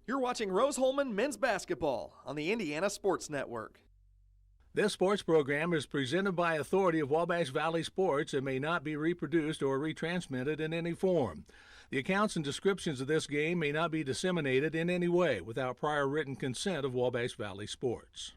You're watching Rose-Hulman men's basketball on the Indiana Sports Network. This sports program is presented by authority of Wabash Valley Sports and may not be reproduced or retransmitted in any form. The accounts and descriptions of this game may not be disseminated in any way without prior written consent of Wabash Valley Sports.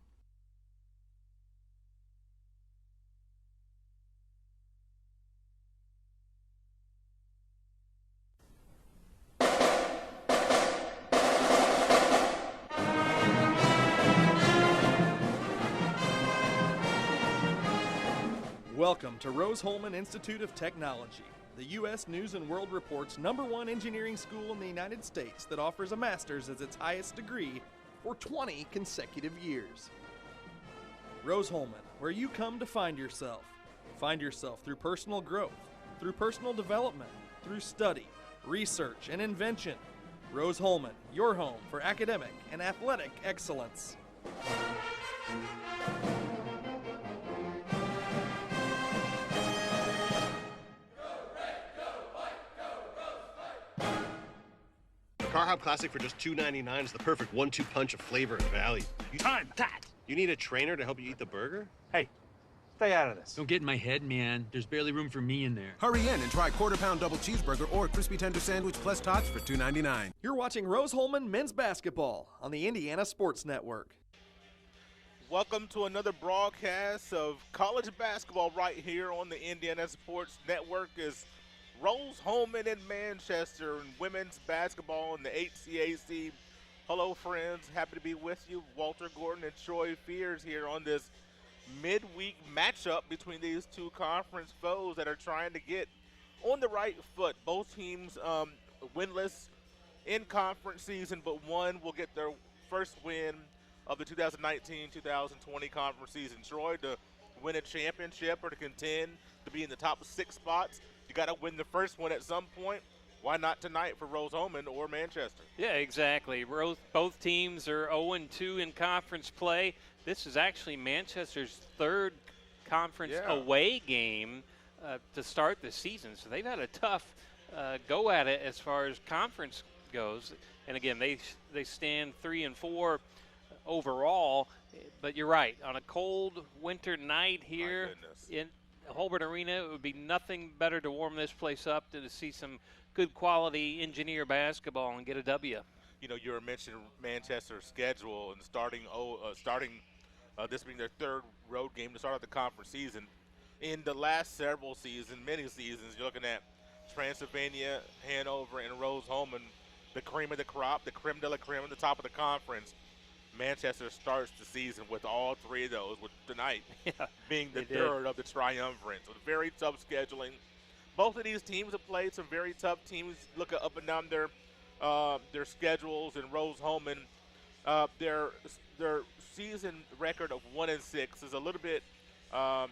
Welcome to Rose-Hulman Institute of Technology, the U.S. News & World Report's #1 engineering school in the United States that offers a master's as its highest degree for 20 consecutive years. Rose-Hulman, where you come to find yourself. Find yourself through personal growth, through personal development, through study, research, and invention. Rose-Hulman, your home for academic and athletic excellence. Carhop Classic for just $2.99 is the perfect 1-2 punch of flavor and value. Time that! You need a trainer to help you eat the burger? Hey, stay out of this. Don't get in my head, man. There's barely room for me in there. Hurry in and try quarter-pound double cheeseburger or crispy tender sandwich plus tots for $2.99. You're watching Rose-Hulman men's basketball on the Indiana Sports Network. Welcome to another broadcast of college basketball right here on the Indiana Sports Network. Is Rose-Hulman in Manchester and women's basketball in the HCAC. Hello, friends. Happy to be with you. Walter Gordon and Troy Fears here on this midweek matchup between these two conference foes that are trying to get on the right foot. Both teams winless in conference season, but one will get their first win of the 2019-2020 conference season. Troy, to win a championship or to contend to be in the top 6 spots, you got to win the first one at some point. Why not tonight for Rose-Hulman or Manchester? Yeah, exactly. Both teams are 0-2 in conference play. This is actually Manchester's third conference away game to start the season. So they've had a tough go at it as far as conference goes. And again, they stand 3-4 overall. But you're right. On a cold winter night here in Holbert Arena, it would be nothing better to warm this place up than to see some good quality engineer basketball and get a W. You know, you were mentioning Manchester's schedule and starting this being their third road game to start out the conference season. In the last several seasons, many seasons, you're looking at Transylvania, Hanover, and Rose-Hulman, the cream of the crop, the creme de la creme at the top of the conference. Manchester starts the season with all three of those, with tonight being the third of the triumvirate. So very tough scheduling. Both of these teams have played some very tough teams. Look up and down their schedules. And Rose-Hulman, their season record of 1-6 is a little bit,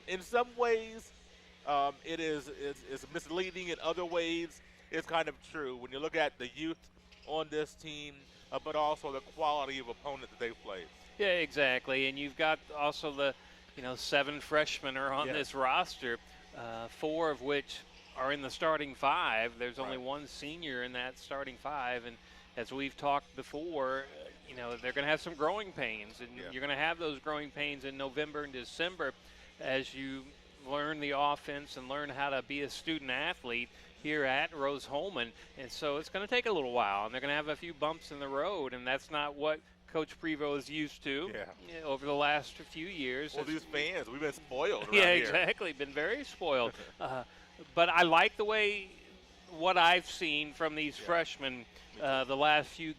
in some ways, it is misleading. In other ways, it's kind of true when you look at the youth on this team, but also the quality of opponent that they've played. Yeah, exactly. And you've got also the, 7 freshmen are on this roster, 4 of which are in the starting 5. There's only one senior in that starting 5. And as we've talked before, they're going to have some growing pains. And you're going to have those growing pains in November and December as you learn the offense and learn how to be a student athlete here at Rose-Hulman. And so it's going to take a little while, and they're going to have a few bumps in the road, and that's not what Coach Prevost is used to over the last few years. Well, these fans, we've been spoiled around here. Yeah, exactly. Been very spoiled. But I like the way what I've seen from these freshmen the last few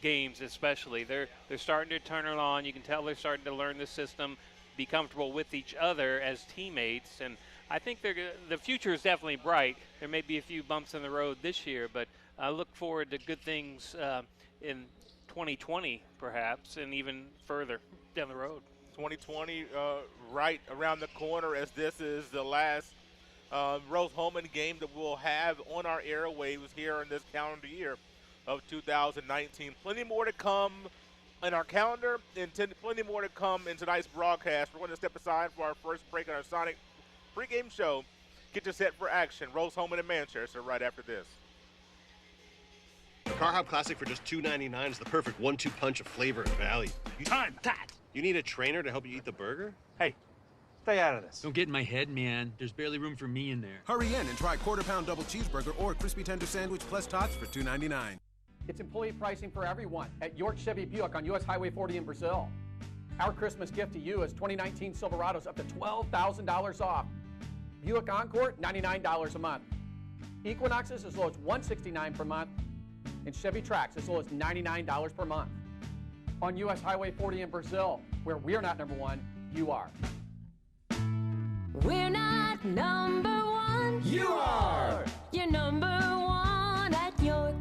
games especially. They're starting to turn it on. You can tell they're starting to learn the system, be comfortable with each other as teammates, and I think the future is definitely bright. There may be a few bumps in the road this year, but I look forward to good things in 2020 perhaps, and even further down the road. 2020 right around the corner, as this is the last Rose-Hulman game that we'll have on our airwaves here in this calendar year of 2019. Plenty more to come in our calendar, and plenty more to come in tonight's broadcast. We're going to step aside for our first break on our Sonic pregame show. Get you set for action. Rose-Hulman in Manchester right after this. Car Hop Classic for just $2.99 is the perfect 1-2 punch of flavor and value. Time, Tat. You need a trainer to help you eat the burger? Hey, stay out of this. Don't get in my head, man. There's barely room for me in there. Hurry in and try quarter-pound double cheeseburger or crispy tender sandwich plus tots for $2.99. It's employee pricing for everyone at York Chevy Buick on US Highway 40 in Brazil. Our Christmas gift to you is 2019 Silverados up to $12,000 off. Buick Encore, $99 a month. Equinoxes as low as $169 per month. And Chevy Trax as low as $99 per month. On US Highway 40 in Brazil, where we're not number one, you are. We're not number one. You are! You're number one at York.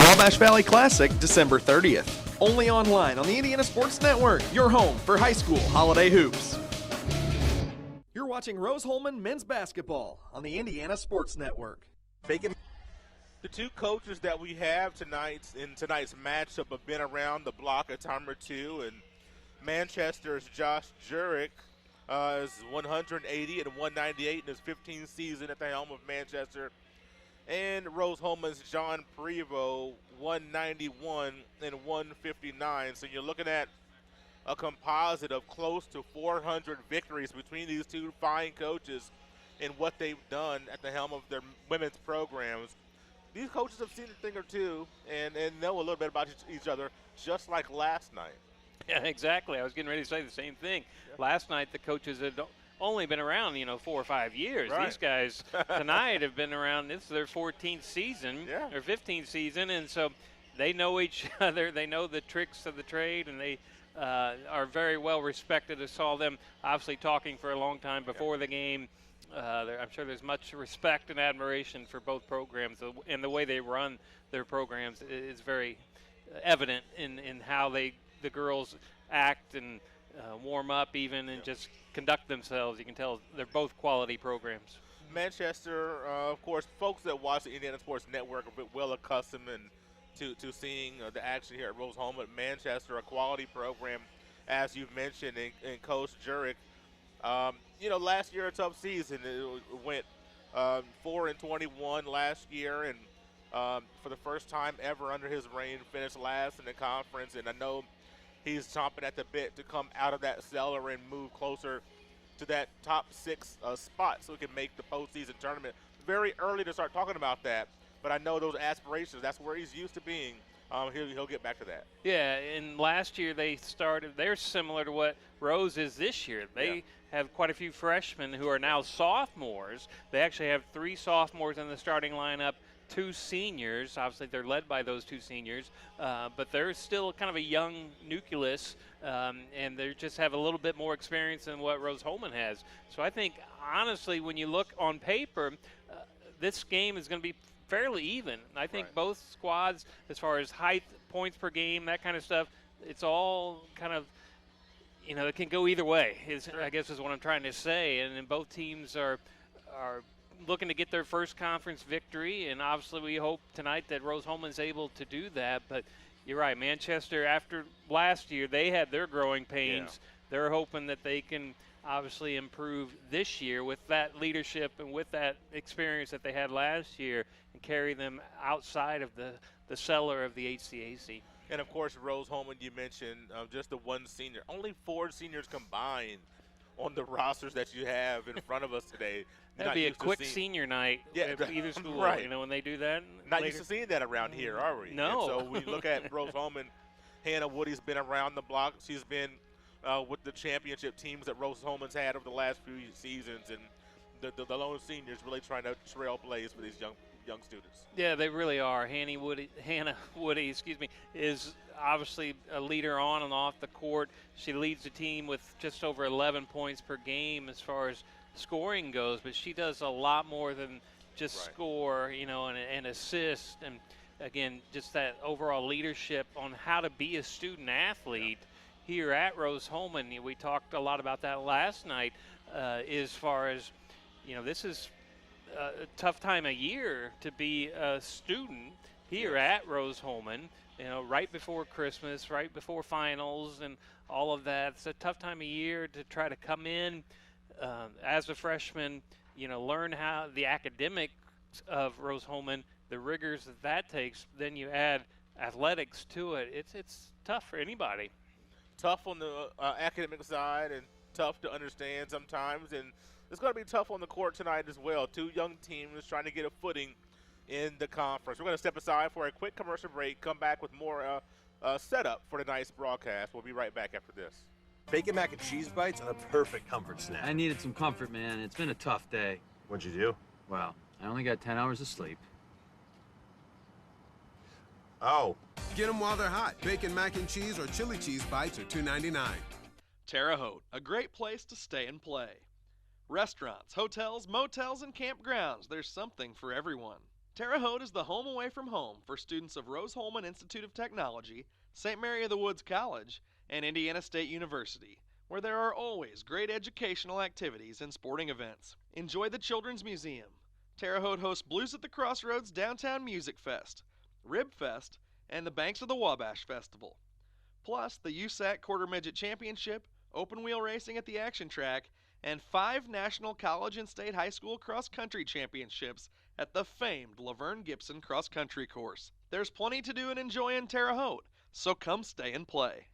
Wabash Valley Classic, December 30th. Only online on the Indiana Sports Network, your home for high school holiday hoops. You're watching Rose-Hulman men's basketball on the Indiana Sports Network. The two coaches that we have in tonight's matchup have been around the block a time or two, and Manchester's Josh Jurek is 180 and 198 in his 15th season at the helm of Manchester. And Rose-Hulman's John Prevost, 191 and 159. So you're looking at a composite of close to 400 victories between these two fine coaches in what they've done at the helm of their women's programs. These coaches have seen a thing or two and know a little bit about each other, just like last night. Yeah, exactly. I was getting ready to say the same thing. Yeah. Last night, the coaches had only been around, 4 or 5 years. Right. These guys tonight have been around. This is their 14th season, or 15th season, and so they know each other. They know the tricks of the trade, and they are very well respected. I saw them obviously talking for a long time before the game. I'm sure there's much respect and admiration for both programs, and the way they run their programs is very evident in how the girls act and warm up even and just conduct themselves. You can tell they're both quality programs. Manchester, of course, folks that watch the Indiana Sports Network are well accustomed to seeing the action here at Rose-Hulman. Manchester, a quality program, as you've mentioned, and Coach Jurek. Last year a tough season. It went 4-21 last year, and for the first time ever under his reign, finished last in the conference. And I know he's chomping at the bit to come out of that cellar and move closer to that top 6 spot so he can make the postseason tournament. Very early to start talking about that, but I know those aspirations, that's where he's used to being. He'll get back to that. Yeah, and last year they're similar to what Rose is this year. They have quite a few freshmen who are now sophomores. They actually have 3 sophomores in the starting lineup, 2 seniors. Obviously, they're led by those 2 seniors, but they're still kind of a young nucleus, and they just have a little bit more experience than what Rose-Hulman has. So I think, honestly, when you look on paper, this game is going to be fairly even. I think both squads, as far as height, points per game, that kind of stuff, it's all kind of, it can go either way, I guess is what I'm trying to say. And then both teams are looking to get their first conference victory, and obviously we hope tonight that Rose-Hulman's able to do that. But you're right, Manchester, after last year, they had their growing pains. Yeah. They're hoping that they can obviously improve this year with that leadership and with that experience that they had last year and carry them outside of the cellar of the HCAC. And, of course, Rose-Hulman, you mentioned just the 1 senior. Only 4 seniors combined on the rosters that you have in front of us today. That'd be a quick senior night at either school, when they do that. Not used to seeing that around here, are we? No. And so we look at Rose-Hulman. Hannah Woody's been around the block. She's been with the championship teams that Rose-Hulman's had over the last few seasons, and the lone seniors really trying to trailblaze for these young students. Yeah, they really are. Hannah Woody, is obviously a leader on and off the court. She leads the team with just over 11 points per game as far as scoring goes, but she does a lot more than just score, and assist, and again, just that overall leadership on how to be a student athlete. here at Rose-Hulman. We talked a lot about that last night as far as, this is a tough time of year to be a student here at Rose-Hulman, right before Christmas, right before finals and all of that. It's a tough time of year to try to come in as a freshman, learn how the academics of Rose-Hulman, the rigors that takes. Then you add athletics to it. It's tough for anybody. Tough on the academic side and tough to understand sometimes, and it's going to be tough on the court tonight as well. Two young teams trying to get a footing in the conference. We're going to step aside for a quick commercial break, come back with more setup for tonight's broadcast. We'll be right back after this. Bacon mac and cheese bites are the perfect comfort snack. I needed some comfort, man. It's been a tough day. What'd you do? Well, I only got 10 hours of sleep. Oh. Get them while they're hot. Bacon mac and cheese or chili cheese bites are $2.99. Terre Haute, a great place to stay and play. Restaurants, hotels, motels, and campgrounds, there's something for everyone. Terre Haute is the home away from home for students of Rose-Hulman Institute of Technology, St. Mary of the Woods College, and Indiana State University, where there are always great educational activities and sporting events. Enjoy the Children's Museum. Terre Haute hosts Blues at the Crossroads Downtown Music Fest, Rib Fest, and the Banks of the Wabash Festival. Plus the HCAC Quarter Midget Championship, open wheel racing at the Action Track, and 5 national college and state high school cross-country championships at the famed Laverne Gibson cross-country course. There's plenty to do and enjoy in Terre Haute, so come stay and play.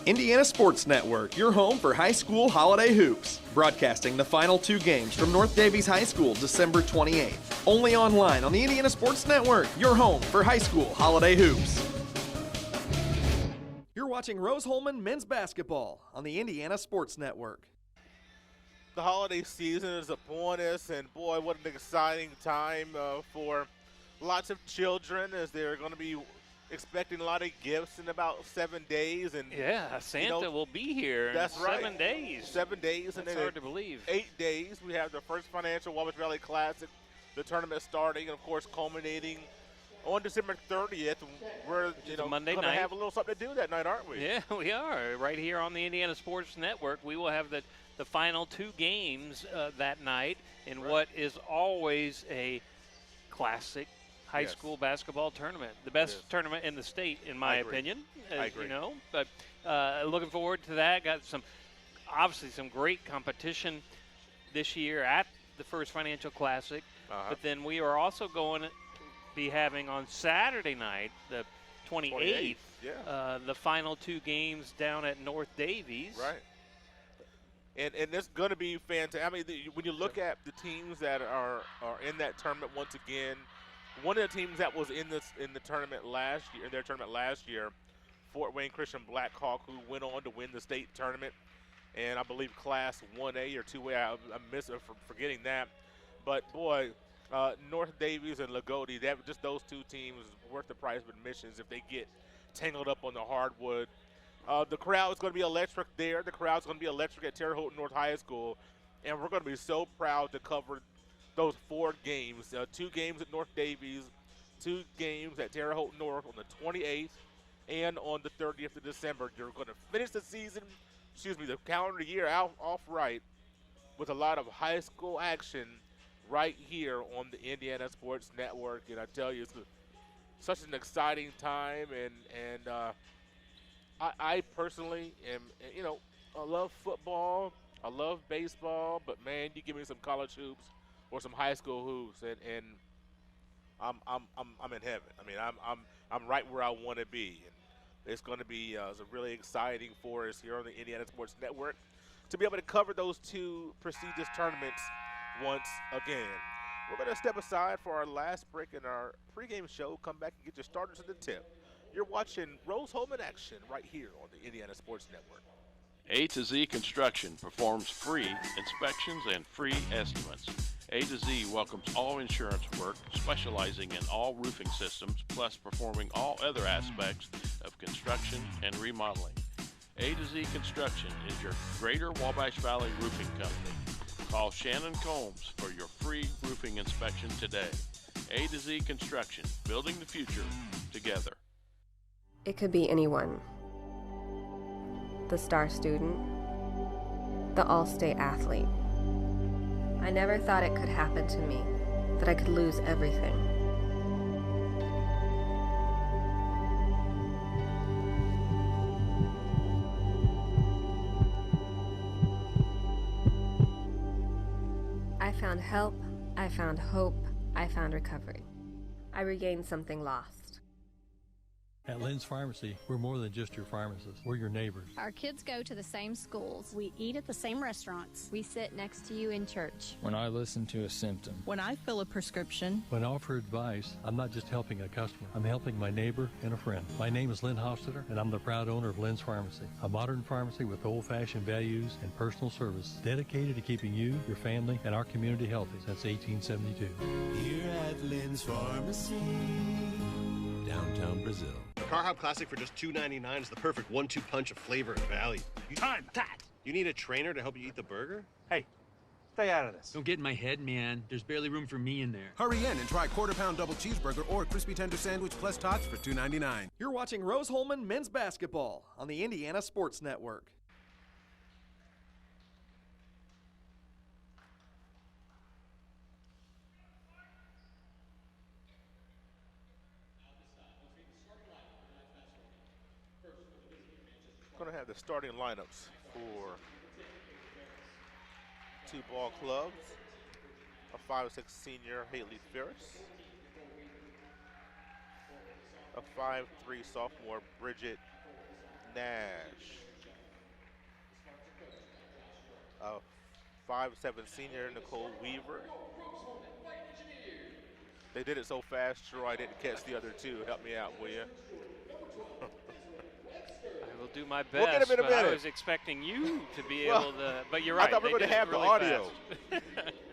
Indiana Sports Network, your home for high school holiday hoops. Broadcasting the final 2 games from North Davies High School, December 28th. Only online on the Indiana Sports Network, your home for high school holiday hoops. You're watching Rose-Hulman men's basketball on the Indiana Sports Network. The holiday season is upon us, and boy, what an exciting time for lots of children as they're going to be expecting a lot of gifts in about 7 days. And yeah, Santa will be here in 7 days. 7 days. That's and then hard to believe. 8 days, we have the First Financial Wabash Valley Classic, the tournament starting, and of course culminating on December 30th. We're Monday going to night. have a little something to do that night, aren't we? Yeah, we are. Right here on the Indiana Sports Network, we will have the final 2 games that night in what is always a classic high school basketball tournament. The best tournament in the state, in my opinion. I agree. But looking forward to that. Got obviously some great competition this year at the First Financial Classic. But then we are also going to be having on Saturday night, the 28th, the final 2 games down at North Davies. Right. And it's going to be fantastic. I mean, when you look at the teams that are in that tournament once again, one of the teams that was in the tournament last year, Fort Wayne Christian Blackhawk, who went on to win the state tournament, and I believe Class 1A or 2A. I miss forgetting that. But boy, North Davies and Lagodi, just those 2 teams is worth the price of admissions if they get tangled up on the hardwood. The crowd is going to be electric there. The crowd is going to be electric at Terre Haute North High School, and we're going to be so proud to cover those 4 games, 2 games at North Davies, 2 games at Terre Haute North on the 28th and on the 30th of December. You're going to finish the the calendar year off right with a lot of high school action right here on the Indiana Sports Network. And I tell you, it's such an exciting time, and I personally am, I love football, I love baseball, but man, you give me some college hoops or some high school hoops, and I'm in heaven. I mean, I'm right where I want to be, and it's going to be really exciting for us here on the Indiana Sports Network to be able to cover those 2 prestigious tournaments once again. We're going to step aside for our last break in our pregame show. Come back and get your starters at the tip. You're watching Rose-Hulman action right here on the Indiana Sports Network. A to Z Construction performs free inspections and free estimates. A to Z welcomes all insurance work, specializing in all roofing systems, plus performing all other aspects of construction and remodeling. A to Z Construction is your Greater Wabash Valley roofing company. Call Shannon Combs for your free roofing inspection today. A to Z Construction, building the future together. It could be anyone. The star student, the all-state athlete. I never thought it could happen to me, that I could lose everything. I found help, I found hope, I found recovery. I regained something lost. At Lynn's Pharmacy, we're more than just your pharmacist. We're your neighbors. Our kids go to the same schools. We eat at the same restaurants. We sit next to you in church. When I listen to a symptom. When I fill a prescription. When I offer advice, I'm not just helping a customer. I'm helping my neighbor and a friend. My name is Lynn Hofstetter, and I'm the proud owner of Lynn's Pharmacy, a modern pharmacy with old-fashioned values and personal service dedicated to keeping you, your family, and our community healthy since 1872. Here at Lynn's Pharmacy, downtown Brazil. Car Hop Classic for just $2.99 is the perfect 1-2 punch of flavor and value. Time, Tat! You need a trainer to help you eat the burger? Hey, stay out of this. Don't get in my head, man. There's barely room for me in there. Hurry in and try quarter-pound double cheeseburger or crispy tender sandwich plus tots for $2.99. You're watching Rose-Hulman men's basketball on the Indiana Sports Network. Going to have the starting lineups for two ball clubs. A 5'6" senior, Haley Ferris. A 5'3" sophomore, Bridget Nash. A 5'7" senior, Nicole Weaver. They did it so fast, Troy, I didn't catch the other two. Help me out, will you? I will do my best. We'll get him in a but minute. I was expecting you to be able to. But you're right. I thought we were going to have the really audio. fast.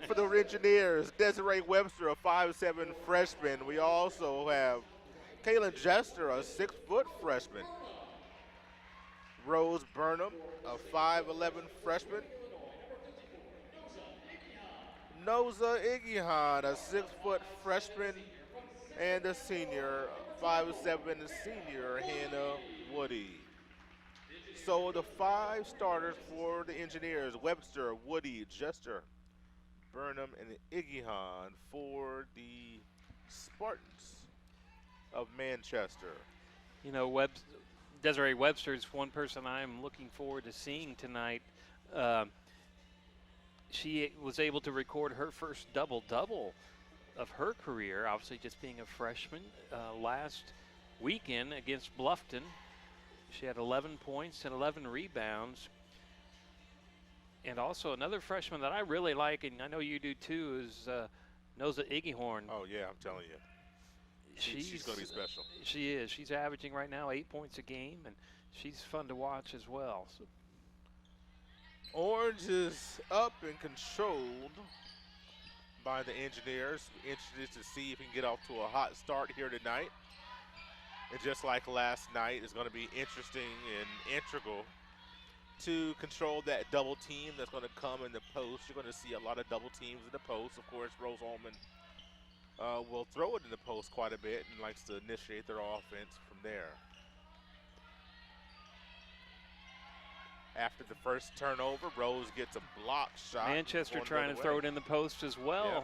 For the Engineers, Desiree Webster, a 5'7" freshman. We also have Kaylin Jester, a 6-foot freshman. Rose Burnham, a 5'11" freshman. Noza Igihan, a 6-foot freshman. And a senior, 5'7" senior, Hannah Woody. So the 5 starters for the Engineers, Webster, Woody, Jester, Burnham, and Igihan for the Spartans of Manchester. You know, Desiree Webster is one person I'm looking forward to seeing tonight. She was able to record her first double-double of her career, obviously just being a freshman, last weekend against Bluffton. She had 11 points and 11 rebounds. And also another freshman that I really like, and I know you do too, is Noza Igihorn. Oh, yeah, I'm telling you. She's going to be special. She is. She's averaging right now 8 points a game, and she's fun to watch as well. So. Orange is up and controlled by the Engineers. Interested to see if we can get off to a hot start here tonight. And just like last night, it's going to be interesting and integral to control that double team that's going to come in the post. You're going to see a lot of double teams in the post. Of course, Rose-Hulman will throw it in the post quite a bit and likes to initiate their offense from there. After the first turnover, Rose gets a block shot. Manchester trying to throw it in the post as well. Yeah.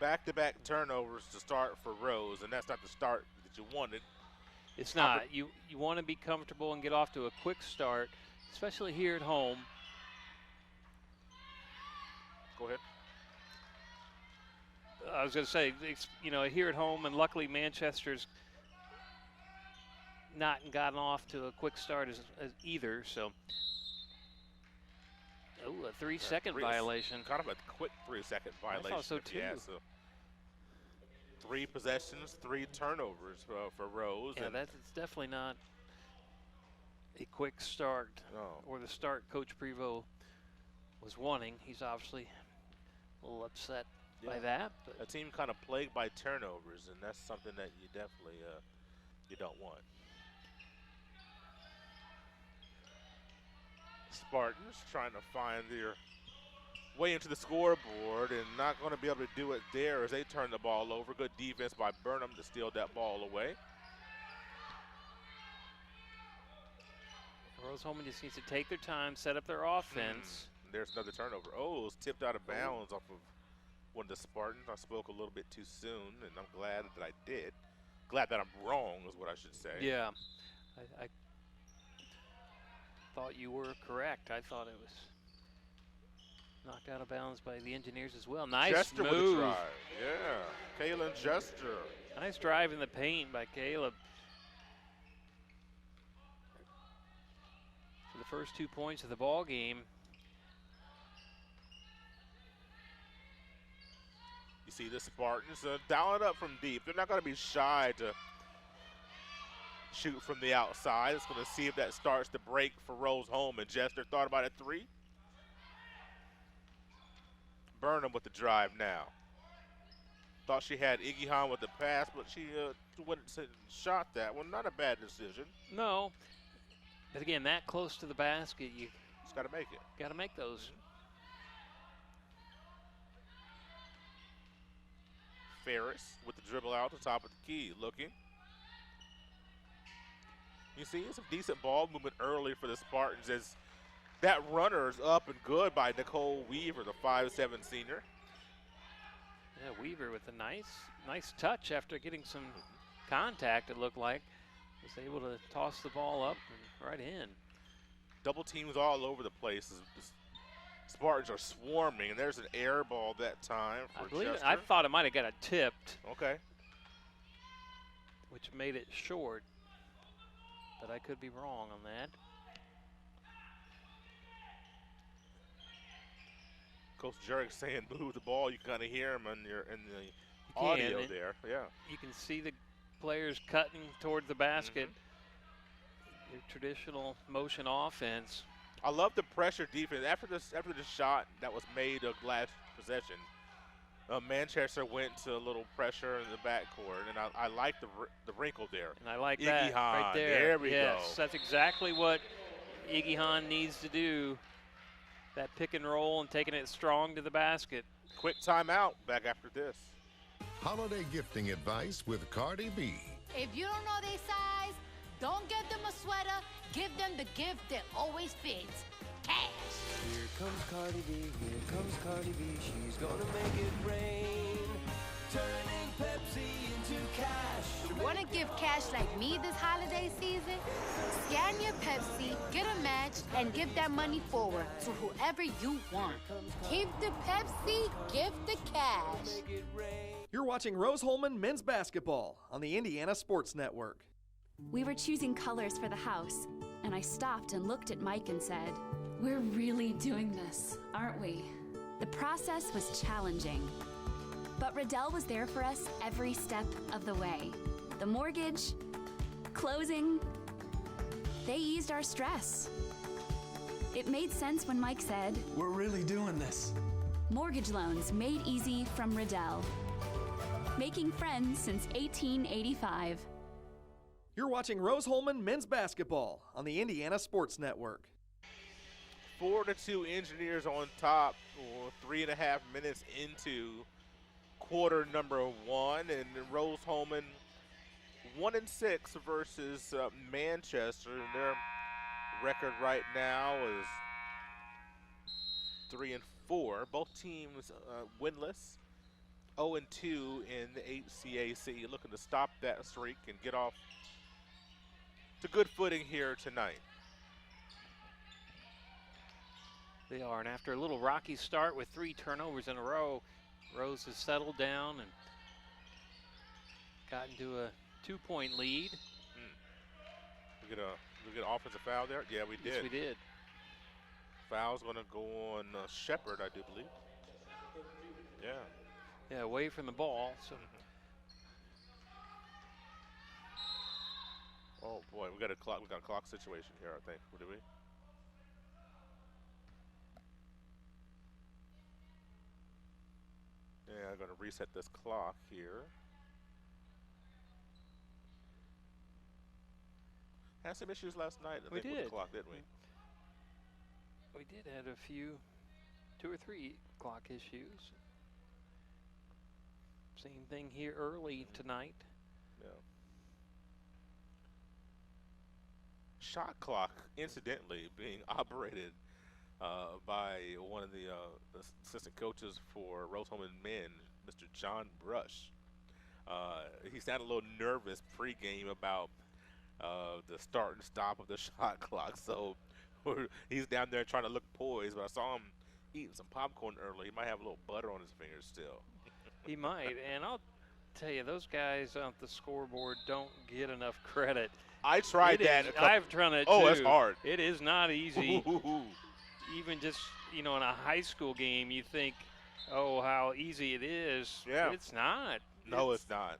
Back-to-back turnovers to start for Rose, and that's not the start that you wanted. It's not. You want to be comfortable and get off to a quick start, especially here at home. Go ahead. I was going to say, you know, here at home, and luckily Manchester's not gotten off to a quick start as either, so. Oh, a 3-second violation. Kind of a quick 3-second violation. I thought so too. Yeah, so 3 possessions, 3 turnovers for Rose. Yeah, and that's definitely not a quick start, or the start Coach Prevost was wanting. He's obviously a little upset by that. But a team kind of plagued by turnovers, and that's something that you definitely you don't want. Spartans trying to find their way into the scoreboard and not going to be able to do it there as they turn the ball over. Good defense by Burnham to steal that ball away. Rose-Hulman just needs to take their time, set up their offense. There's another turnover. Oh, it was tipped out of bounds off of one of the Spartans. I spoke a little bit too soon, and I'm glad that I did. Glad that I'm wrong is what I should say. Yeah, I thought you were correct. I thought it was knocked out of bounds by the Engineers as well. Nice Jester move. with a drive. Yeah, Kaylin Jester. Nice drive in the paint by Caleb. For the first 2 points of the ball game. You see the Spartans dial it up from deep. They're not going to be shy to shoot from the outside. It's going to see if that starts to break for Rose-Hulman. Jester thought about a three. Burnham with the drive now. Thought she had Iggy Han with the pass, but she went and shot that one. Not a bad decision. No, but again, that close to the basket, you just got to make it. Got to make those. Ferris with the dribble out to top of the key, looking. You see some decent ball movement early for the Spartans as that runner is up and good by Nicole Weaver, the 5'7" senior. Yeah, Weaver with a nice touch after getting some contact, it looked like. Was able to toss the ball up and right in. Double teams all over the place. The Spartans are swarming, and there's an air ball that time for Chester. I thought it might have got a tipped. Okay. Which made it short, but I could be wrong on that. Coach Jerick saying move the ball. You kind of hear him in the audio there. Yeah. You can see the players cutting towards the basket. Your traditional motion offense. I love the pressure defense. After the shot that was made of last possession, Manchester went to a little pressure in the backcourt, and I like the wrinkle there. And I like Iggy that Han, right there. There we go. That's exactly what Iggy Han needs to do. That pick and roll and taking it strong to the basket. Quick timeout. Back after this. Holiday gifting advice with Cardi B. If you don't know their size, don't get them a sweater. Give them the gift that always fits. Cash. Here comes Cardi B, here comes Cardi B. She's gonna make it rain. Turning Pepsi into cash. Want to give cash like me this holiday season? Scan your Pepsi, get a match, and give that money forward to whoever you want. Keep the Pepsi, give the cash. You're watching Rose-Hulman men's basketball on the Indiana Sports Network. We were choosing colors for the house, and I stopped and looked at Mike and said, "We're really doing this, aren't we?" The process was challenging, but Riddell was there for us every step of the way. The mortgage, closing, they eased our stress. It made sense when Mike said, "We're really doing this." Mortgage loans made easy from Riddell. Making friends since 1885. You're watching Rose-Hulman men's basketball on the Indiana Sports Network. 4-2 Engineers on top, 3.5 minutes into quarter number one, and Rose-Hulman 1-6 versus Manchester. And their record right now is 3-4. Both teams winless. 0-2 in the HCAC. Looking to stop that streak and get off to good footing here tonight. They are, and after a little rocky start with 3 turnovers in a row, Rose has settled down and gotten to a 2-point lead. We get an offensive foul there? Yeah, we did. Yes, we did. Foul's going to go on Shepard, I do believe. Yeah. Yeah, away from the ball. So. Oh boy, we got a clock situation here, I think. What do we? Yeah, I'm going to reset this clock here. Had some issues last night, I think, with the clock, didn't we? We did have a few, 2 or 3 clock issues. Same thing here early tonight. Yeah. Shot clock, incidentally, being operated by one of the assistant coaches for Rose-Hulman men, Mr. John Brush. He sounded a little nervous pregame about the start and stop of the shot clock. So he's down there trying to look poised, but I saw him eating some popcorn early. He might have a little butter on his fingers still. He might, and I'll tell you, those guys on the scoreboard don't get enough credit. I tried that. I've tried it too. Oh, that's hard. It is not easy. Even just, in a high school game, you think, oh, how easy it is. Yeah. But it's not. No, it's not.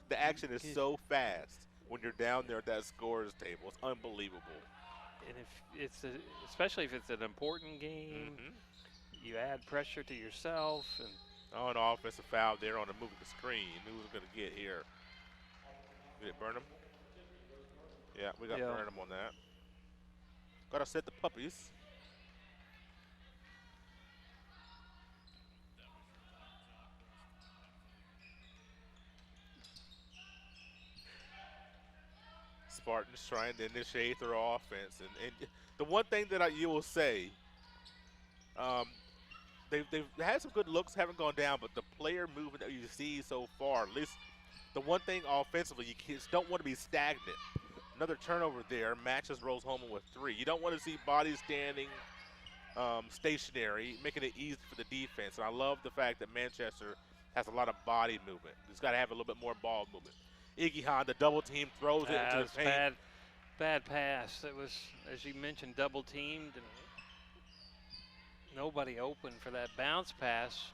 The action is so fast when you're down there at that scorer's table. It's unbelievable. And if it's especially if it's an important game, you add pressure to yourself. And oh, an offensive foul there on the moving the screen. Who's going to get here? Did it Burnham? Yeah, we got Burnham on that. Got to set the puppies. Spartans trying to initiate their offense. And the one thing that you will say, they've had some good looks, haven't gone down, but the player movement that you see so far, at least the one thing offensively, you just don't want to be stagnant. Another turnover there matches Rose-Hulman with 3. You don't want to see bodies standing stationary, making it easy for the defense. And I love the fact that Manchester has a lot of body movement. It's got to have a little bit more ball movement. Iggy Han, the double team, throws it into the paint. Bad pass. It was, as you mentioned, double teamed, and nobody open for that bounce pass.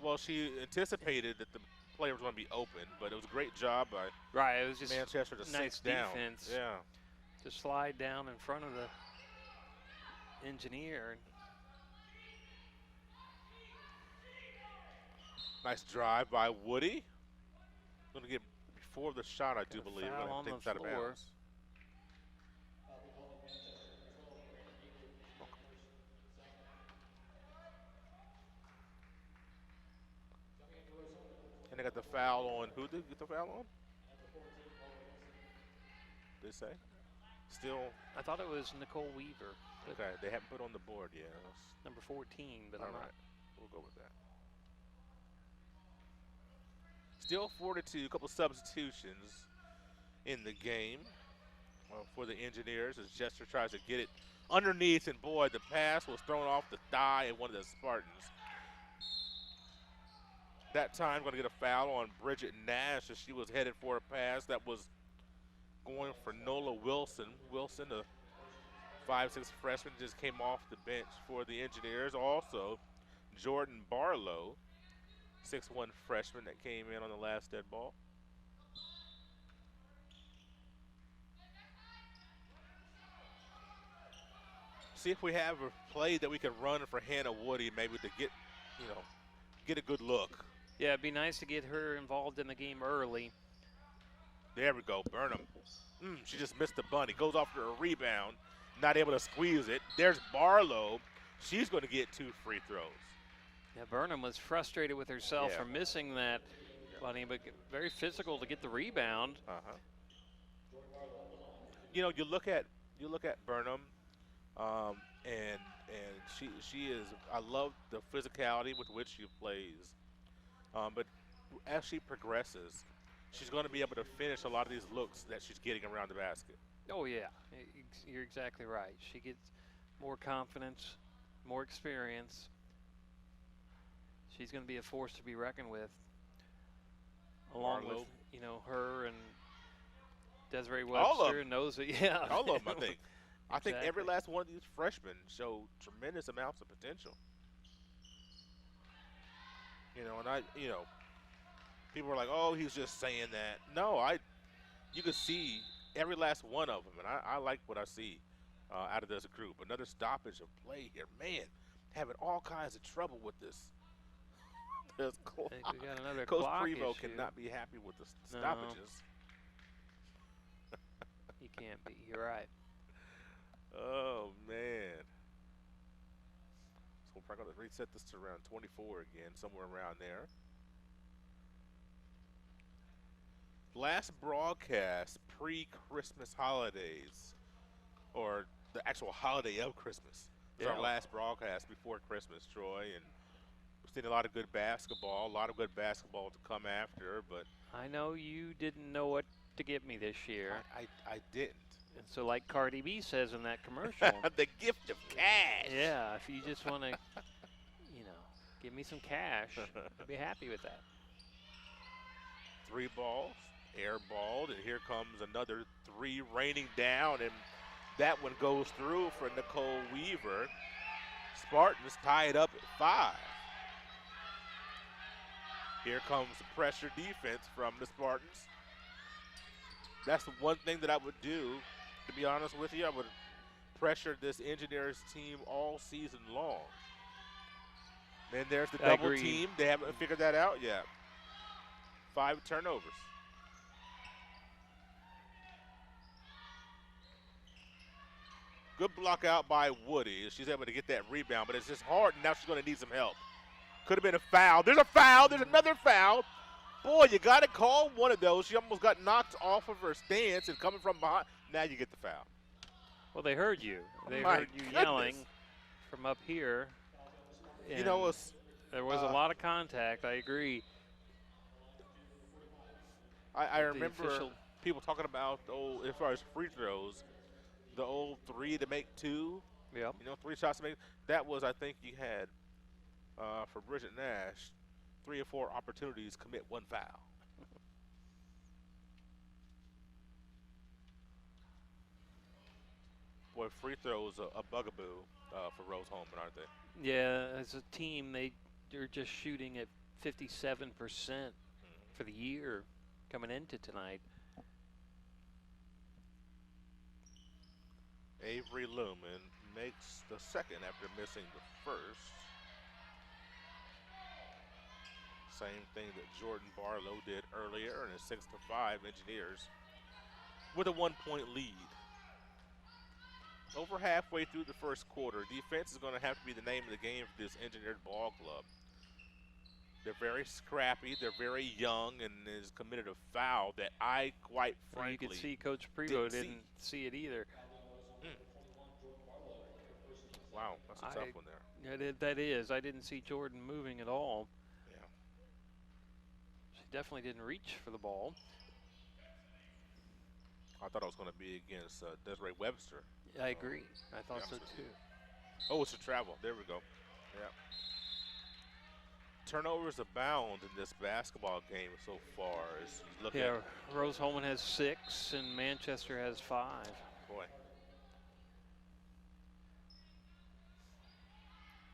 Well, she anticipated that the player was going to be open, but it was a great job by it was just Manchester to nice sink down. defense. Yeah. To slide down in front of the engineer. Nice drive by Woody. Going to get before the shot, I do believe. Foul on the floor. And they got the foul on. Who did get the foul on? Did they say? Still. I thought it was Nicole Weaver. Okay, they haven't put on the board yet. Number 14, but I'm not. We'll go with that. Still 4-2, a couple substitutions in the game for the Engineers as Jester tries to get it underneath, and boy, the pass was thrown off the thigh of one of the Spartans. That time going to get a foul on Bridget Nash as she was headed for a pass that was going for Nola Wilson. Wilson, a 5'6" freshman, just came off the bench for the Engineers. Also, Jordan Barlow, 6'1" freshman that came in on the last dead ball. See if we have a play that we can run for Hannah Woody, maybe to get, get a good look. Yeah, it'd be nice to get her involved in the game early. There we go, Burnham. She just missed the bunny. Goes off for a rebound, not able to squeeze it. There's Barlow. She's going to get 2 free throws. Yeah, Burnham was frustrated with herself for missing that bunny, but very physical to get the rebound. You look at Burnham, and she is. I love the physicality with which she plays. But as she progresses, she's going to be able to finish a lot of these looks that she's getting around the basket. Oh, yeah. You're exactly right. She gets more confidence, more experience. She's going to be a force to be reckoned with, along with, her and Desiree Webster knows it. Yeah. All of them, I think. Exactly. I think every last one of these freshmen show tremendous amounts of potential. People are like, oh, he's just saying that. No, you can see every last one of them, and I like what I see out of this group. Another stoppage of play here. Man, having all kinds of trouble with this. We got another Coach clock Prevost issue. cannot be happy with the stoppages. You can't be. You're right. Oh, man. So we're probably going to reset this to around 24 again, somewhere around there. Last broadcast pre-Christmas holidays, or the actual holiday of Christmas. It's our last broadcast before Christmas, Troy, and we've seen a lot of good basketball, to come after, but I know you didn't know what to get me this year. I didn't. And so like Cardi B says in that commercial. The gift of cash. Yeah, if you just want to, give me some cash, I'd be happy with that. 3 balls, airballed, and here comes another 3 raining down, and that one goes through for Nicole Weaver. Spartans tie it up at 5. Here comes the pressure defense from the Spartans. That's the one thing that I would do, to be honest with you. I would pressure this Engineers team all season long. And there's the double team. They haven't figured that out yet. 5 turnovers. Good block out by Woody. She's able to get that rebound, but it's just hard, and now she's going to need some help. Could have been a foul. There's a foul. There's another foul. Boy, you got to call one of those. She almost got knocked off of her stance and coming from behind. Now you get the foul. Well, they heard you. They heard you yelling from up here. You know, there was a lot of contact. I agree. I remember people talking about, as far as free throws, the old 3 to make 2. Yep. 3 shots to make. That was, I think, you had for Bridget Nash, 3 or 4 opportunities, commit 1 foul. Boy, free throws a bugaboo for Rose-Hulman, aren't they? Yeah, as a team, they're just shooting at 57% for the year coming into tonight. Avery Lumen makes the second after missing the first. Same thing that Jordan Barlow did earlier, and a 6-5 Engineers with a 1-point lead. Over halfway through the first quarter, defense is going to have to be the name of the game for this Engineers ball club. They're very scrappy, they're very young, and has committed a foul that I quite frankly you could see Coach Prevost didn't see it either. Wow, that's a tough one there. Yeah, that is. I didn't see Jordan moving at all. Yeah. She definitely didn't reach for the ball. I thought it was going to be against Desiree Webster. I agree. I thought so too. Oh, it's a travel. There we go. Yeah. Turnovers abound in this basketball game so far. As you look at Rose-Hulman has 6 and Manchester has 5. Boy.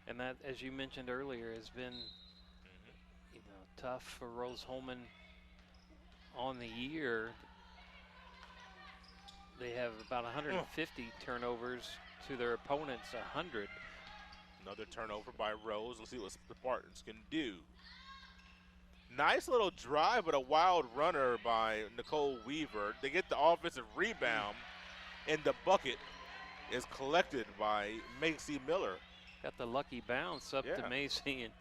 And that, as you mentioned earlier, has been tough for Rose-Hulman on the year. They have about 150 turnovers to their opponents 100. Another turnover by Rose. Let's see what the Spartans can do. Nice little drive, but a wild runner by Nicole Weaver. They get the offensive rebound, and the bucket is collected by Macy Miller. Got the lucky bounce up to Macy, and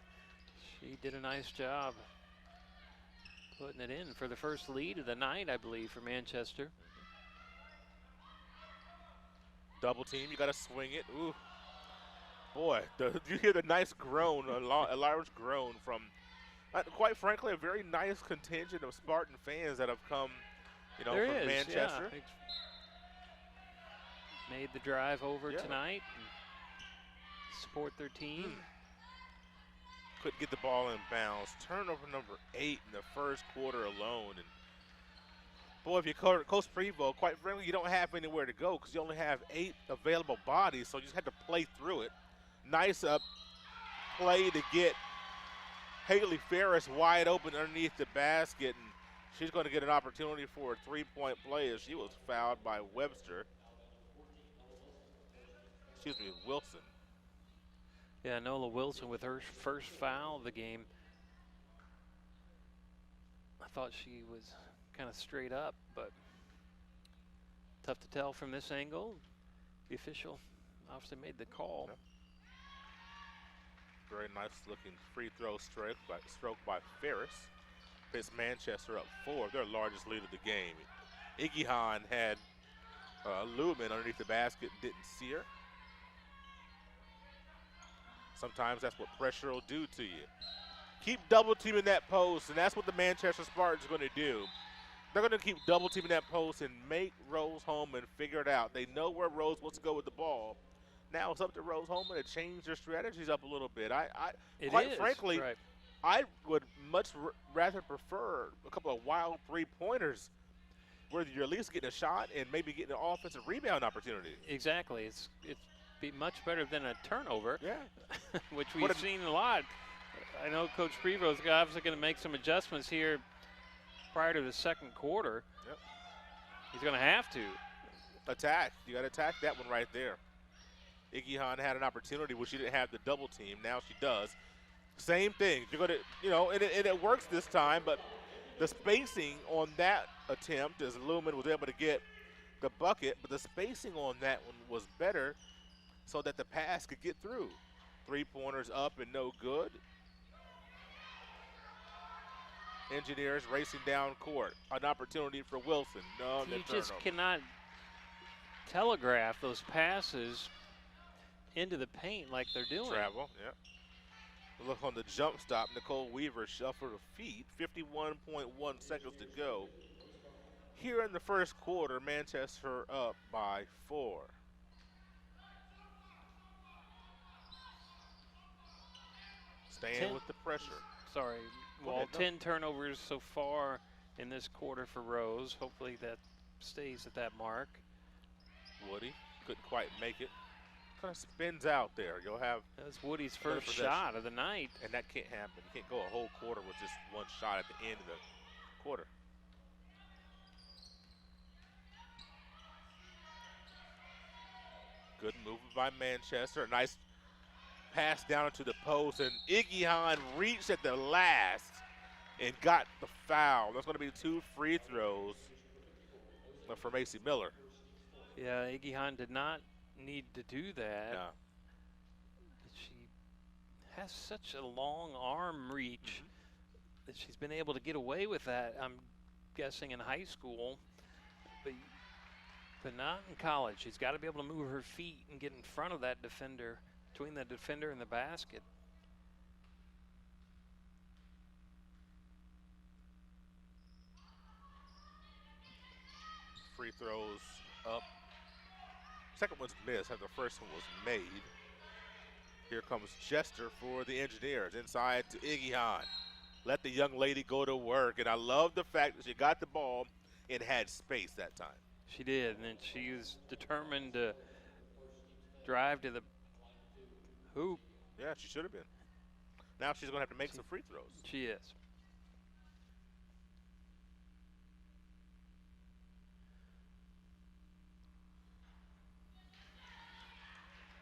she did a nice job putting it in for the first lead of the night, I believe, for Manchester. Double team, you got to swing it. Ooh. Boy, you hear the nice groan, a large groan from, quite frankly, a very nice contingent of Spartan fans that have come, from Manchester. Yeah. Made the drive over tonight and support their team. Couldn't get the ball in bounds. Turnover number 8 in the first quarter alone. And boy, if you're Coach Prevost, quite frankly, you don't have anywhere to go because you only have 8 available bodies, so you just have to play through it. Nice play to get Haley Ferris wide open underneath the basket, and she's going to get an opportunity for a 3-point play as she was fouled by Wilson. Yeah, Nola Wilson with her first foul of the game. I thought she was kind of straight up, but Tough to tell from this angle. The official obviously made the call. Yep. Very nice looking free throw stroke by Ferris. Puts Manchester up 4, their largest lead of the game. Iggy Hahn had Lumen underneath the basket and didn't see her. Sometimes that's what pressure will do to you. Keep double teaming that post, and that's what the Manchester Spartans are going to do. They're going to keep double teaming that post and make Rose-Hulman figure it out. They know where Rose wants to go with the ball. Now it's up to Rose-Hulman to change their strategies up a little bit. Quite frankly, right. I would much rather prefer a couple of wild three-pointers where you're at least getting a shot and maybe getting an offensive rebound opportunity. Exactly. It's be much better than a turnover, yeah, which we've seen a lot. I know Coach Prevost is obviously going to make some adjustments here prior to the second quarter. Yep. He's going to have to. Attack. You got to attack that one right there. Iggy Hahn had an opportunity where she didn't have the double team. Now she does. Same thing. You're going to, and it works this time, but the spacing on that attempt, as Lumen was able to get the bucket, but the spacing on that one was better so that the pass could get through. 3-pointers up and no good. Engineers racing down court. An opportunity for Wilson. No, you just cannot telegraph those passes into the paint like they're doing. Travel, yeah. Look on the jump stop. Nicole Weaver shuffled her feet. 51.1 seconds to go. Here in the first quarter, Manchester up by 4. Staying with the pressure. Sorry. Well, 10 turnovers so far in this quarter for Rose. Hopefully that stays at that mark. Woody couldn't quite make it. Kind of spins out there. You'll have. That's Woody's first shot of the night. And that can't happen. You can't go a whole quarter with just one shot at the end of the quarter. Good move by Manchester. A nice pass down into the post, and Iggy Hahn reached at the last and got the foul. That's going to be 2 free throws for Macy Miller. Yeah, Iggy Hahn did not need to do that. No. She has such a long arm reach that she's been able to get away with that, I'm guessing, in high school, but not in college. She's got to be able to move her feet and get in front of that defender, between the defender and the basket. Free throws up. Second one's missed, and the first one was made. Here comes Chester for the Engineers. Inside to Iggy Hahn. Let the young lady go to work, and I love the fact that she got the ball and had space that time. She did, and then she was determined to drive to the hoop. Yeah, she should have been. Now she's going to have to make some free throws. She is.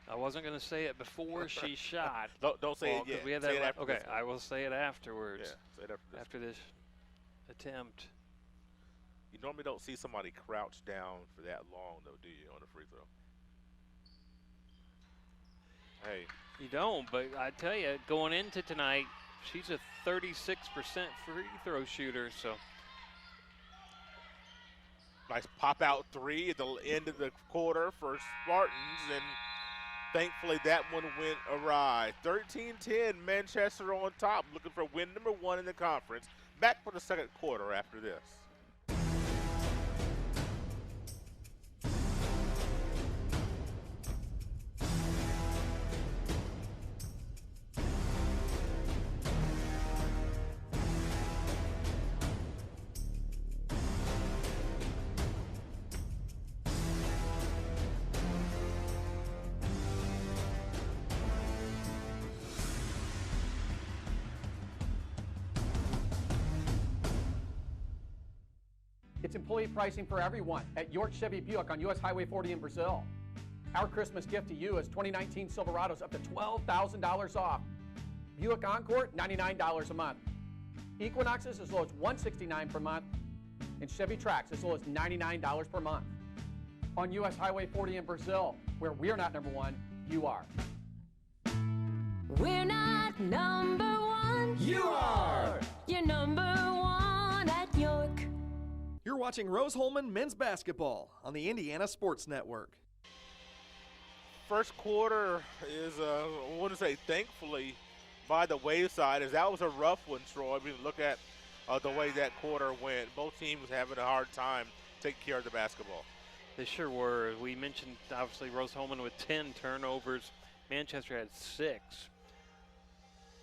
I wasn't going to say it before she shot. Don't say it yet. We had say that it okay, I will say it afterwards. Yeah, say it after this attempt. You normally don't see somebody crouch down for that long, though, do you, on a free throw? Hey. You don't, but I tell you, going into tonight, she's a 36% free throw shooter, so. Nice pop-out 3 at the end of the quarter for Spartans, and thankfully that one went awry. 13-10, Manchester on top, looking for win number 1 in the conference. Back for the second quarter after this. It's employee pricing for everyone at York Chevy Buick on US Highway 40 in Brazil. Our Christmas gift to you is 2019 Silverados up to $12,000 off. Buick Encore, $99 a month. Equinoxes as low as $169 per month. And Chevy Trax as low as $99 per month. on U.S. Highway 40 in Brazil, where we're not number one, you are. We're not number one. You are. You're number one at York. You're watching Rose-Hulman men's basketball on the Indiana Sports Network. First quarter is, I want to say, thankfully, by the wayside, as that was a rough one, Troy. We look at the way that quarter went. Both teams having a hard time taking care of the basketball. They sure were. We mentioned, obviously, Rose-Hulman with 10 turnovers. Manchester had 6.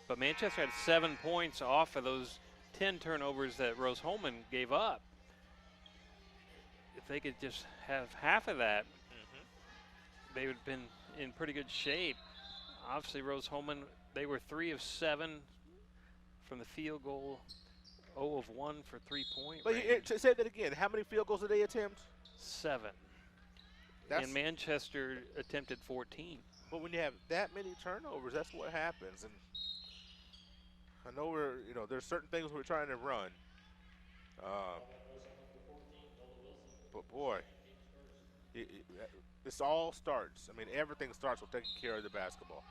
But Manchester had 7 points off of those 10 turnovers that Rose-Hulman gave up. If they could just have half of that, they would have been in pretty good shape. Obviously, Rose-Hulman, they were 3 of 7 from the field goal, 0 of 1 for three-point range. But say that again. How many field goals did they attempt? 7. And Manchester attempted 14. But when you have that many turnovers, that's what happens. And I know there's certain things we're trying to run. But boy, this all starts. I mean, everything starts with taking care of the basketball.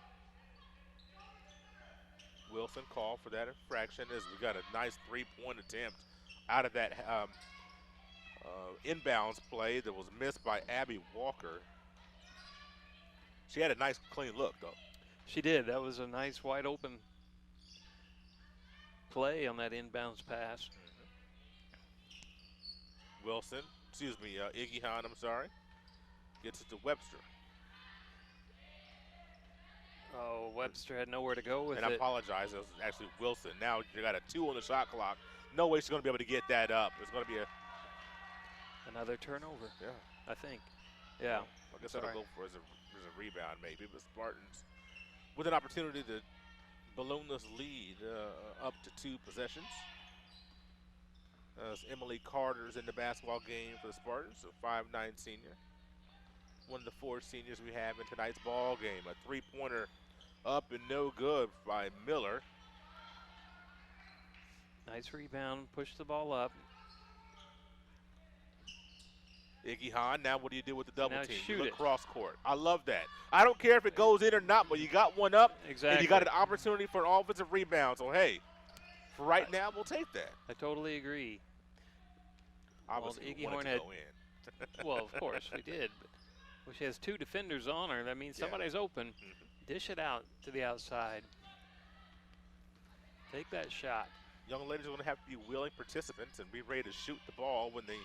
Wilson called for that infraction as we got a nice three-point attempt out of that inbounds play that was missed by Abby Walker. She had a nice, clean look, though. She did. That was a nice, wide-open play on that inbounds pass. Wilson, Iggy Hahn, I'm sorry, gets it to Webster. Oh, Webster had nowhere to go with it. And I apologize, it was actually Wilson. Now you got a 2 on the shot clock. No way she's going to be able to get that up. It's going to be another turnover. Yeah, I think. Yeah. I guess I'll go for as a rebound maybe. But Spartans with an opportunity to balloon this lead up to 2 possessions. As Emily Carter's in the basketball game for the Spartans, a 5'9" senior. One of the 4 seniors we have in tonight's ball game. A three-pointer up and no good by Miller. Nice rebound, push the ball up. Iggy Hahn, now what do you do with the double team? Shoot you look it. cross court. I love that. I don't care if it goes in or not, but you got one up. Exactly. And you got an opportunity for an offensive rebound. So, hey, for right now, we'll take that. I totally agree. Obviously, Iggy we wanted Horn to had, go in. well, of course we did. But when she has 2 defenders on her, that means somebody's open. Dish it out to the outside. Take that shot. Young ladies are going to have to be willing participants and be ready to shoot the ball when they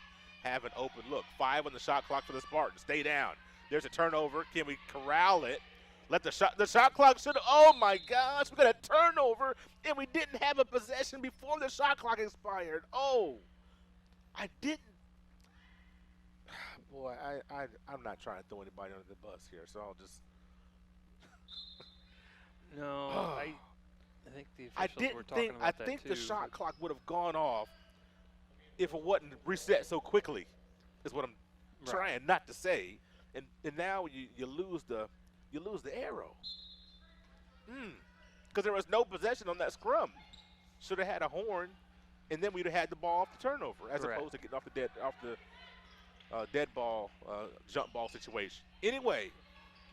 have an open look. 5 on the shot clock for the Spartans. Stay down. There's a turnover. Can we corral it? Let the shot clock should. Oh my gosh, we got a turnover and we didn't have a possession before the shot clock expired. Oh, I didn't. Boy, I'm not trying to throw anybody under the bus here, so I'll just. No, I think the officials were talking about that too. I think the shot clock would have gone off if it wasn't reset so quickly, is what I'm trying not to say. And now you lose the arrow. Because there was no possession on that scrum. Should have had a horn, and then we'd have had the ball off the turnover, as opposed to getting off the dead ball, jump ball situation. Anyway,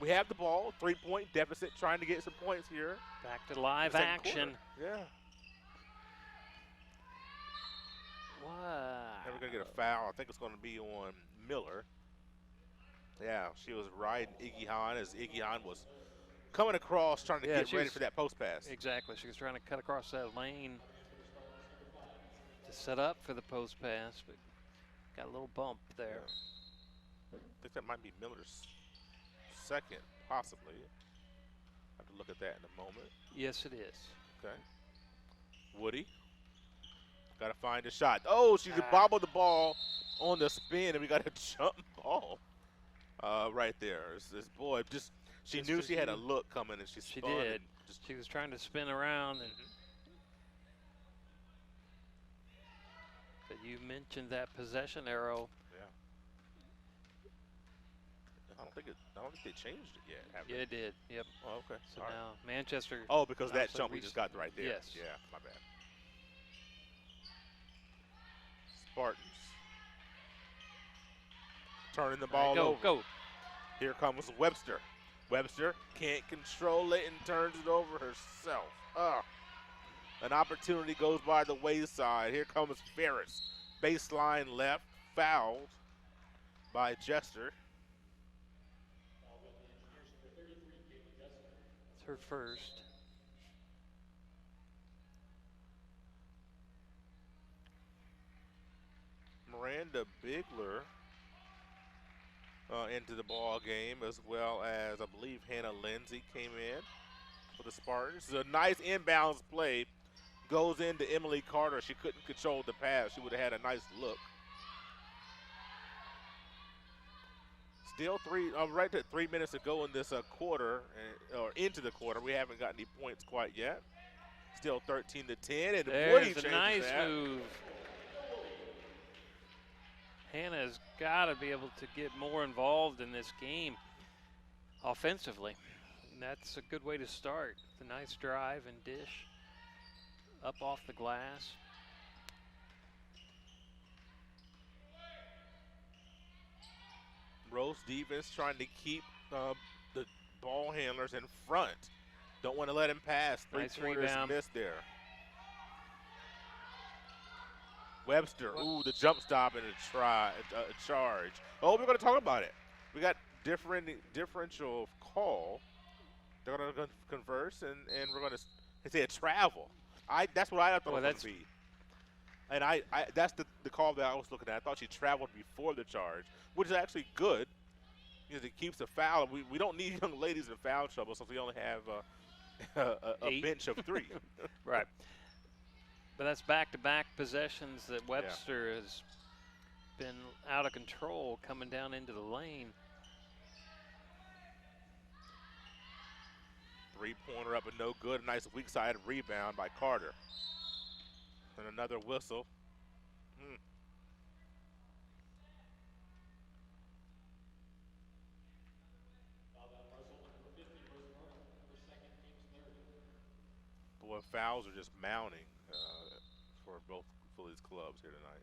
we have the ball, 3-point deficit, trying to get some points here. Back to live action. Yeah. Wow. Now we're going to get a foul. I think it's going to be on Miller. Yeah, she was riding Iggy Hahn as Iggy Hahn was coming across trying to get ready for that post pass. Exactly. She was trying to cut across that lane to set up for the post pass, but got a little bump there. I think that might be Miller's second, possibly. Have to look at that in a moment. Yes, it is. Okay. Woody. Got to find a shot. Oh, she bobbled the ball on the spin, and we got a jump ball right there. This boy she knew she had a look coming, and she spun. She did. She was trying to spin around, and but you mentioned that possession arrow. Yeah. I don't think they changed it yet. Have Yeah, they? it did. Yep. Oh, okay. So All right. now Manchester. Oh, because that jump we just got right there. Yes. Yeah, my bad. Spartans turning the ball over. Go. Here comes Webster. Webster can't control it and turns it over herself. An opportunity goes by the wayside. Here comes Ferris. Baseline left, fouled by Jester. It's her first. Miranda Bigler into the ball game, as well as I believe Hannah Lindsay came in for the Spartans. A nice inbounds play goes into Emily Carter. She couldn't control the pass. She would have had a nice look. Still right at 3 minutes to go in this quarter, or into the quarter. We haven't got any points quite yet. Still 13-10, and there's a nice move. Hannah's got to be able to get more involved in this game offensively. And that's a good way to start. It's a nice drive and dish up off the glass. Rose defense trying to keep the ball handlers in front. Don't want to let him pass. Nice Three-pointers rebound. missed there. Webster, the jump stop and a charge. Oh, we're going to talk about it. We got differential call. They're going to converse, and we're going to say a travel. That's what I thought it was going to be. And that's the call that I was looking at. I thought she traveled before the charge, which is actually good because it keeps a foul. We don't need young ladies in foul trouble, so we only have a bench of 3. Right. But that's back-to-back possessions that Webster has been out of control coming down into the lane. Three-pointer up and no good. A nice weak-side rebound by Carter. And another whistle. Boy, fouls are just mounting for both these clubs here tonight.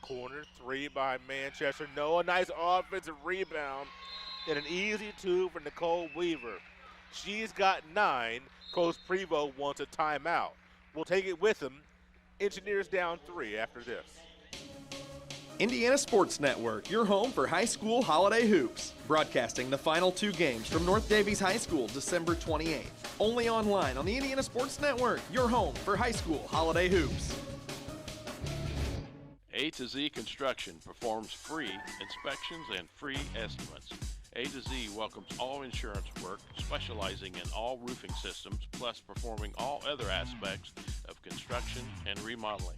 Corner 3 by Manchester. A nice offensive rebound and an easy 2 for Nicole Weaver. She's got 9. Coach Prevost wants a timeout. We'll take it with him. Engineers down 3 after this. Indiana Sports Network, your home for high school holiday hoops. Broadcasting the final 2 games from North Davies High School, December 28th. Only online on the Indiana Sports Network, your home for high school holiday hoops. A to Z Construction performs free inspections and free estimates. A to Z welcomes all insurance work, specializing in all roofing systems, plus performing all other aspects of construction and remodeling.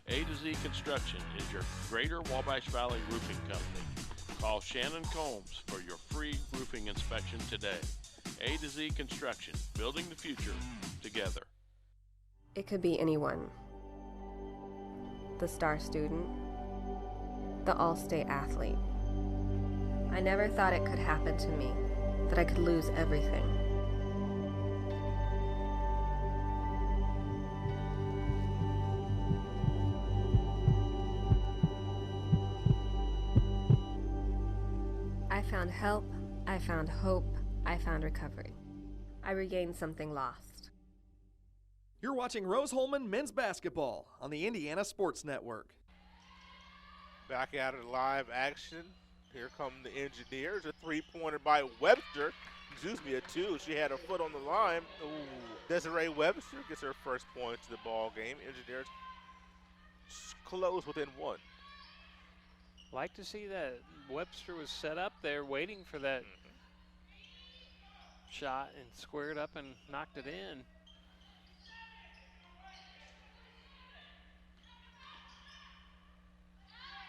A to Z Construction is your Greater Wabash Valley roofing company. Call Shannon Combs for your free roofing inspection today. A to Z Construction, building the future together. It could be anyone. The star student, the all-state athlete. I never thought it could happen to me, that I could lose everything. I found help, I found hope, I found recovery. I regained something lost. You're watching Rose-Hulman men's basketball on the Indiana Sports Network. Back out of live action. Here come the Engineers. A three-pointer by Webster. Excuse me, a 2. She had her foot on the line. Desiree Webster gets her first point to the ball game. Engineers close within 1. Like to see that Webster was set up there waiting for that shot and squared up and knocked it in.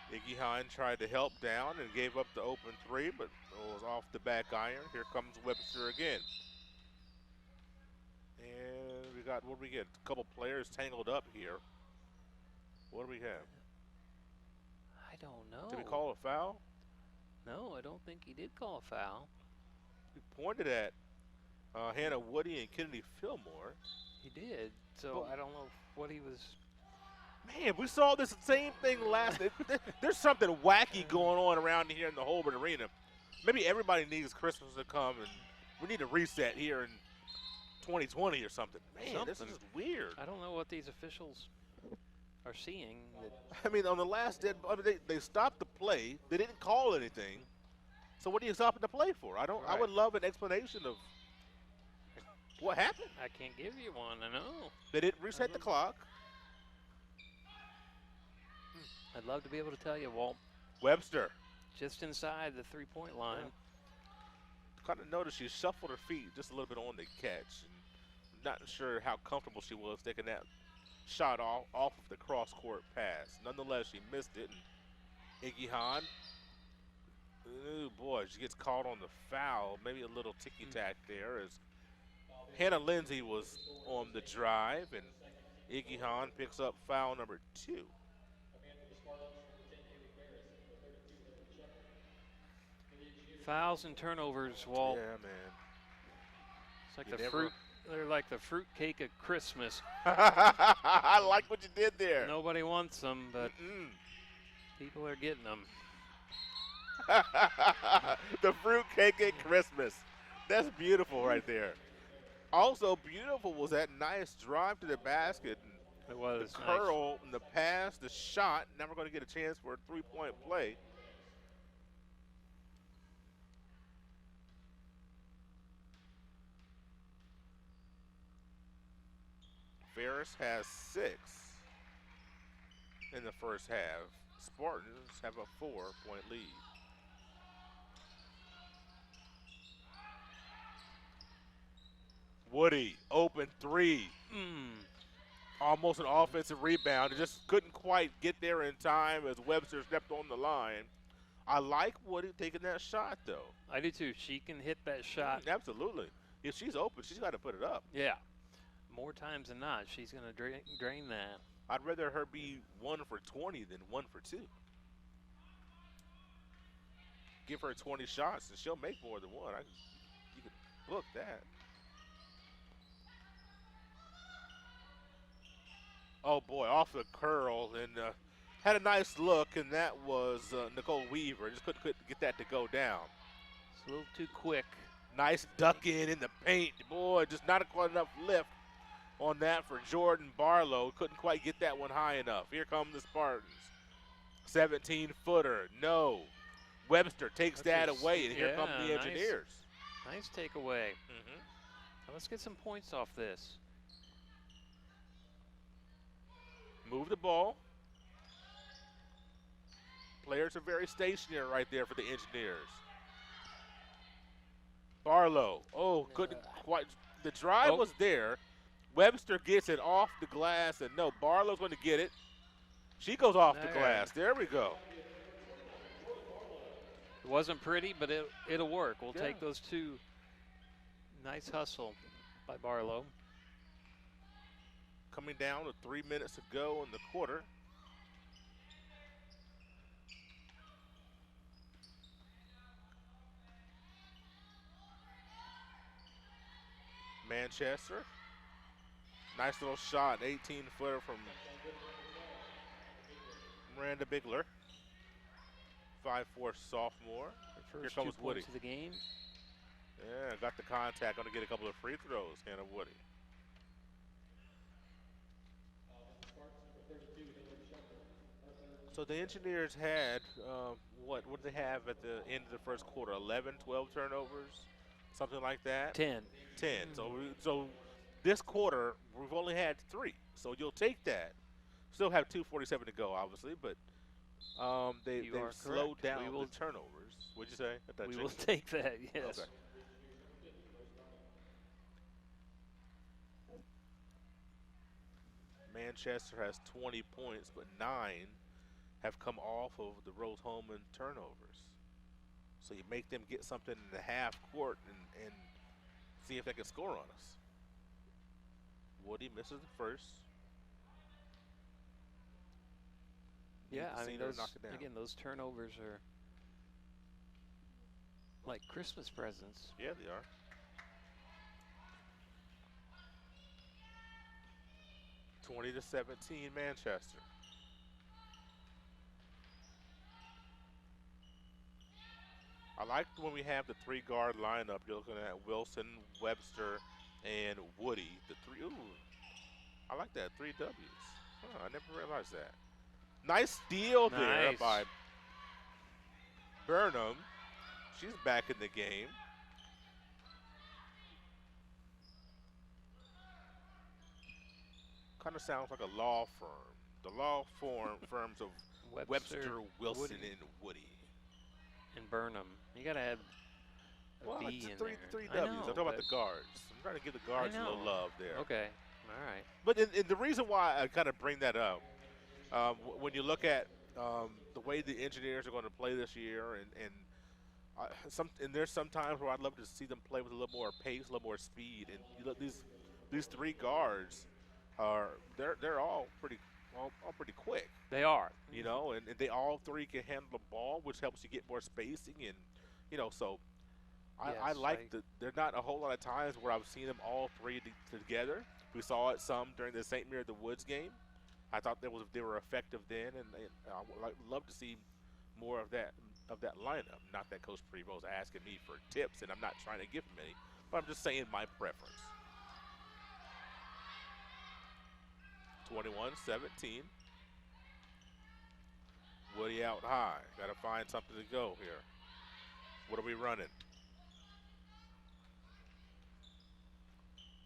Iggy Hine tried to help down and gave up the open 3, but it was off the back iron. Here comes Webster again. And we got, what do we get? A couple players tangled up here. What do we have? I don't know. Did we call a foul? No, I don't think he did call a foul. He pointed at Hannah Woody and Kennedy Fillmore. He did. So I don't know what he was. Man, we saw this same thing last. There's something wacky going on around here in the Holbert Arena. Maybe everybody needs Christmas to come, and we need a reset here in 2020 or something. Man, this is just weird. I don't know what these officials are seeing. I mean, on the last they stopped the play. They didn't call anything. So what are you stopping the play for? I would love an explanation of what happened. I can't give you one. I know. They didn't reset the clock. I'd love to be able to tell you, Walt. Webster. Just inside the three-point line. Kind of noticed she shuffled her feet just a little bit on the catch. Not sure how comfortable she was taking that shot off of the cross-court pass. Nonetheless, she missed it. And Iggy Hahn, oh boy, she gets caught on the foul. Maybe a little ticky-tack there as Hannah Lindsay was on the drive, and Iggy Hahn picks up foul number 2. Fouls and turnovers, Walt. Yeah, man. It's like fruit. They're like the fruit cake of Christmas. I like what you did there. Nobody wants them, but people are getting them. The fruit cake at Christmas. That's beautiful right there. Also beautiful was that nice drive to the basket. It was the curl and the pass, the shot. Now we're going to get a chance for a three-point play. Ferris has 6 in the first half. Spartans have a 4-point lead. Woody, open 3. Almost an offensive rebound. It just couldn't quite get there in time as Webster stepped on the line. I like Woody taking that shot, though. I do, too. She can hit that shot. Absolutely. If she's open, she's got to put it up. Yeah. More times than not, she's going to drain that. I'd rather her be 1 for 20 than 1 for 2. Give her 20 shots, and she'll make more than one. You could book that. Oh, boy, off the curl, and had a nice look, and that was Nicole Weaver. Just couldn't get that to go down. It's a little too quick. Nice duck in the paint. Boy, just not quite enough lift on that for Jordan Barlow. Couldn't quite get that one high enough. Here come the Spartans. 17-footer, no. Webster takes that away, and here come the Engineers. Nice takeaway. Now let's get some points off this. Move the ball. Players are very stationary right there for the Engineers. Barlow, couldn't quite. The drive was there. Webster gets it off the glass, and no, Barlow's going to get it. She goes off the glass. There we go. It wasn't pretty, but it'll work. We'll take those two. Nice hustle by Barlow. Coming down with 3 minutes to go in the quarter. Manchester. Nice little shot, 18-footer from Miranda Bigler. 5'4" sophomore. Here comes Woody. To the game. Yeah, got the contact. Going to get a couple of free throws, Hannah Woody. So the Engineers had, what did they have at the end of the first quarter? 11, 12 turnovers? Something like that? 10. 10. So this quarter, we've only had 3. So you'll take that. Still have 2:47 to go, obviously, but they've slowed down the turnovers. What'd you say? We will take that, yes. Okay. Manchester has 20 points, but 9 have come off of the Rose-Hulman turnovers. So you make them get something in the half court and see if they can score on us. Woody misses the first. Yeah, I mean, those turnovers are like Christmas presents. Yeah, they are. 20-17 Manchester. I like when we have the 3-guard lineup. You're looking at Wilson, Webster, and Woody. The three. Ooh, I like that. 3 W's. Huh, I never realized that. Nice steal there by Burnham. She's back in the game. Kind of sounds like a law firm. The law firms of Webster, Wilson, Woody. and Woody. And Burnham. You got to add a B it's in three there. W's. I'm talking about the guards. I'm trying to give the guards a little love there. Okay. All right. But and the reason why I kind of bring that up, when you look at the way the Engineers are going to play this year, and there's some times where I'd love to see them play with a little more pace, a little more speed. And you look, these 3 guards they're all pretty quick. They are. You know, and they all 3 can handle the ball, which helps you get more spacing, and so. I like that. There are not a whole lot of times where I've seen them all 3 together. We saw it some during the St. Mary of the Woods game. I thought they were effective then, and I would love to see more of that lineup. Not that Coach Prevost asking me for tips, and I'm not trying to give him any, but I'm just saying my preference. 21-17. Woody out high. Got to find something to go here. What are we running?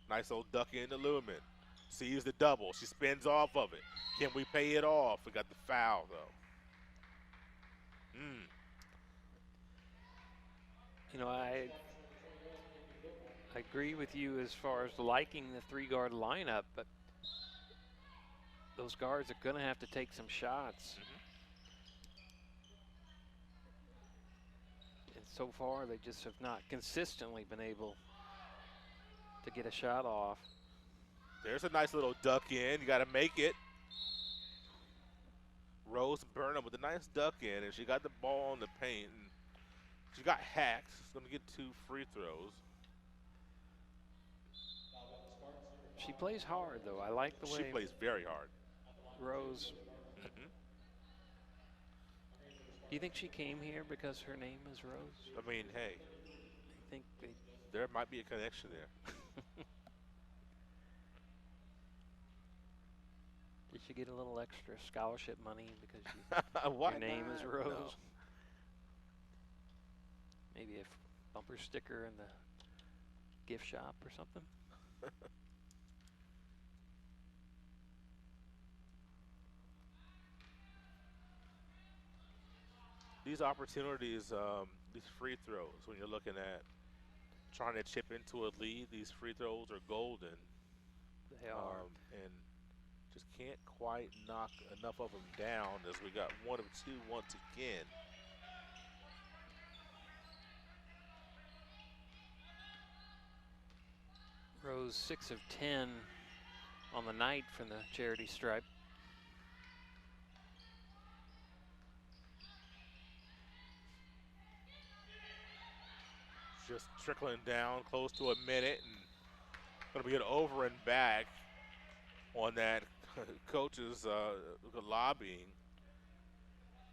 Nice old duck into Lumen. Sees the double. She spins off of it. Can we pay it off? We got the foul, though. You know, I agree with you as far as liking the 3-guard lineup, but those guards are going to have to take some shots. And so far, they just have not consistently been able to get a shot off. There's a nice little duck in. You got to make it. Rose Burnham with a nice duck in, and she got the ball in the paint. And she got hacked. She's going to get 2 free throws. She plays hard, though. I like the way she plays very hard. Rose. Do you think she came here because her name is Rose? I mean, hey. I think there might be a connection there. Did you get a little extra scholarship money because your name is Rose? No. Maybe a bumper sticker in the gift shop or something? These opportunities, these free throws, when you're looking at trying to chip into a lead, these free throws are golden. They are. And just can't quite knock enough of them down, as we got 1 of 2 once again. Rose 6 of 10 on the night from the charity stripe. Just trickling down close to a minute, and going to be an over and back on that coach's lobbying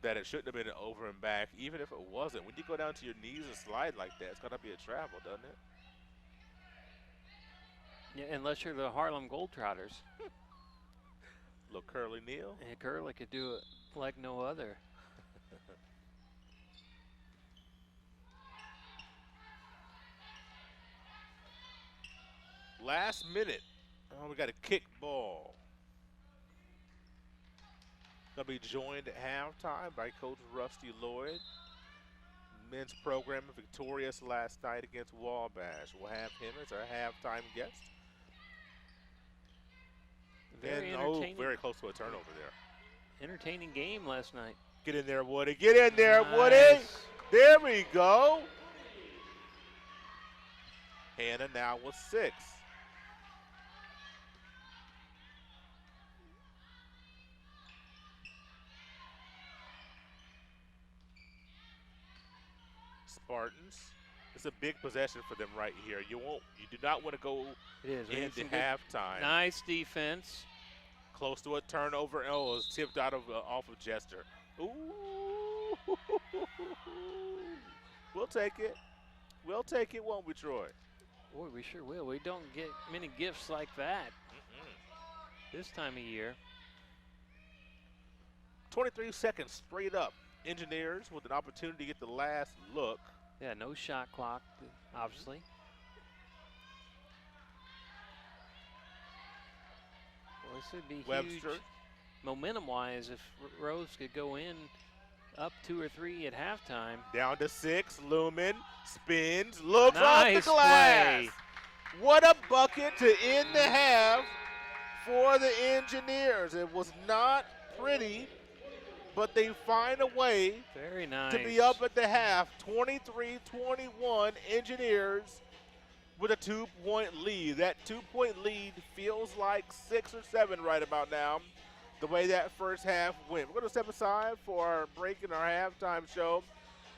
that it shouldn't have been an over and back, even if it wasn't. When you go down to your knees and slide like that, it's got to be a travel, doesn't it? Yeah, unless you're the Harlem Globetrotters. Little Curly Neal. Yeah, Curly could do it like no other. Last minute. Oh, we got a kick ball. Gonna be joined at halftime by Coach Rusty Lloyd. Men's program victorious last night against Wabash. We'll have him as our halftime guest. Very and entertaining. very close to a turnover there. Entertaining game last night. Get in there, Woody. Get in there, Nice. Woody. There we go. Hannah now with 6. Spartans. It's a big possession for them right here. You do not want to go It is. into halftime. Nice defense. Close to a turnover. Oh, it was tipped out of off of Jester. Ooh. We'll take it. We'll take it, won't we, Troy? Boy, we sure will. We don't get many gifts like that this time of year. 23 seconds straight up. Engineers with an opportunity to get the last look. Yeah, no shot clock, obviously. Well, this would be Webster. huge momentum-wise if Rose could go in up 2 or 3 at halftime. Down to 6. Lumen spins, looks Nice off the glass. play. What a bucket to end the half for the Engineers. It was not pretty, but they find a way Very nice. to be up at the half. 23-21 Engineers with a 2-point lead. That 2-point lead feels like 6 or 7 right about now, the way that first half went. We're going to step aside for our break in our halftime show.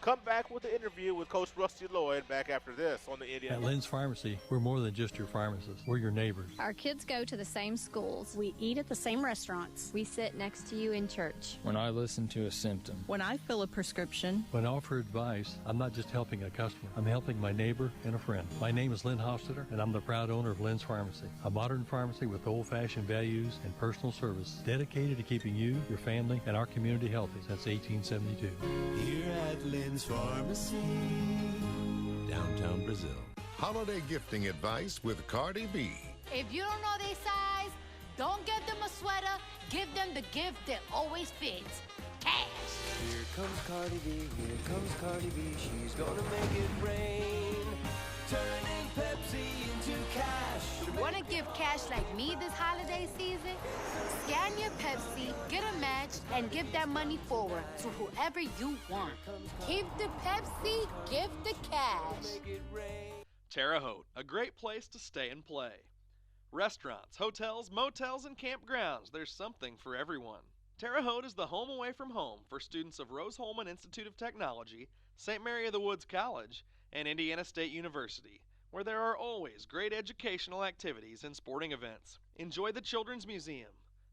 Come back with the interview with Coach Rusty Lloyd back after this on the Indiana. At Lynn's Pharmacy, we're more than just your pharmacist. We're your neighbors. Our kids go to the same schools. We eat at the same restaurants. We sit next to you in church. When I listen to a symptom. When I fill a prescription. When I offer advice, I'm not just helping a customer. I'm helping my neighbor and a friend. My name is Lynn Hofstadter, and I'm the proud owner of Lynn's Pharmacy, a modern pharmacy with old-fashioned values and personal service dedicated to keeping you, your family, and our community healthy since 1872. Here at Lynn's Pharmacy, downtown Brazil. Holiday gifting advice with Cardi B. If you don't know their size, don't get them a sweater. Give them the gift that always fits. Cash. Here comes Cardi B, here comes Cardi B. She's gonna make it rain. Turning Pepsi into cash. Want to give cash like me this holiday season? Scan your Pepsi, get a match, and give that money forward to whoever you want. Keep the Pepsi, give the cash. Terre Haute, a great place to stay and play. Restaurants, hotels, motels, and campgrounds, there's something for everyone. Terre Haute is the home away from home for students of Rose-Hulman Institute of Technology, St. Mary of the Woods College, and Indiana State University, where there are always great educational activities and sporting events. Enjoy the Children's Museum.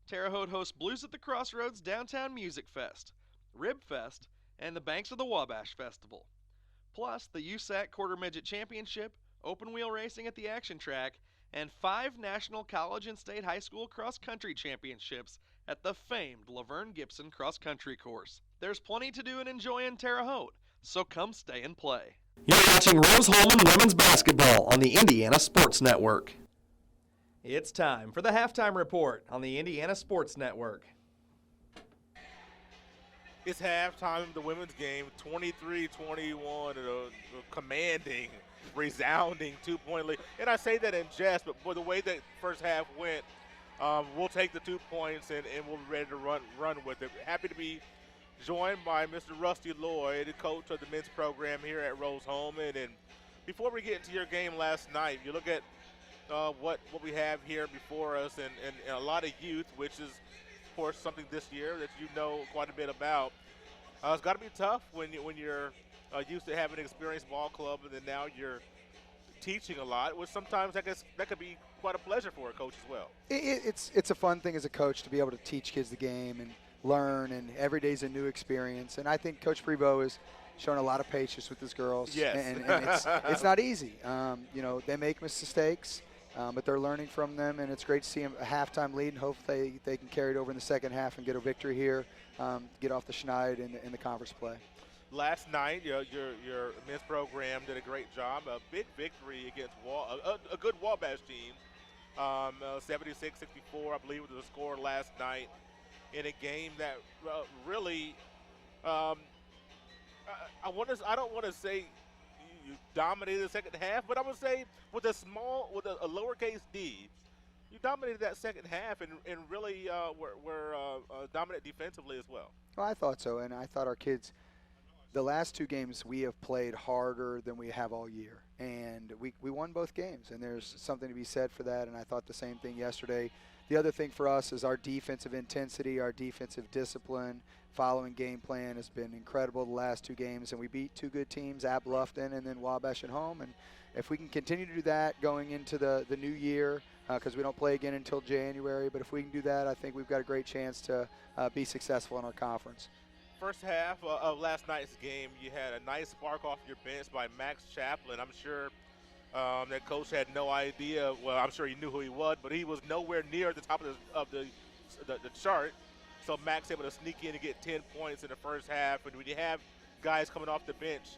Terre Haute hosts Blues at the Crossroads Downtown Music Fest, Rib Fest, and the Banks of the Wabash Festival. Plus, the HCAC Quarter Midget Championship, open wheel racing at the Action Track, and 5 national college and state high school cross-country championships at the famed Laverne Gibson cross-country course. There's plenty to do and enjoy in Terre Haute, so come stay and play. You're watching Rose-Hulman Women's Basketball on the Indiana Sports Network. It's time for the halftime report on the Indiana Sports Network. It's halftime of the women's game, 23-21, a commanding, resounding 2-point lead. And I say that in jest, but for the way that first half went, we'll take the 2 points and we'll be ready to run with it. Happy to be joined by Mr. Rusty Lloyd, coach of the men's program here at Rose-Hulman. And before we get into your game last night, you look at what we have here before us and a lot of youth, which is, of course, something this year that you know quite a bit about. It's got to be tough when you're used to having an experienced ball club and then now you're teaching a lot, which sometimes that could be quite a pleasure for a coach as well. It's a fun thing as a coach to be able to teach kids the game and learn, and every day's a new experience. And I think Coach Prevost is showing a lot of patience with his girls. Yes. And it's not easy. They make mistakes, but they're learning from them, and it's great to see them a halftime lead, and hopefully they can carry it over in the second half and get a victory here, get off the schneid in the conference play. Last night, your men's program did a great job. A big victory against a good Wabash team, 76-64, I believe, was the score last night in a game that really, I don't want to say you dominated the second half, but I would say with a lowercase d, you dominated that second half and really were dominant defensively as well. Well, I thought so, and I thought our kids the last 2 games we have played harder than we have all year, and we won both games, and there's something to be said for that, and I thought the same thing yesterday. The other thing for us is our defensive intensity, our defensive discipline, following game plan has been incredible the last 2 games, and we beat 2 good teams, App Bluffton and then Wabash at home, and if we can continue to do that going into the new year, because we don't play again until January, but if we can do that, I think we've got a great chance to be successful in our conference. First half of last night's game, you had a nice spark off your bench by Max Chaplin. I'm sure that coach had no idea. Well, I'm sure he knew who he was, but he was nowhere near the top of the chart. So Max able to sneak in and get 10 points in the first half. And when you have guys coming off the bench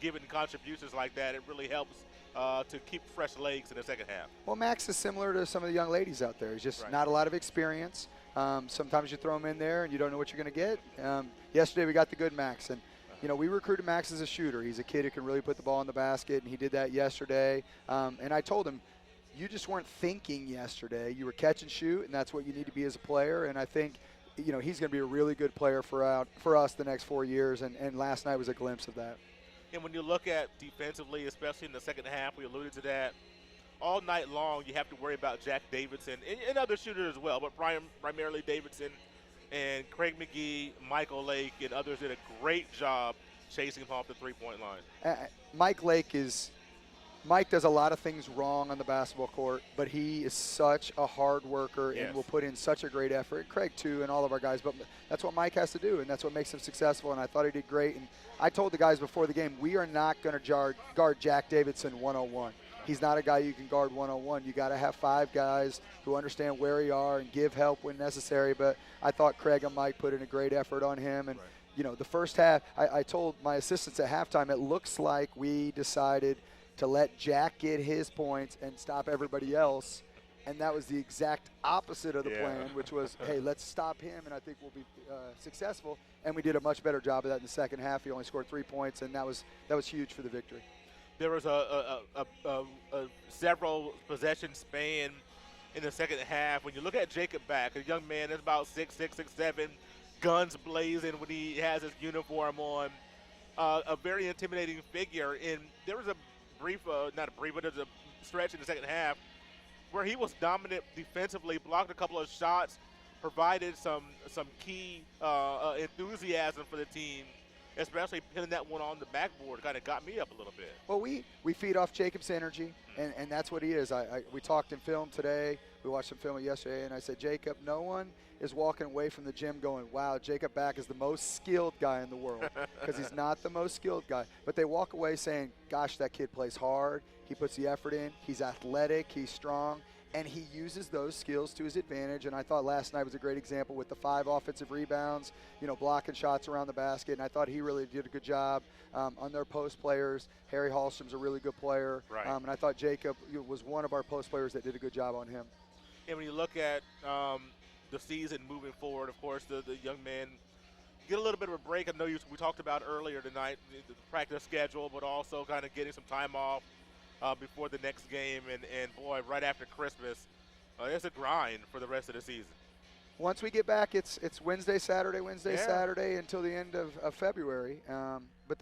giving contributions like that, it really helps to keep fresh legs in the second half. Well, Max is similar to some of the young ladies out there. He's just not a lot of experience. Sometimes you throw him in there and you don't know what you're going to get. Yesterday we got the good Max, and we recruited Max as a shooter. He's a kid who can really put the ball in the basket, and he did that yesterday. And I told him, you just weren't thinking yesterday. You were catch and shoot, and that's what you need to be as a player. And I think, he's going to be a really good player for us the next 4 years, and last night was a glimpse of that. And when you look at defensively, especially in the second half, we alluded to that. All night long, you have to worry about Jack Davidson and other shooters as well, but primarily Davidson and Craig McGee, Michael Lake, and others did a great job chasing him off the three-point line. Mike does a lot of things wrong on the basketball court, but he is such a hard worker and will put in such a great effort. Craig, too, and all of our guys, but that's what Mike has to do, and that's what makes him successful, and I thought he did great. And I told the guys before the game, we are not going to guard Jack Davidson one-on-one. He's not a guy you can guard one-on-one. You got to have 5 guys who understand where you are and give help when necessary. But I thought Craig and Mike put in a great effort on him. And, the first half, I told my assistants at halftime, it looks like we decided to let Jack get his points and stop everybody else. And that was the exact opposite of the plan, which was, hey, let's stop him, and I think we'll be successful. And we did a much better job of that in the second half. He only scored 3 points, and that was huge for the victory. There was a several possession span in the second half. When you look at Jacob Back, a young man that's about 6'6", 6'7", guns blazing when he has his uniform on, a very intimidating figure. And there was a brief, not a brief, but there's a stretch in the second half where he was dominant defensively, blocked a couple of shots, provided some key enthusiasm for the team. Especially pinning that one on the backboard kind of got me up a little bit. Well, we feed off Jacob's energy, and that's what he is. We talked in film today. We watched some film yesterday, and I said, Jacob, no one is walking away from the gym going, wow, Jacob Back is the most skilled guy in the world, because he's not the most skilled guy. But they walk away saying, gosh, that kid plays hard. He puts the effort in. He's athletic. He's strong. And he uses those skills to his advantage. And I thought last night was a great example with the 5 offensive rebounds, blocking shots around the basket. And I thought he really did a good job on their post players. Harry Hallstrom's a really good player. Right. And I thought Jacob was one of our post players that did a good job on him. And when you look at the season moving forward, of course, the young man get a little bit of a break. I know we talked about earlier tonight the practice schedule, but also kind of getting some time off before the next game, and boy, right after Christmas, it's a grind for the rest of the season. Once we get back, it's Wednesday, Saturday until the end of February. But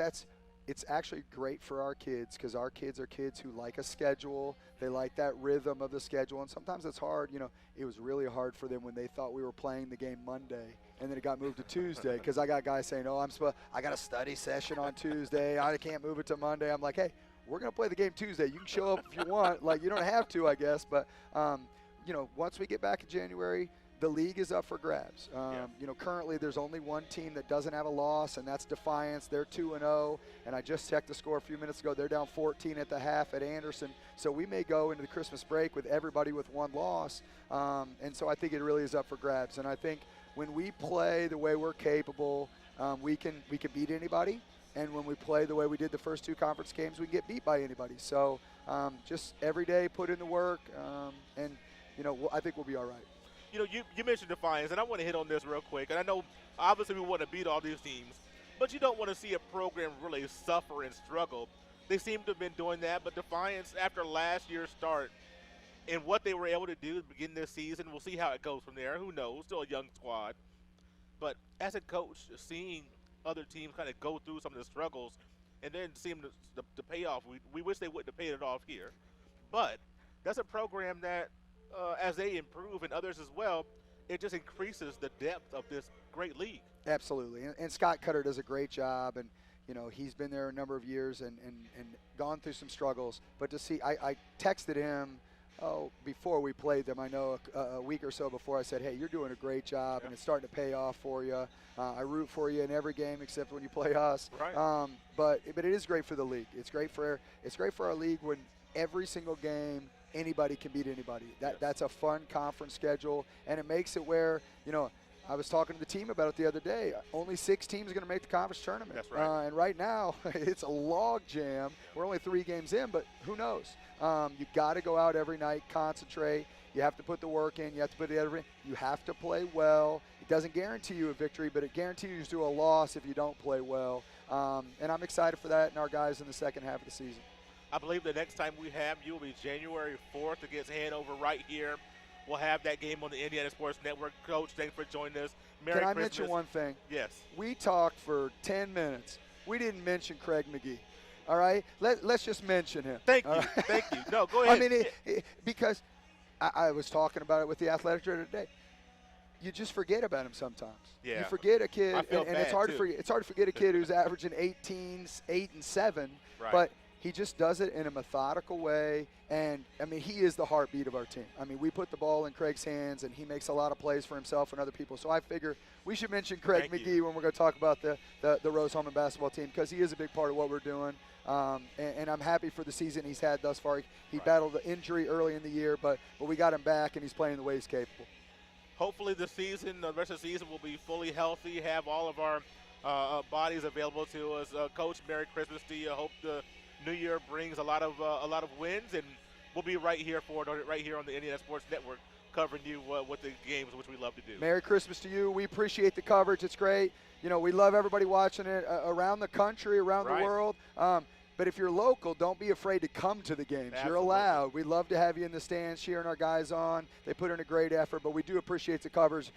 it's actually great for our kids, because our kids are kids who like a schedule. They like that rhythm of the schedule, and sometimes it's hard. It was really hard for them when they thought we were playing the game Monday, and then it got moved to Tuesday, because I got guys saying, I got a study session on Tuesday. I can't move it to Monday. I'm like, hey, we're going to play the game Tuesday. You can show up if you want. You don't have to, I guess. But, once we get back in January, the league is up for grabs. Currently there's only one team that doesn't have a loss, and that's Defiance. They're 2-0, and I just checked the score a few minutes ago. They're down 14 at the half at Anderson. So we may go into the Christmas break with everybody with 1 loss. And so I think it really is up for grabs. And I think when we play the way we're capable, we can beat anybody. And when we play the way we did the first 2 conference games, we can get beat by anybody. So just every day put in the work, and I think we'll be all right. You mentioned Defiance, and I want to hit on this real quick. And I know, obviously, we want to beat all these teams, but you don't want to see a program really suffer and struggle. They seem to have been doing that, but Defiance, after last year's start and what they were able to do to begin this season, we'll see how it goes from there. Who knows? Still a young squad. But as a coach, seeing other teams kind of go through some of the struggles and then see them the payoff. We wish they wouldn't have paid it off here. But that's a program that, as they improve and others as well, it just increases the depth of this great league. Absolutely. And Scott Cutter does a great job. And, you know, he's been there a number of years and gone through some struggles. But to see, I texted him, before we played them, I know a week or so before, I said, hey, you're doing a great job, and it's starting to pay off for you. I root for you in every game except when you play us. Right. But it is great for the league. It's great for our league when every single game anybody can beat anybody. That's a fun conference schedule, and it makes it where, you know, I was talking to the team about it the other day. Only 6 teams are going to make the conference tournament. That's right. And right now, it's a log jam. We're only 3 games in, but who knows? You got to go out every night, concentrate. You have to put the work in. You have to put the effort. You have to play well. It doesn't guarantee you a victory, but it guarantees you a loss if you don't play well. And I'm excited for that and our guys in the second half of the season. I believe the next time we have you will be January 4th against Hanover right here. We'll have that game on the Indiana Sports Network. Coach, thanks for joining us. Merry Can I Christmas. mention one thing? Yes. We talked for 10 minutes. We didn't mention Craig McGee. All right? Let's just mention him. Thank you. Right? Thank you. No, go ahead. I mean, because I was talking about it with the athletic director today. You just forget about him sometimes. Yeah. You forget a kid, I feel and bad it's hard too. to forget. It's hard to forget a kid who's averaging 8 and 7, Right. but he just does it in a methodical way. And, I mean, he is the heartbeat of our team. I mean, we put the ball in Craig's hands, and he makes a lot of plays for himself and other people. So I figure we should mention Craig McGee when we're going to talk about the Rose-Hulman basketball team, because he is a big part of what we're doing. And I'm happy for the season he's had thus far. He battled the injury early in the year, but we got him back, and he's playing the way he's capable. Hopefully the rest of the season will be fully healthy, have all of our bodies available to us. Coach, Merry Christmas to you. Hope the New Year brings a lot of wins, and we'll be right here for it, right here on the Indiana Sports Network, covering you with the games, which we love to do. Merry Christmas to you. We appreciate the coverage. It's great. You know, we love everybody watching it around the country, around the world. But if you're local, don't be afraid to come to the games. Absolutely. You're allowed. We'd love to have you in the stands cheering our guys on. They put in a great effort, but we do appreciate the coverage.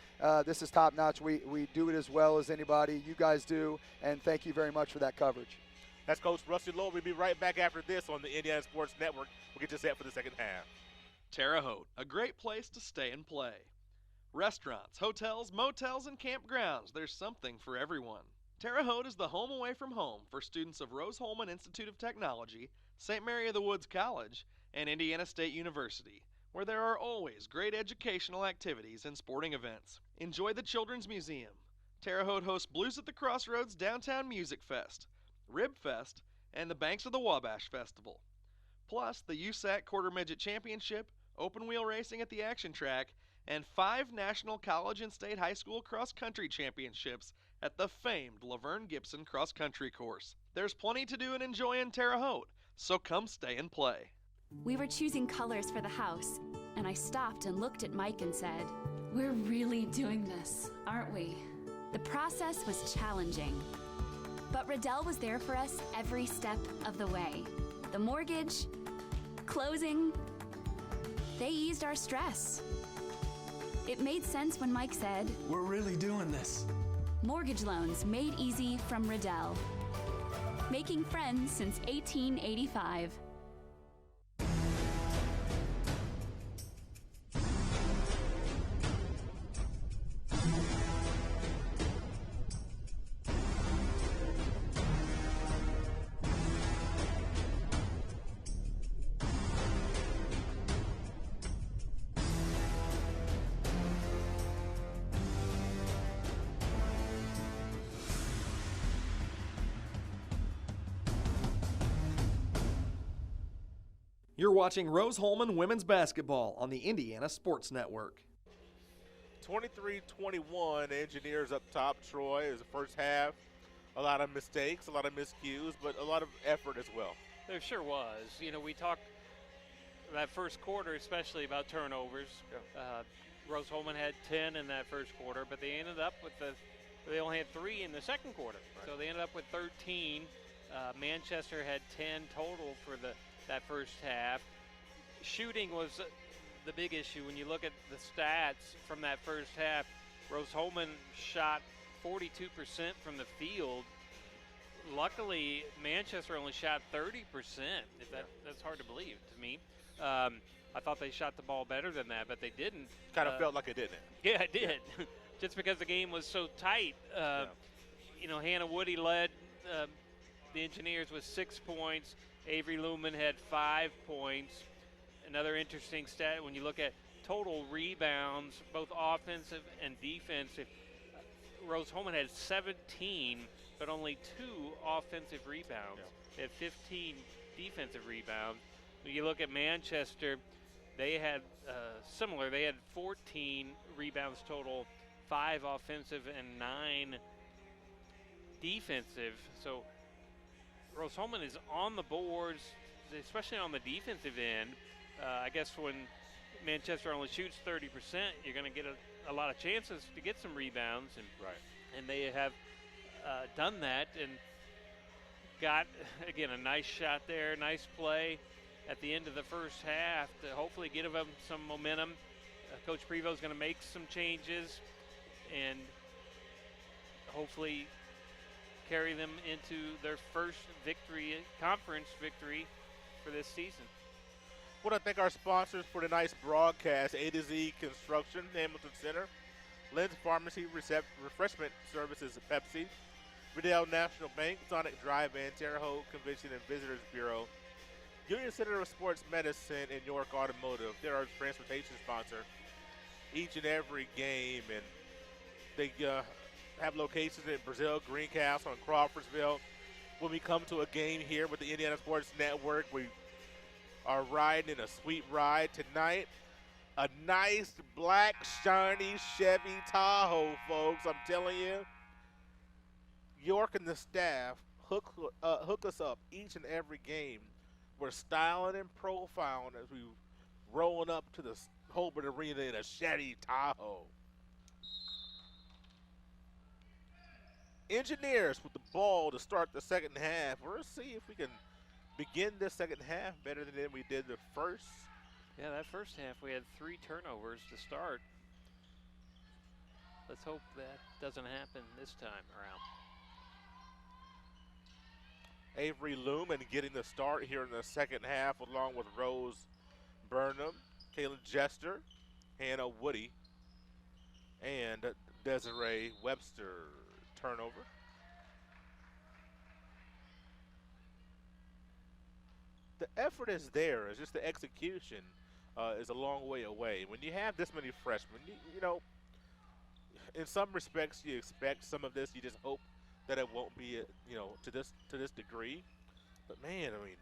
This is top-notch. We do it as well as anybody. You guys do, and thank you very much for that coverage. That's Coach Rusty Lowe. We'll be right back after this on the Indiana Sports Network. We'll get you set for the second half. Terre Haute, a great place to stay and play. Restaurants, hotels, motels, and campgrounds. There's something for everyone. Terre Haute is the home away from home for students of Rose-Hulman Institute of Technology, St. Mary of the Woods College, and Indiana State University, where there are always great educational activities and sporting events. Enjoy the Children's Museum. Terre Haute hosts Blues at the Crossroads Downtown Music Fest, Rib Fest, and the Banks of the Wabash Festival. Plus the HCAC Quarter Midget Championship, open wheel racing at the Action Track, and 5 national college and state high school cross-country championships at the famed Laverne Gibson cross-country course. There's plenty to do and enjoy in Terre Haute, so come stay and play. We were choosing colors for the house, and I stopped and looked at Mike and said, "We're really doing this, aren't we?" The process was challenging, but Riddell was there for us every step of the way. The mortgage, closing, they eased our stress. It made sense when Mike said, "We're really doing this." Mortgage loans made easy from Riddell. Making friends since 1885. You're watching Rose-Hulman Women's Basketball on the Indiana Sports Network. 23-21, Engineers up top. Troy is the first half. A lot of mistakes, a lot of miscues, but a lot of effort as well. There sure was. You know, we talked that first quarter especially about turnovers. Rose-Hulman had 10 in that first quarter, but they ended up with they only had 3 in the second quarter. Right. So they ended up with 13. Manchester had 10 total for that first half. Shooting was the big issue. When you look at the stats from that first half, Rose-Hulman shot 42% from the field. Luckily, Manchester only shot 30%. If that's hard to believe to me. I thought they shot the ball better than that, but they didn't. Kind of felt like it, didn't it? Yeah, it did. Yeah. Just because the game was so tight. You know, Hannah Woody led the Engineers with 6 points. Avery Lumen had 5 points. Another interesting stat, when you look at total rebounds, both offensive and defensive, Rose-Hulman had 17, but only 2 offensive rebounds. They had 15 defensive rebounds. When you look at Manchester, they had similar. They had 14 rebounds total, 5 offensive and 9 defensive. So Rose-Hulman is on the boards, especially on the defensive end. I guess when Manchester only shoots 30%, you're going to get a lot of chances to get some rebounds, and they have done that and got, again, a nice shot there, nice play at the end of the first half to hopefully give them some momentum. Coach Prevost is going to make some changes and hopefully carry them into their first victory, conference victory for this season. I want to thank our sponsors for tonight's broadcast: A to Z Construction, Hamilton Center, Lynn's Pharmacy, Refreshment Services, Pepsi, Riddell National Bank, Sonic Drive-In, Terre Haute Convention and Visitors Bureau, Union Center of Sports Medicine, and York Automotive. They're our transportation sponsor each and every game, and they have locations in Brazil, Greencastle, and Crawfordsville. When we come to a game here with the Indiana Sports Network, we are riding in a sweet ride tonight. A nice, black, shiny Chevy Tahoe, folks. I'm telling you, York and the staff hook us up each and every game. We're styling and profiling as we rolling up to the Holbert Arena in a Chevy Tahoe. Engineers with the ball to start the second half. We'll see if we can begin this second half better than we did the first. Yeah, that first half we had 3 turnovers to start. Let's hope that doesn't happen this time around. Avery Lumen getting the start here in the second half, along with Rose Burnham, Kaylin Jester, Hannah Woody, and Desiree Webster. Turnover. The effort is there. It's just the execution is a long way away. When you have this many freshmen, you know, in some respects you expect some of this. You just hope that it won't be, to this degree. But man, I mean,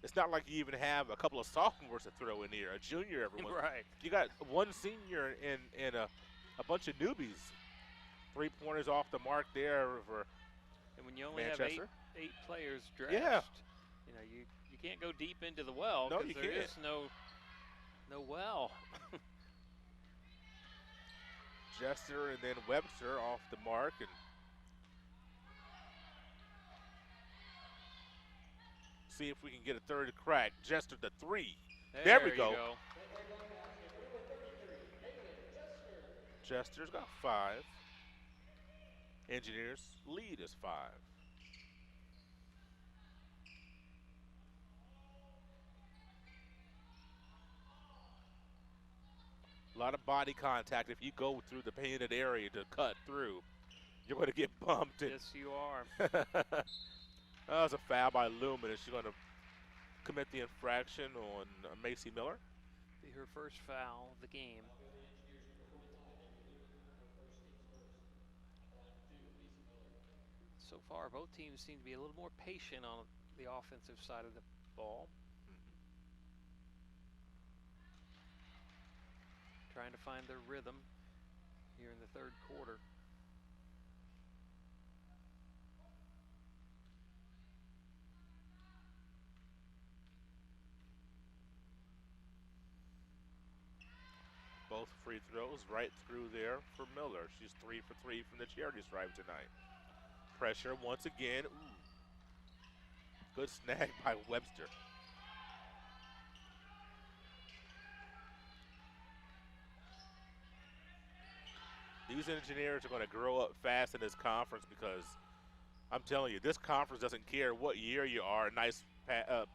it's not like you even have a couple of sophomores to throw in here, a junior every once. Right. You got one senior and a bunch of newbies. 3-pointers off the mark there for and when you only Manchester. have eight players dressed, you can't go deep into the well because there is no well. Jester and then Webster off the mark, and see if we can get a third crack. Jester the 3. There we go. Jester's got 5. Engineers lead is 5. A lot of body contact. If you go through the painted area to cut through, you're going to get bumped. Yes, you are. That was a foul by Lumen. Is she going to commit the infraction on Macy Miller? Be her first foul of the game. So far, both teams seem to be a little more patient on the offensive side of the ball. Trying to find their rhythm here in the third quarter. Both free throws right through there for Miller. She's 3 for 3 from the charity stripe tonight. Pressure once again. Ooh. Good snag by Webster. these engineers are going to grow up fast in this conference because I'm telling you, this conference doesn't care what year you are. A nice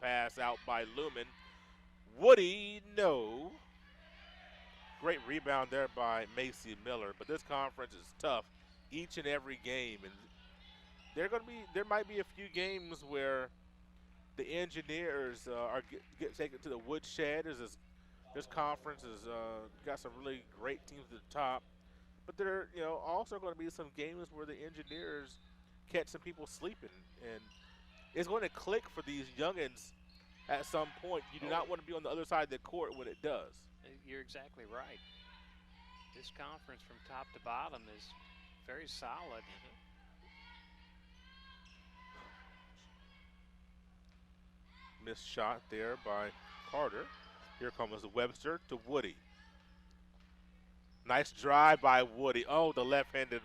pass out by Lumen. Woody, no. Great rebound there by Macy Miller, but this conference is tough each and every game, and there might be a few games where the engineers get taken to the woodshed. This conference has got some really great teams at the top, but there are also going to be some games where the engineers catch some people sleeping, and it's going to click for these youngins at some point. You do not want to be on the other side of the court when it does. You're exactly right. This conference from top to bottom is very solid. Missed shot there by Carter. Here comes Webster to Woody. Nice drive by Woody. Oh, the left-handed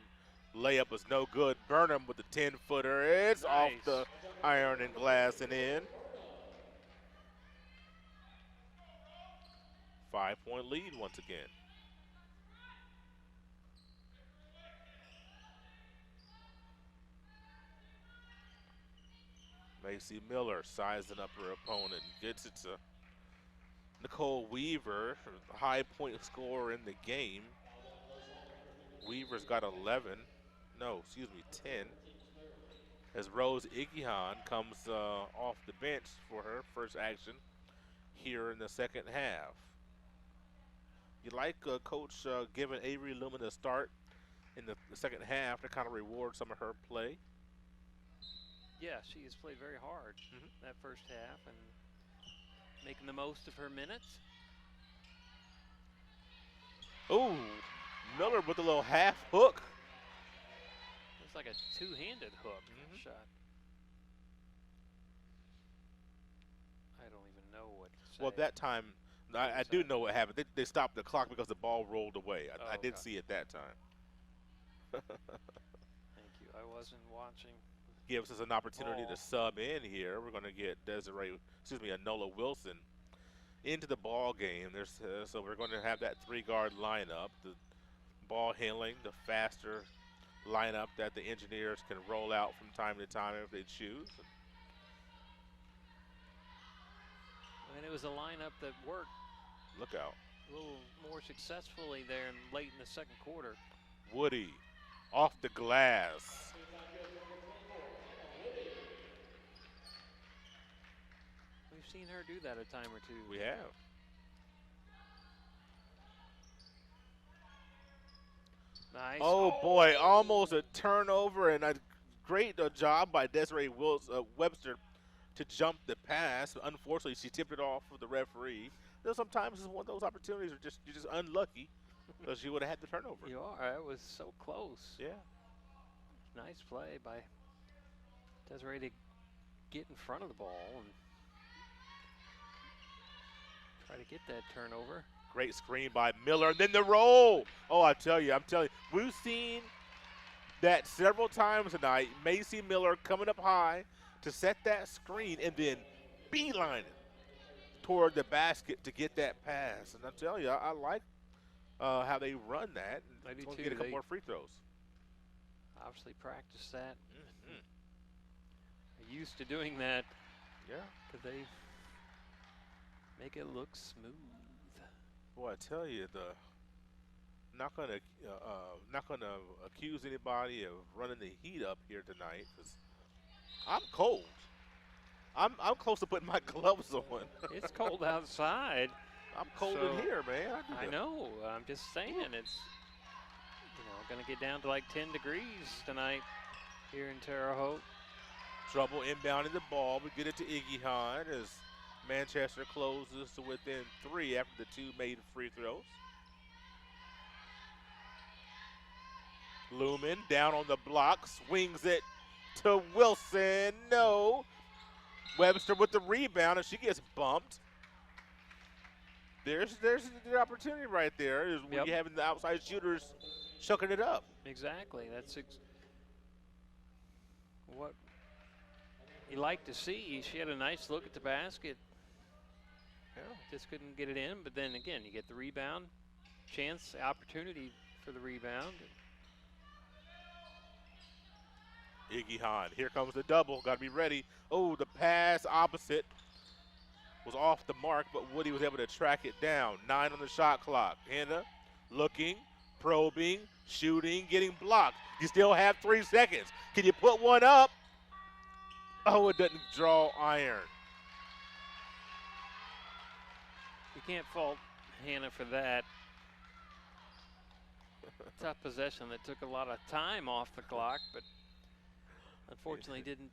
layup was no good. Burnham with the 10-footer. It's off the iron and glass and in. 5-point lead once again. Macy Miller sizing up her opponent. Gets it to Nicole Weaver, the high point scorer in the game. Weaver's got 10. As Rose Igihan comes off the bench for her first action here in the second half. You like Coach giving Avery Lumen a start in the second half to kind of reward some of her play? Yeah, she has played very hard that first half and making the most of her minutes. Oh, Miller with a little half hook. It's like a two-handed hook shot. I don't even know what to say. Well, that time, I do know what happened. They stopped the clock because the ball rolled away. I did see it that time. Thank you. I wasn't watching. Gives us an opportunity to sub in here. We're going to get Anola Wilson into the ball game. So we're going to have that 3-guard lineup. The ball handling, the faster lineup that the engineers can roll out from time to time if they choose. And it was a lineup that worked. Look out. A little more successfully there late in the second quarter. Woody off the glass. We've seen her do that a time or two. We have. Nice. Oh, boy, almost a turnover, and a great job by Desiree Webster to jump the pass. Unfortunately, she tipped it off for the referee. Sometimes it's one of those opportunities where you're just unlucky because you would have had the turnover. You are. It was so close. Yeah. Nice play by Desiree to get in front of the ball and try to get that turnover. Great screen by Miller, and then the roll. Oh, I'm telling you, we've seen that several times tonight. Macy Miller coming up high to set that screen and then beeline it toward the basket to get that pass. And I'm telling you, I like how they run that. I do too. Get a couple more free throws. Obviously practice that. They're used to doing that. Yeah. Because they make it look smooth. Boy, I tell you, not gonna accuse anybody of running the heat up here tonight because I'm cold. I'm close to putting my gloves on. It's cold outside. I'm cold in here, man. I know. I'm just saying it's going to get down to like 10 degrees tonight here in Terre Haute. Trouble inbounding the ball. We get it to Igihan as Manchester closes to within 3 after the 2 made free throws. Lumen down on the block, swings it to Wilson. No. Webster with the rebound, and she gets bumped. There's the opportunity right there is when you're having the outside shooters chucking it up. Exactly. That's what you like to see. She had a nice look at the basket. Yeah. Just couldn't get it in, but then again, you get the rebound, chance, opportunity for the rebound. Iggy Hahn. Here comes the double. Got to be ready. Oh, the pass opposite was off the mark, but Woody was able to track it down. 9 on the shot clock. Hannah looking, probing, shooting, getting blocked. You still have 3 seconds. Can you put one up? Oh, it doesn't draw iron. You can't fault Hannah for that. Tough possession that took a lot of time off the clock, but unfortunately didn't.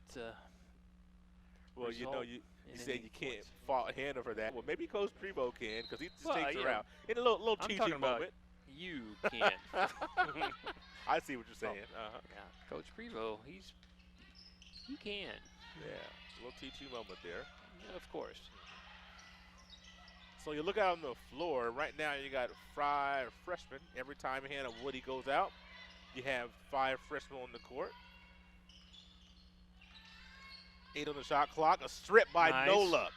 Well, you know, you said you can't fault Hannah for that. Well, maybe Coach Prevo can, because he just takes her out in a little I'm teaching talking about moment. You can't. I see what you're saying. Yeah, Coach Prevo, you can. Yeah, a little teaching moment there. Yeah, of course. So you look out on the floor. Right now you got 5 freshmen. Every time Hannah Woody goes out, you have 5 freshmen on the court. 8 on the shot clock. A strip by Nola.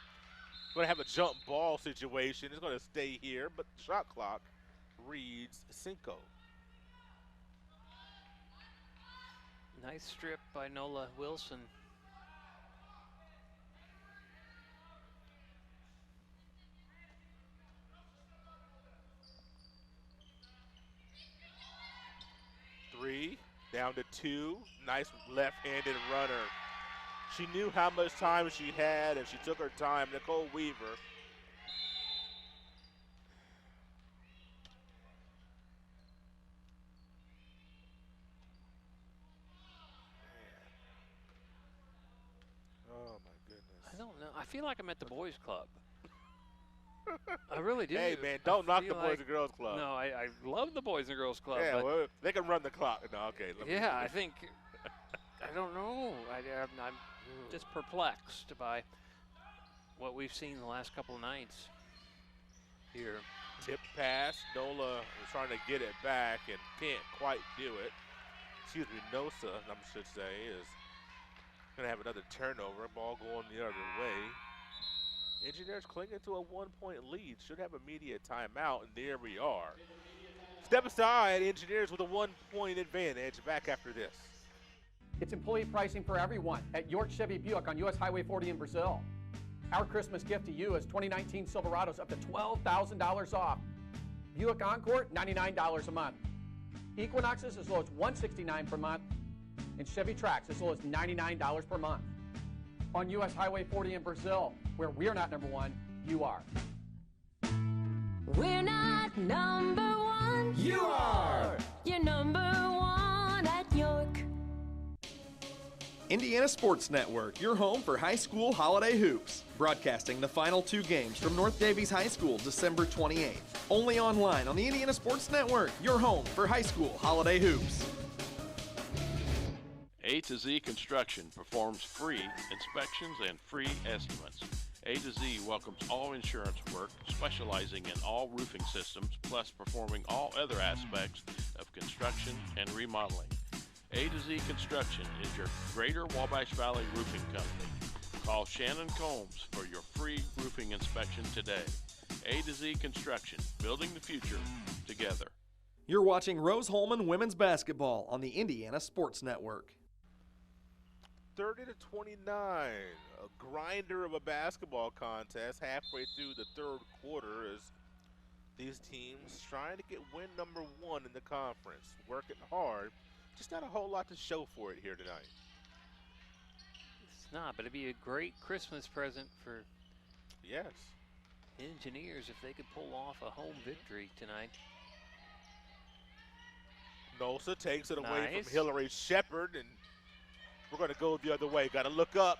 Going to have a jump ball situation. It's going to stay here, but the shot clock reads Cinco. Nice strip by Nola Wilson. Down to 2. Nice left-handed runner. She knew how much time she had, and she took her time. Nicole Weaver. Oh, my goodness. I don't know. I feel like I'm at the boys' club. I really do. Hey, man, don't knock the Boys and Girls Club. No, I love the Boys and Girls Club. Yeah, well, they can run the clock. No, okay. Yeah, I think, I don't know. I'm just perplexed by what we've seen the last couple of nights here. Tip pass. Nola was trying to get it back and can't quite do it. Excuse me, Nosa, I should say, is going to have another turnover. Ball going the other way. Engineers clinging to a 1-point lead. Should have immediate timeout, and there we are. Step aside, Engineers with a 1-point advantage. Back after this. It's employee pricing for everyone at York Chevy Buick on US Highway 40 in Brazil. Our Christmas gift to you is 2019 Silverados up to $12,000 off. Buick Encore, $99 a month. Equinoxes as low as $169 per month. And Chevy Trax as low as $99 per month. On US Highway 40 in Brazil, where we're not number 1, you are. We're not number 1. You are. You're number 1 at York. Indiana Sports Network, your home for high school holiday hoops. Broadcasting the final 2 games from North Davies High School, December 28th. Only online on the Indiana Sports Network, your home for high school holiday hoops. A to Z Construction performs free inspections and free estimates. A to Z welcomes all insurance work, specializing in all roofing systems, plus performing all other aspects of construction and remodeling. A to Z Construction is your Greater Wabash Valley Roofing Company. Call Shannon Combs for your free roofing inspection today. A to Z Construction, building the future together. You're watching Rose-Hulman women's basketball on the Indiana Sports Network. 30 to 29, a grinder of a basketball contest halfway through the 3rd quarter as these teams trying to get win number 1 in the conference, working hard. Just not a whole lot to show for it here tonight. It's not, but it'd be a great Christmas present for Engineers if they could pull off a home victory tonight. Nosa takes it away from Hillary Shepard, and we're going to go the other way. Got to look up.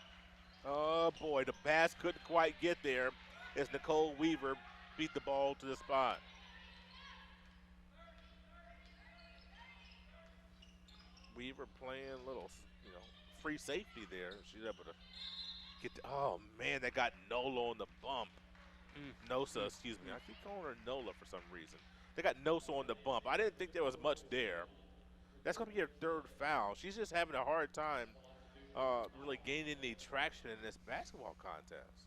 Oh, boy, the pass couldn't quite get there as Nicole Weaver beat the ball to the spot. Weaver playing a little, free safety there. She's able to get oh, man, that got Nola on the bump. Nosa, excuse me. I keep calling her Nola for some reason. They got Nosa on the bump. I didn't think there was much there. That's going to be her 3rd foul. She's just having a hard time really gaining any traction in this basketball contest.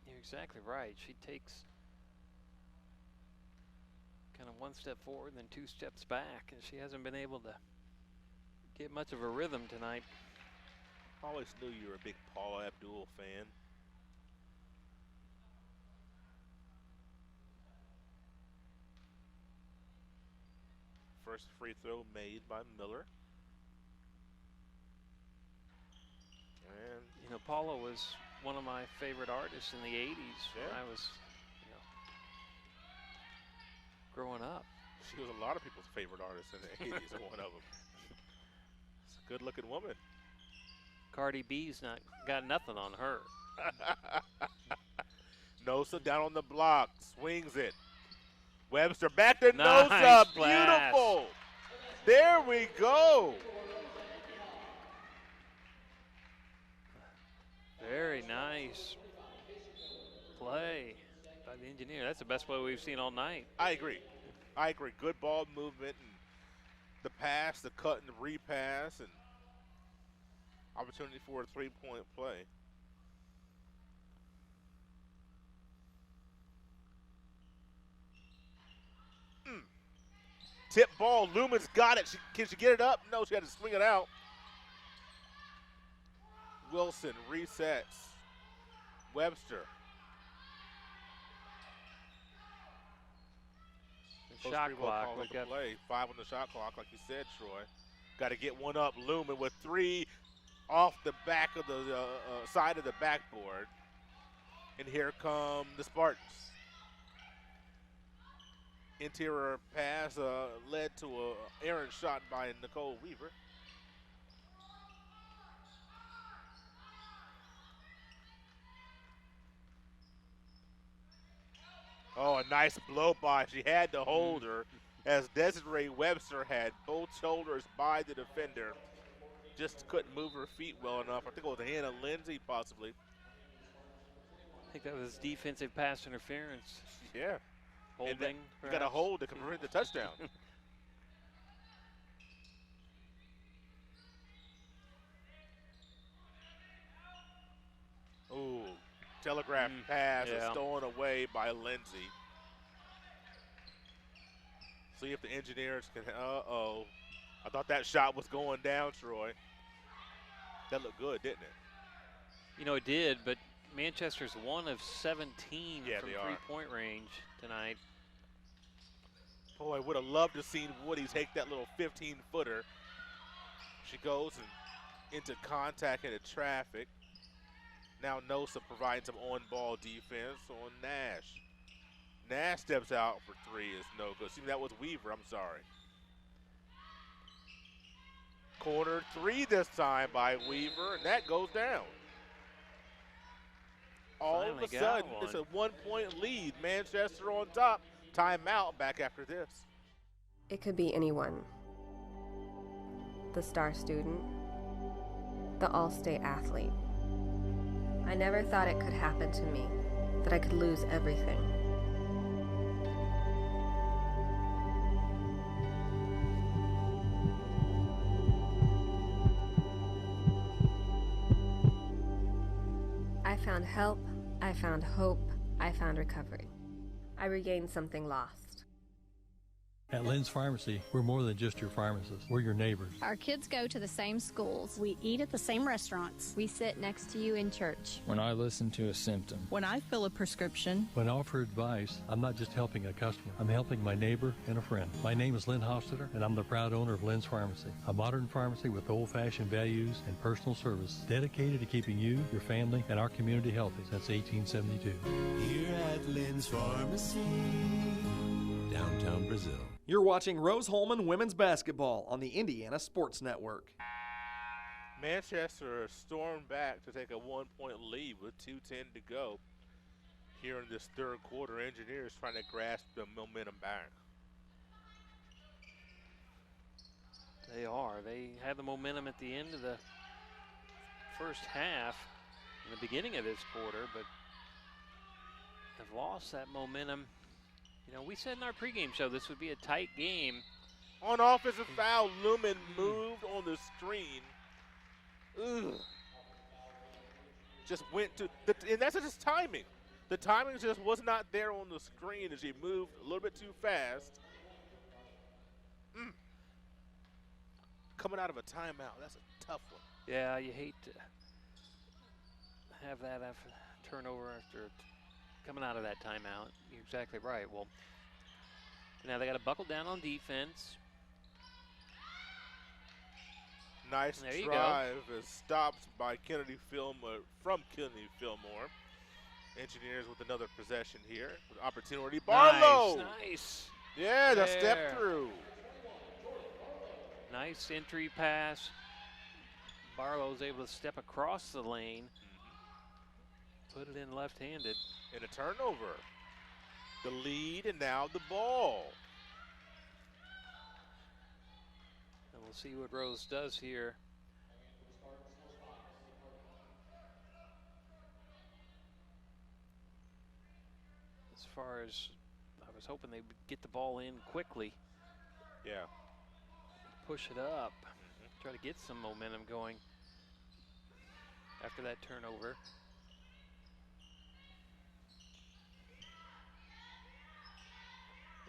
You're exactly right. She takes kind of 1 step forward and then 2 steps back, and she hasn't been able to get much of a rhythm tonight. Always knew you were a big Paula Abdul fan. First free throw made by Miller. And you know, Paula was one of my favorite artists in the 80s when I was, growing up. She was a lot of people's favorite artist in the 80s, one of them. It's a good-looking woman. Cardi B's not got nothing on her. Nosa down on the block, swings it. Webster back to Nice Nosa, blast. beautiful. There we go. Very nice play by the engineer. That's the best play we've seen all night. I agree. Good ball movement and the pass, the cut and the repass, and opportunity for a three-point play. Tip ball, Lumen's got it. Can she get it up? No, she had to swing it out. Wilson resets. Webster. The shot clock. We got play. 5 on the shot clock, like you said, Troy. Got to get one up. Lumen with 3 off the back of the side of the backboard. And here come the Spartans. Interior pass led to a errant shot by Nicole Weaver. Oh, a nice blow by. She had to hold her as Desiree Webster had both shoulders by the defender. Just couldn't move her feet well enough. I think it was Hannah Lindsay possibly. I think that was defensive pass interference. Yeah. Holding. You got to hold to prevent the touchdown. Ooh, telegraph pass is stolen away by Lindsay. See if the engineers can. Uh-oh. I thought that shot was going down, Troy. That looked good, didn't it? You know, it did, but Manchester's 1 of 17 from three-point range tonight. Boy, would have loved to have seen Woody take that little 15-footer. She goes into contact into traffic. Now Nosa provides some on-ball defense on Nash. Nash steps out for 3 is no good. See, that was Weaver, I'm sorry. Corner 3 this time by Weaver, and that goes down. All of a sudden, it's a 1-point lead. Manchester on top. Timeout back after this. It could be anyone. The star student, the all-state athlete. I never thought it could happen to me, that I could lose everything. I found help, I found hope, I found recovery. I regained something lost. At Lynn's Pharmacy, we're more than just your pharmacist. We're your neighbors. Our kids go to the same schools. We eat at the same restaurants. We sit next to you in church. When I listen to a symptom. When I fill a prescription. When I offer advice, I'm not just helping a customer. I'm helping my neighbor and a friend. My name is Lynn Hofstetter, and I'm the proud owner of Lynn's Pharmacy, a modern pharmacy with old-fashioned values and personal service dedicated to keeping you, your family, and our community healthy since 1872. Here at Lynn's Pharmacy, downtown Brazil. You're watching Rose-Hulman Women's Basketball on the Indiana Sports Network. Manchester stormed back to take a 1-point lead with 2:10 to go. Here in this third quarter, Engineers trying to grasp the momentum back. They are. They had the momentum at the end of the first half, in the beginning of this quarter, but have lost that momentum. You know, we said in our pregame show this would be a tight game. On offensive foul, Lumen moved on the screen. Ugh. Just went to, and that's just timing. The timing just was not there on the screen as she moved a little bit too fast. coming out of a timeout. That's a tough one. Yeah, you hate to have that after turnover after coming out of that timeout. You're exactly right. Well, now they got to buckle down on defense. Nice drive is stopped by Kennedy Fillmore, from Kennedy Fillmore. Engineers with another possession here. With opportunity. Barlow! Nice. Yeah, the step through. Nice entry pass. Barlow's able to step across the lane. Put it in left-handed. And a turnover. The lead and now the ball. And we'll see what Rose does here. As far as I was hoping they would get the ball in quickly. Yeah. Push it up. Try to get some momentum going after that turnover.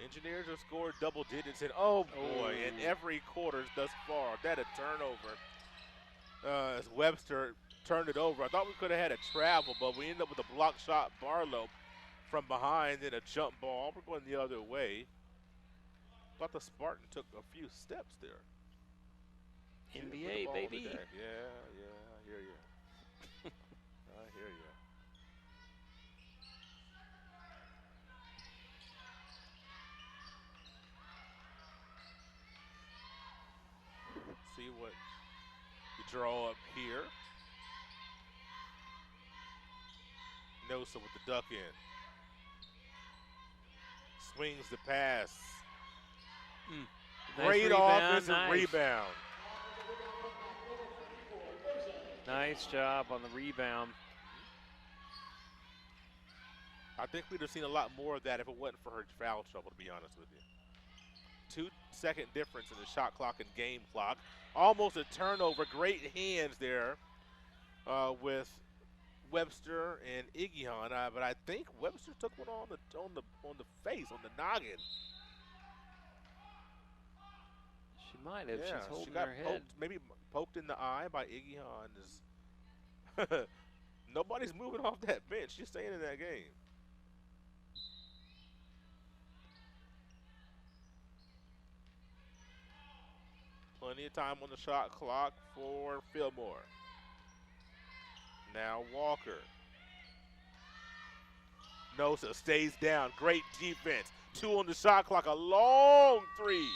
Engineers have scored double digits in, oh boy, in every quarter thus far. That a turnover as Webster turned it over. I thought we could have had a travel, but we ended up with a block shot. Barlow from behind and a jump ball. We're going the other way. Thought the Spartan took a few steps there. NBA, baby. Yeah, I hear you. I hear you. See what we draw up here. Nosa with the duck in. Swings the pass. Great offensive rebound. Nice job on the rebound. I think we'd have seen a lot more of that if it wasn't for her foul trouble, to be honest with you. 2-second difference in the shot clock and game clock. Almost a turnover. Great hands there with Webster and Igion, but I think Webster took one on the face, on the noggin. She might have. Yeah, she's holding she got her head. Poked, maybe poked in the eye by Igion. Nobody's moving off that bench. She's staying in that game. Plenty of time on the shot clock for Fillmore. Now Walker. Nosa stays down. Great defense. 2 on the shot clock. A long 3.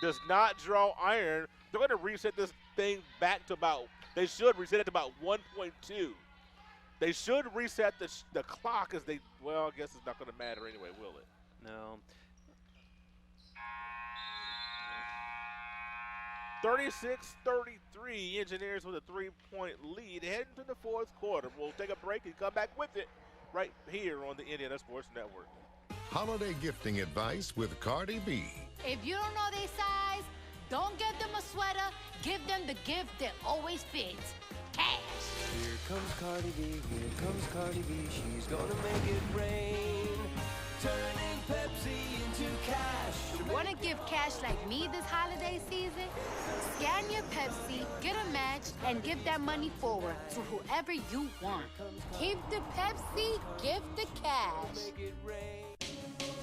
Does not draw iron. They're going to reset this thing back to about, they should reset it to about 1.2. They should reset the clock as they, well, I guess it's not going to matter anyway, will it? No. 36-33, Engineers with a 3-point lead heading to the fourth quarter. We'll take a break and come back with it right here on the Indiana Sports Network. Holiday gifting advice with Cardi B. If you don't know their size, don't get them a sweater. Give them the gift that always fits. Cash. Here comes Cardi B, here comes Cardi B. She's gonna make it rain. Turning Pepsi into cash. Wanna give cash like me this holiday season? Scan your Pepsi, get a match, and give that money forward to whoever you want. Keep the Pepsi, give the cash.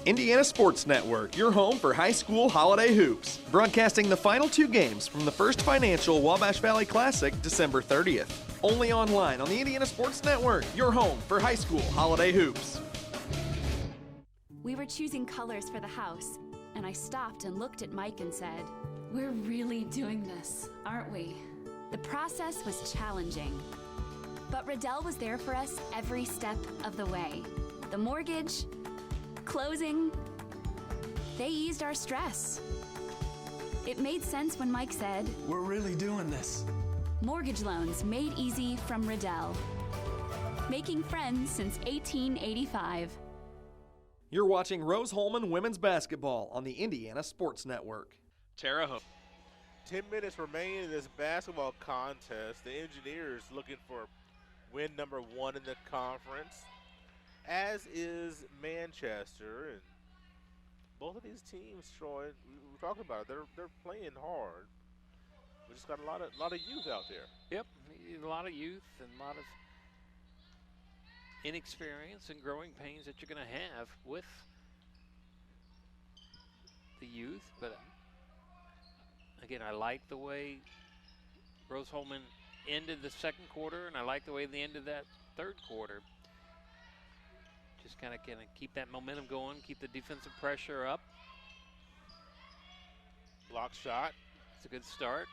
Indiana Sports Network, your home for high school holiday hoops. Broadcasting the final 2 games from the First Financial Wabash Valley Classic, December 30th. Only online on the Indiana Sports Network, your home for high school holiday hoops. We were choosing colors for the house, and I stopped and looked at Mike and said, "We're really doing this, aren't we?" The process was challenging, but Riddell was there for us every step of the way. The mortgage, closing, they eased our stress. It made sense when Mike said, "We're really doing this." Mortgage loans made easy from Riddell. Making friends since 1885. You're watching Rose-Hulman women's basketball on the Indiana Sports Network. Terre Haute. 10 minutes remain in this basketball contest. The Engineers looking for win number 1 in the conference, as is Manchester. And both of these teams, Troy, we were talking about it, they're playing hard. We just got a lot of youth out there. Yep, a lot of youth and a lot of inexperience and growing pains that you're going to have with the youth. But again, I like the way Rose-Hulman ended the second quarter, and I like the way they ended that third quarter. Just kind of keep that momentum going, keep the defensive pressure up. Block shot. It's a good start.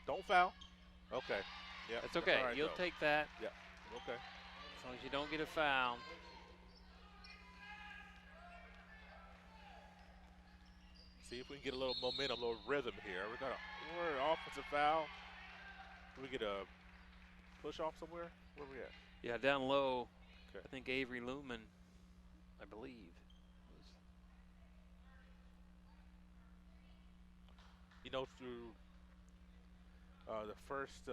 Don't foul. Okay. Yeah. That's okay. Right, You'll take that. Yeah. Okay. As long as you don't get a foul. See if we can get a little momentum, a little rhythm here. We're an offensive foul. Can we get a push off somewhere? Where we at? Yeah, down low. Okay. I think Avery Lumen, I believe. You know, through the first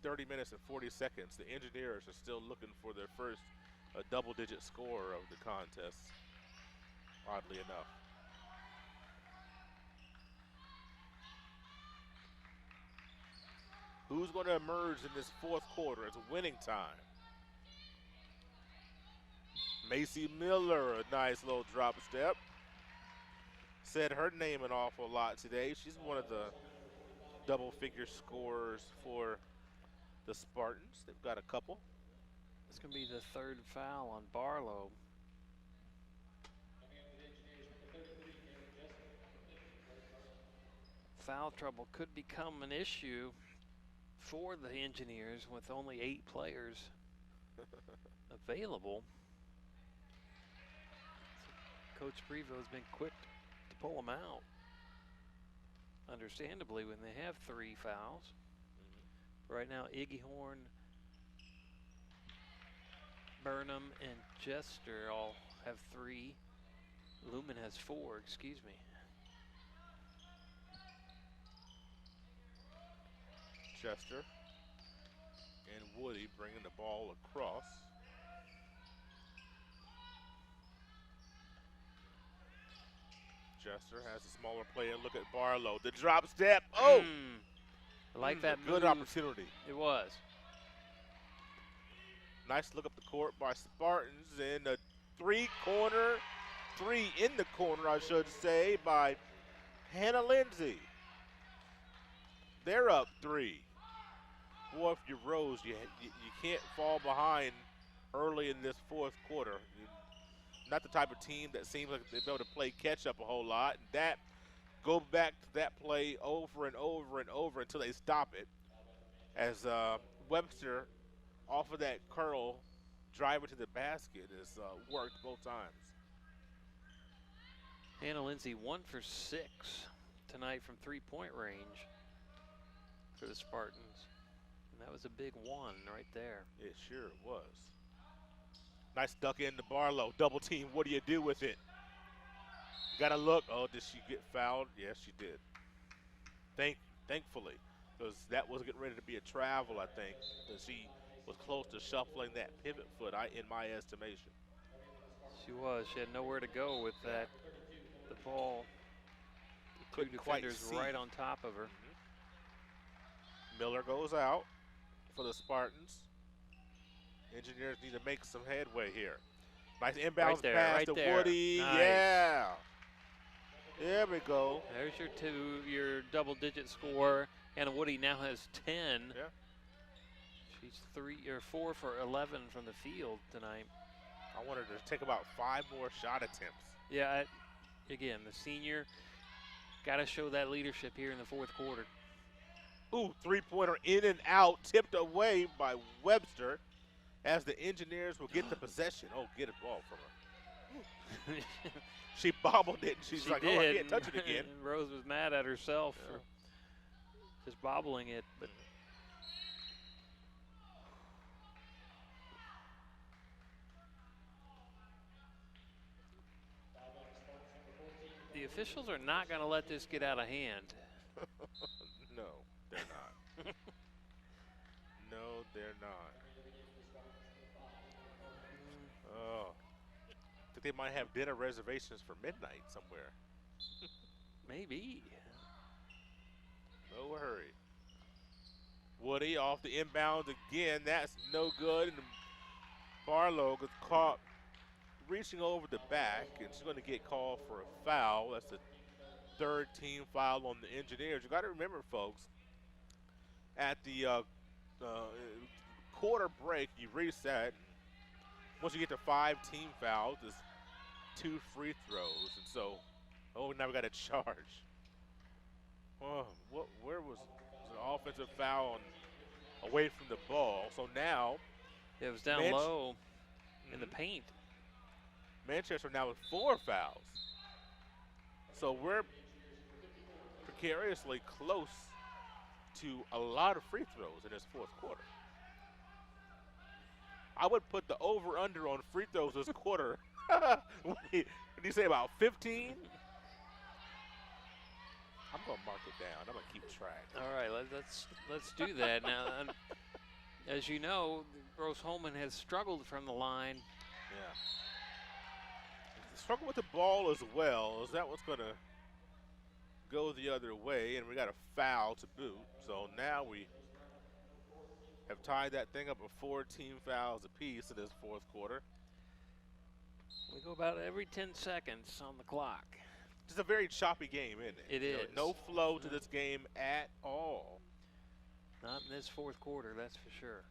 30 minutes and 40 seconds, the Engineers are still looking for their first double-digit score of the contest, oddly enough. Who's going to emerge in this fourth quarter? It's winning time. Macy Miller, a nice little drop step. Said her name an awful lot today. She's one of the double-figure scorers for the Spartans. They've got a couple. It's going to be the third foul on Barlow. Foul trouble could become an issue for the Engineers with only 8 players available. So Coach Prevost has been quick to pull them out, understandably, when they have 3 fouls. Right now, Iggy Horn, Burnham, and Jester all have 3. Lumen has 4, excuse me. Chester and Woody bringing the ball across. Chester has a smaller player. Look at Barlow. The drop step. Oh! I like that good move. Opportunity. It was. Nice look up the court by Spartans, and a three in the corner, I should say, by Hannah Lindsay. They're up 3. Boy, if you're Rose, you can't fall behind early in this fourth quarter. You're not the type of team that seems like they're able to play catch up a whole lot. And that, go back to that play over and over and over until they stop it. As Webster, off of that curl, driver to the basket, has worked both times. Hannah Lindsay 1 for 6 tonight from 3-point range for the Spartans. And that was a big 1 right there. It sure was. Nice duck into Barlow. Double team. What do you do with it? Got to look. Oh, did she get fouled? Yes, she did. Thankfully, because that was getting ready to be a travel, I think. And she was close to shuffling that pivot foot, in my estimation. She was. She had nowhere to go with that. The ball. The 2 defenders right on top of her. Miller goes out for the Spartans. Engineers need to make some headway here. Nice inbounds pass to Woody. Nice. Yeah. There we go. There's your double-digit score. And Woody now has 10. Yeah. She's 4 for 11 from the field tonight. I want her to take about 5 more shot attempts. Yeah, again, the senior got to show that leadership here in the fourth quarter. Ooh, 3-pointer in and out, tipped away by Webster as the Engineers will get the possession. Oh, get a ball from her. She bobbled it, and she's like, did. Oh, I can't touch it again. Rose was mad at herself for just bobbling it. But the officials are not going to let this get out of hand. No, they're not. No, they're not. Oh. I think they might have dinner reservations for midnight somewhere. Maybe. No hurry. Woody off the inbound again. That's no good. And Barlow gets caught reaching over the back, and she's going to get called for a foul. That's the third team foul on the Engineers. You got to remember, folks, at the quarter break, you reset. Once you get to 5 team fouls, it's 2 free throws, and so, now we got a charge. Oh, where was an offensive foul away from the ball? So now it was down low in the paint. Manchester now with 4 fouls. So we're precariously close to a lot of free throws in this fourth quarter. I would put the over-under on free throws this quarter. What did you say, about 15? I'm going to mark it down. I'm going to keep track. All right, let's do that. Now, as you know, Rose-Hulman has struggled from the line. Yeah. Struggle with the ball as well. Is that what's going to go the other way? And we got a foul to boot. So now we have tied that thing up with 4 team fouls apiece in this fourth quarter. We go about every 10 seconds on the clock. It's a very choppy game, isn't it? It is. No flow to this game at all. Not in this fourth quarter, that's for sure.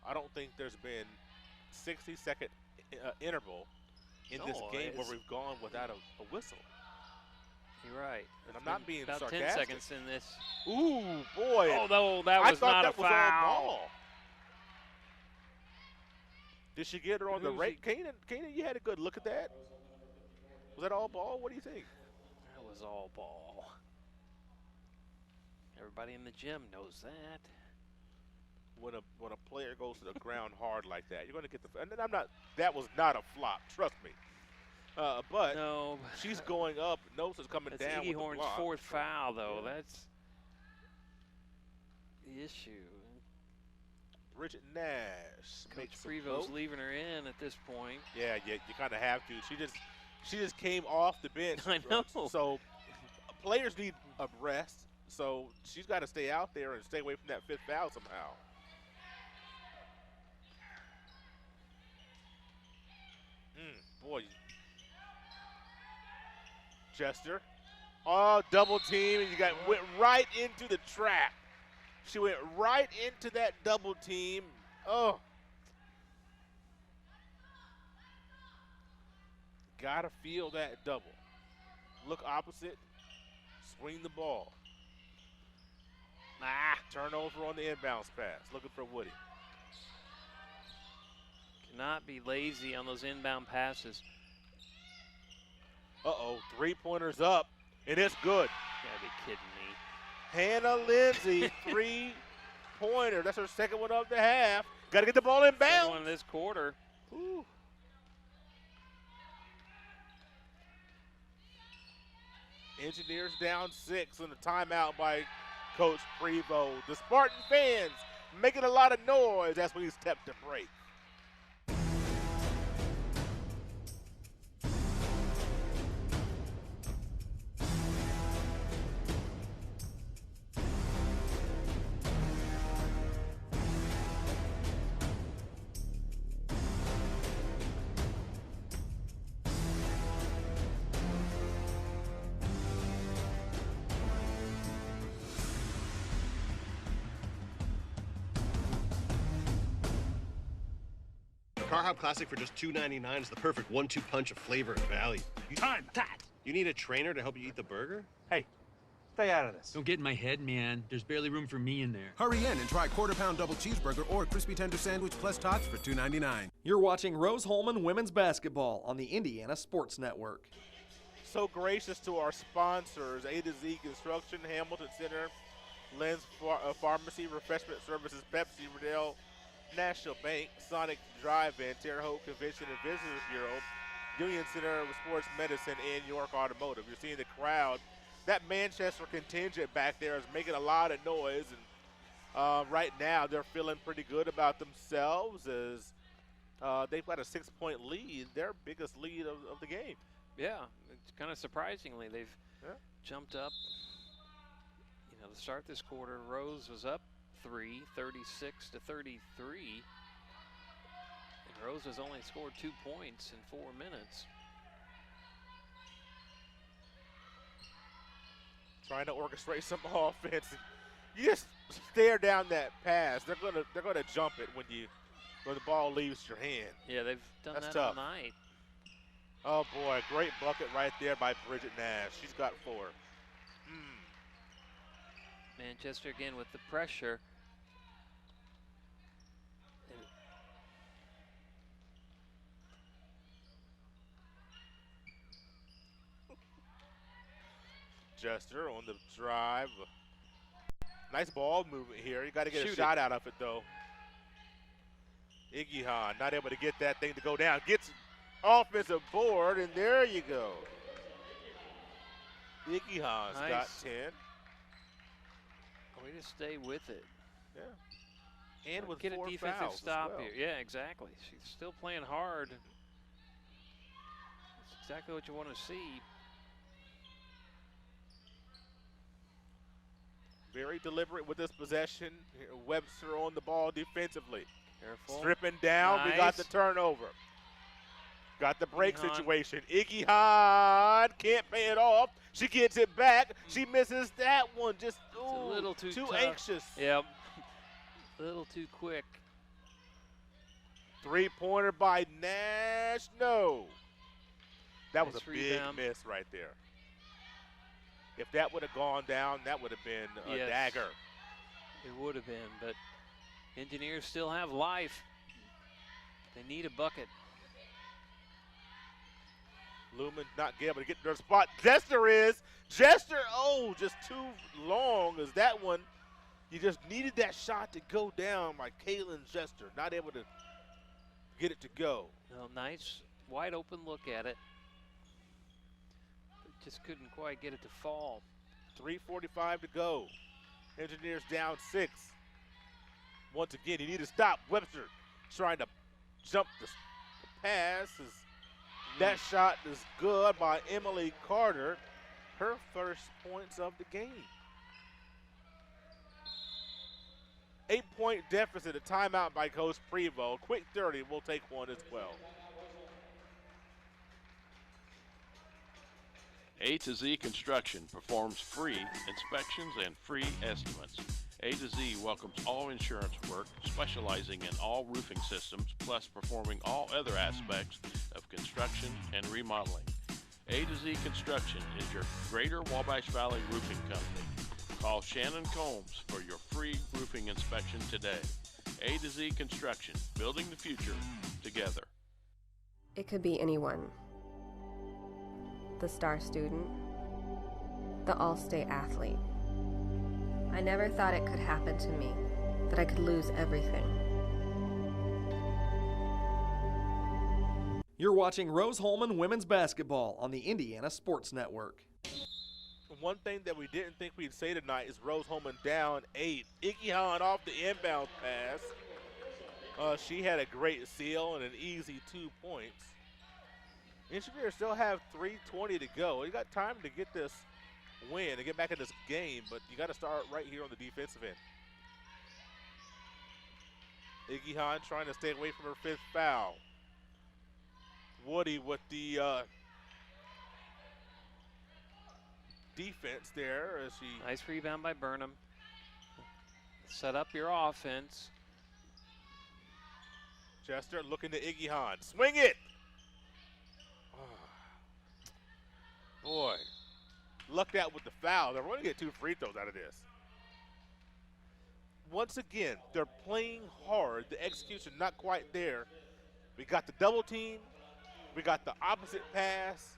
I don't think there's been 60-second interval in this game where we've gone without a whistle. You're right. And I'm not being about sarcastic. 10 seconds in this. Ooh, boy. Oh, no, that was not a foul. All ball. Did she get her on the right? Kanan, you had a good look at that. Was that all ball? What do you think? That was all ball. Everybody in the gym knows that. When a player goes to the ground hard like that, you're going to get the. And I'm not. That was not a flop. Trust me. But no, she's going up. Nose is coming that's down. Iggy with Horn's the block. fourth foul, though. That's the issue. Bridget Nash Coach Prevo's leaving her in at this point. Yeah, you kind of have to. She just came off the bench. I know. So players need a rest. So she's got to stay out there and stay away from that 5th foul somehow. Boy. Chester. Oh, double team, and went right into the trap. She went right into that double team. Oh. Gotta feel that double. Look opposite. Swing the ball. Turnover on the inbounds pass. Looking for Woody. Cannot be lazy on those inbound passes. Uh-oh, 3-pointers up, and it's good. You gotta be kidding me. Hannah Lindsay, 3-pointer. That's her second one of the half. Got to get the ball in bounds. Second one this quarter. Ooh. Engineers down 6 on the timeout by Coach Prevo. The Spartan fans making a lot of noise as we step to break. Car Hop Classic for just $2.99 is the perfect 1-2 punch of flavor and value. Time, that. You need a trainer to help you eat the burger? Hey, stay out of this. Don't get in my head, man. There's barely room for me in there. Hurry in and try quarter-pound double cheeseburger or crispy tender sandwich plus tots for $2.99. You're watching Rose-Hulman Women's Basketball on the Indiana Sports Network. So gracious to our sponsors, A to Z Construction, Hamilton Center, Lynn's Pharmacy, Refreshment Services, Pepsi, Riddell, National Bank, Sonic Drive-In, Terre Haute Convention and Visitors Bureau, Union Center of Sports Medicine, and York Automotive. You're seeing the crowd. That Manchester contingent back there is making a lot of noise, and right now they're feeling pretty good about themselves as they've got a 6-point lead, their biggest lead of the game. Yeah, it's kind of surprisingly they've jumped up. You know, to start this quarter, Rose was up 3, 36 to 33. And Rose has only scored 2 points in 4 minutes. Trying to orchestrate some offense. You just stare down that pass. They're gonna jump it when the ball leaves your hand. Yeah, they've done That's that tough. all night. Oh boy, great bucket right there by Bridget Nash. She's got 4. Manchester again with the pressure. Jester on the drive. Nice ball movement here. You got to get Shoot a shot out of it though. Iggy Hahn not able to get that thing to go down. Gets offensive board, and there you go. Iggy Hahn's got 10. Way to stay with it. Yeah. And with get 4 a defensive fouls stop as well. here. Yeah, exactly. She's still playing hard. That's exactly what you want to see. Very deliberate with this possession. Webster on the ball defensively. Careful. Stripping down. Nice. We got the turnover. Got the break Iggy Hahn. situation. Iggy Hahn can't pay it off. She gets it back. She misses that one. Just a little too tough. anxious. Yep. A little too quick. 3-pointer by Nash. No. That was Nice a rebound. big miss right there. If that would have gone down, that would have been a Yes. dagger. It would have been, but Engineers still have life. They need a bucket. Lumen not able to get to their spot. Jester is. Jester, oh, just too long as that one. You just needed that shot to go down by Kaylin Jester. Not able to get it to go. No, nice wide open look at it. But just couldn't quite get it to fall. 3:45 to go. Engineers down 6. Once again, you need to stop. Webster trying to jump the pass. That shot is good by Emily Carter. Her first points of the game. 8-point deficit, a timeout by Coach Prevost. Quick 30, we'll take one as well. A to Z Construction performs free inspections and free estimates. A to Z welcomes all insurance work, specializing in all roofing systems, plus performing all other aspects of construction and remodeling. A to Z Construction is your Greater Wabash Valley Roofing Company. Call Shannon Combs for your free roofing inspection today. A to Z Construction, building the future together. It could be anyone. The star student, the all-state athlete. I never thought it could happen to me, that I could lose everything. You're watching Rose-Hulman Women's Basketball on the Indiana Sports Network. One thing that we didn't think we'd say tonight is Rose-Hulman down 8. Iggy Hahn off the inbound pass. She had a great seal and an easy 2 points. Engineers still have 3:20 to go. You got time to get this win and get back in this game, but you got to start right here on the defensive end. Iggy Hahn trying to stay away from her 5th foul. Woody with the defense there as she. Nice rebound by Burnham. Set up your offense. Chester looking to Iggy Hahn. Swing it! Boy, lucked out with the foul. They're going to get 2 free throws out of this. Once again, they're playing hard. The execution not quite there. We got the double team. We got the opposite pass.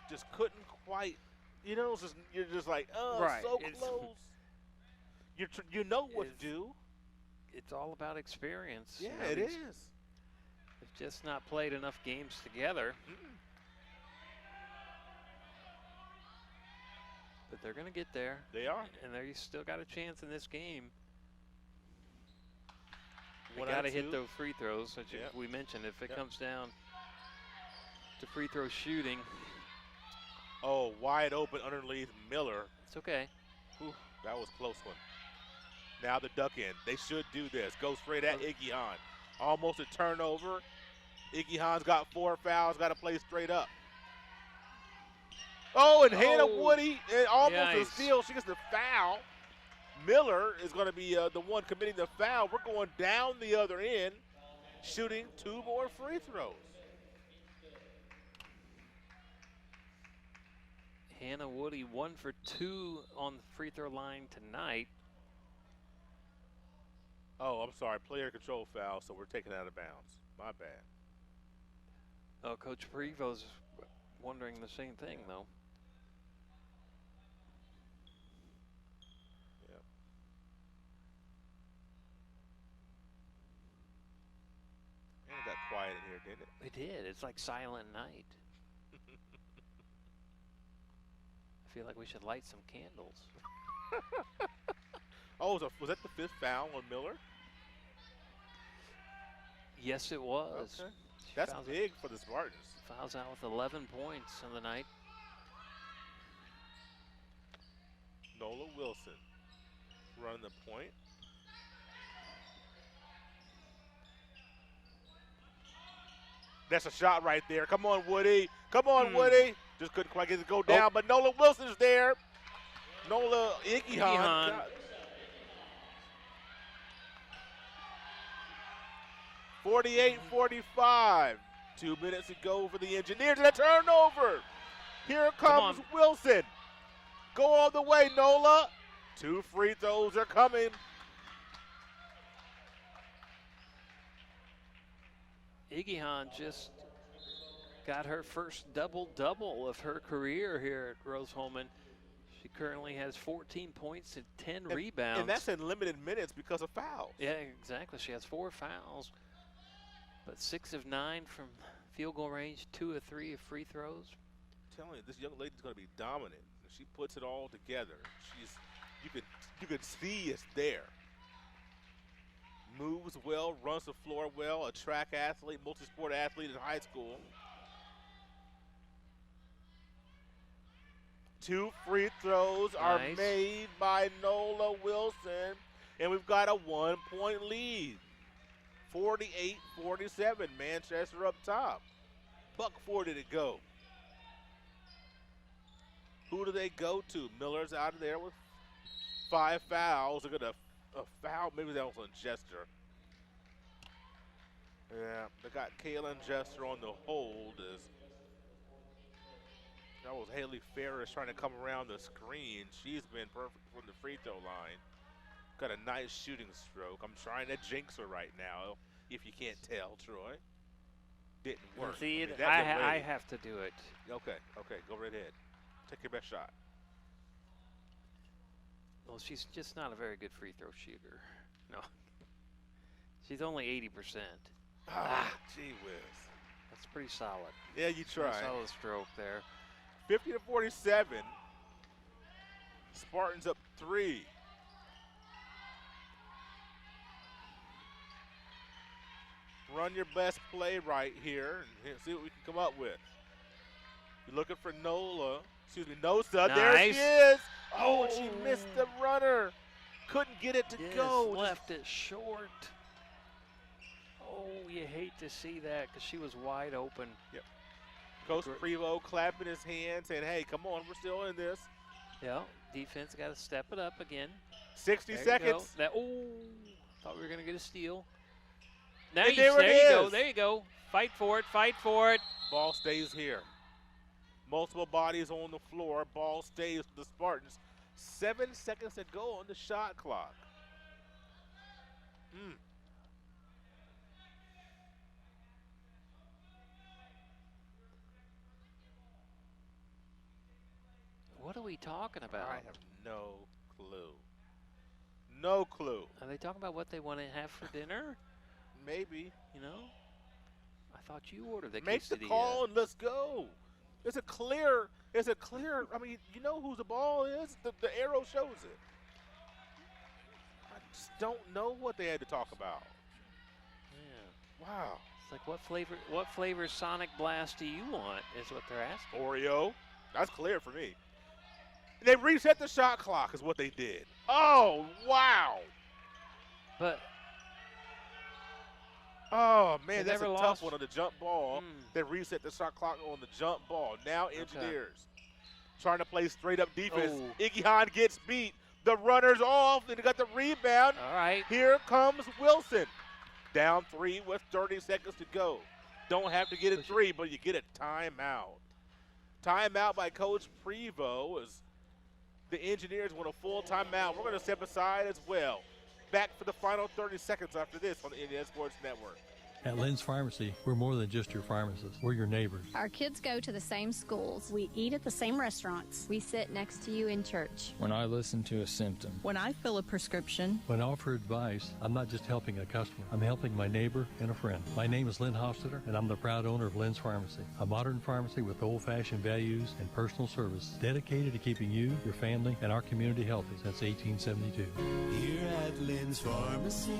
Just couldn't quite, you're just like, oh, right. So close. You know what to do. It's all about experience. Yeah, it is. They've just not played enough games together. But they're going to get there. They are. And they still got a chance in this game. They 1 got out to of hit 2. those free throws, as we mentioned. If it comes down to free throw shooting, Oh, wide open underneath Miller. It's okay. Whew, that was a close one. Now the duck in. They should do this. Go straight at Iggy Hahn. Almost a turnover. Iggy Hahn's got 4 fouls. Got to play straight up. Oh, and Hannah Woody, almost a steal. She gets the foul. Miller is going to be the one committing the foul. We're going down the other end, shooting 2 more free throws. Hannah Woody 1 for 2 on the free throw line tonight. Oh, I'm sorry. Player control foul, so we're taking it out of bounds. My bad. Oh, Coach Prevo's wondering the same thing, though. Yep. And it got quiet in here, didn't it? It did. It's like Silent Night. I feel like we should light some candles. Oh, was that the 5th foul on Miller? Yes, it was. Okay. That's big for the Spartans. Fouls out with 11 points on the night. Nola Wilson running the point. That's a shot right there. Come on, Woody. Come on, Woody. Just couldn't quite get it to go down, but Nola Wilson's there. Nola Iggy Hahn. 48-45. 2 minutes to go for the Engineers, and a turnover. Here comes Wilson. Go all the way, Nola. 2 free throws are coming. Iggy Hahn just got her first double-double of her career here at Rose-Hulman. She currently has 14 points and 10 rebounds. And that's in limited minutes because of fouls. Yeah, exactly. She has 4 fouls, but 6 of 9 from field goal range, 2 of 3 of free throws. I'm telling you, this young lady's going to be dominant. If she puts it all together, you could see it's there. Moves well, runs the floor well, a track athlete, multi-sport athlete in high school. 2 free throws are made by Nola Wilson, and we've got a 1-point lead. 48-47, Manchester up top. Buck 40 to go. Who do they go to? Miller's out of there with 5 fouls. They're going to foul. Maybe that was on Jester. Yeah, they got Kaylin Jester on the hold. That was Haley Ferris trying to come around the screen. She's been perfect from the free throw line. Got a nice shooting stroke. I'm trying to jinx her right now, if you can't tell, Troy. Didn't work. See, I have to do it. Okay, go right ahead. Take your best shot. Well, she's just not a very good free throw shooter. No. She's only 80%. Gee whiz. That's pretty solid. Yeah, you try. Solid stroke there. 50-47. Spartans up 3. Run your best play right here and see what we can come up with. You're looking for Nosa. Nice. There she is. Oh, and she missed the runner. Couldn't get it to go. Left it short. Oh, you hate to see that because she was wide open. Yep. Coach Prevo clapping his hands saying, hey, come on, we're still in this. Yeah, defense got to step it up again. 60 seconds. Thought we were going to get a steal. Now there you go. Fight for it. Ball stays here. Multiple bodies on the floor. Ball stays with the Spartans. 7 seconds to go on the shot clock. What are we talking about? I have no clue. No clue. Are they talking about what they want to have for dinner? Maybe. You know? I thought you ordered the Make the quesadilla. call and let's go. It's a clear, I mean, you know whose the ball is? The arrow shows it. I just don't know what they had to talk about. Yeah. Wow. It's like what flavor Sonic Blast do you want is what they're asking. Oreo. That's clear for me. They reset the shot clock is what they did. Oh, wow. But oh, man, they that's a never tough lost. one on the jump ball. They reset the shot clock on the jump ball. Now Engineers trying to play straight-up defense. Oh. Iggy Hahn gets beat. The runner's off. Then he got the rebound. All right. Here comes Wilson. Down 3 with 30 seconds to go. Don't have to get a 3, but you get a timeout. Timeout by Coach Prevost as the Engineers want a full timeout. We're going to step aside as well. Back for the final 30 seconds after this on the Indiana Sports Network. At Lynn's Pharmacy, we're more than just your pharmacist. We're your neighbors. Our kids go to the same schools. We eat at the same restaurants. We sit next to you in church. When I listen to a symptom. When I fill a prescription. When I offer advice, I'm not just helping a customer. I'm helping my neighbor and a friend. My name is Lynn Hofstetter, and I'm the proud owner of Lynn's Pharmacy, a modern pharmacy with old-fashioned values and personal service dedicated to keeping you, your family, and our community healthy since 1872. Here at Lynn's Pharmacy,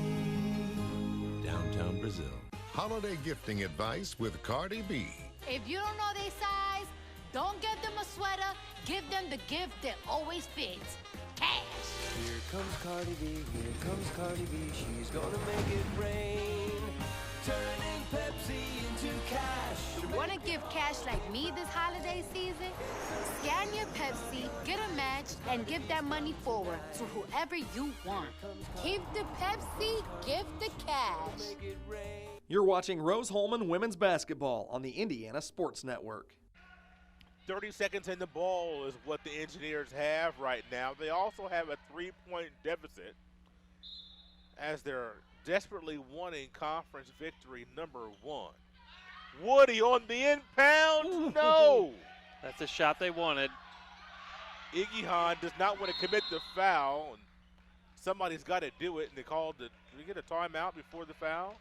downtown Brazil. Holiday gifting advice with Cardi B. If you don't know their size, don't get them a sweater. Give them the gift that always fits. Cash. Here comes Cardi B, here comes Cardi B. She's gonna make it rain. Turning Pepsi into cash. You wanna give cash like me this holiday season? Scan your Pepsi, get a match, and give that money forward to whoever you want. Keep the Pepsi, give the cash. You're watching Rose-Hulman Women's Basketball on the Indiana Sports Network. 30 seconds in the ball is what the Engineers have right now. They also have a 3-point deficit as they're desperately wanting conference victory number 1. Woody on the impound? No! That's the shot they wanted. Iggy Hahn does not want to commit the foul. And somebody's got to do it, and they called it. Did we get a timeout before the foul?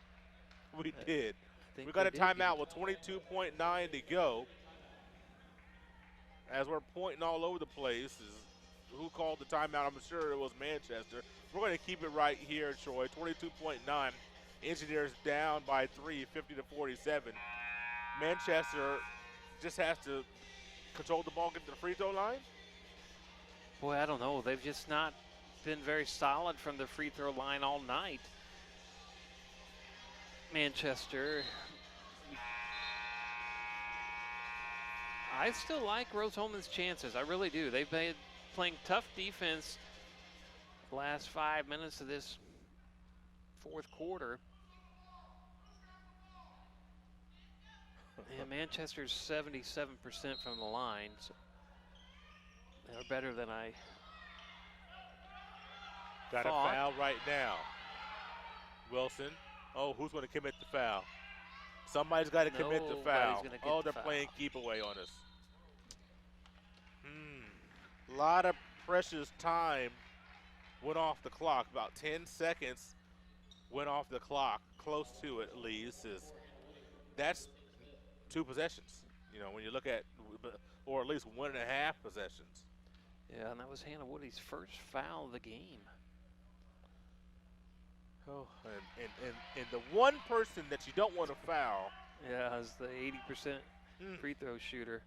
We did. We got a timeout with 22.9 to go. As we're pointing all over the place, is who called the timeout? I'm sure it was Manchester. We're going to keep it right here, Troy. 22.9. Engineers down by 3, 50-47. Manchester just has to control the ball, get to the free throw line. Boy, I don't know. They've just not been very solid from the free throw line all night. Manchester. I still like Rose-Hulman's chances. I really do. They've been playing tough defense the last 5 minutes of this fourth quarter. And Manchester's 77% from the line. So they're better than I got thought. A foul right now. Wilson. Oh, who's going to commit the foul? Somebody's got to commit the foul. Oh, they're playing keep away on us. A lot of precious time went off the clock. About 10 seconds went off the clock. Close to it, at least. That's 2 possessions. You know, when you look at, or at least 1.5 possessions. Yeah, and that was Hannah Woody's first foul of the game. Oh, and the one person that you don't want to foul. Yeah, is the 80% free throw shooter.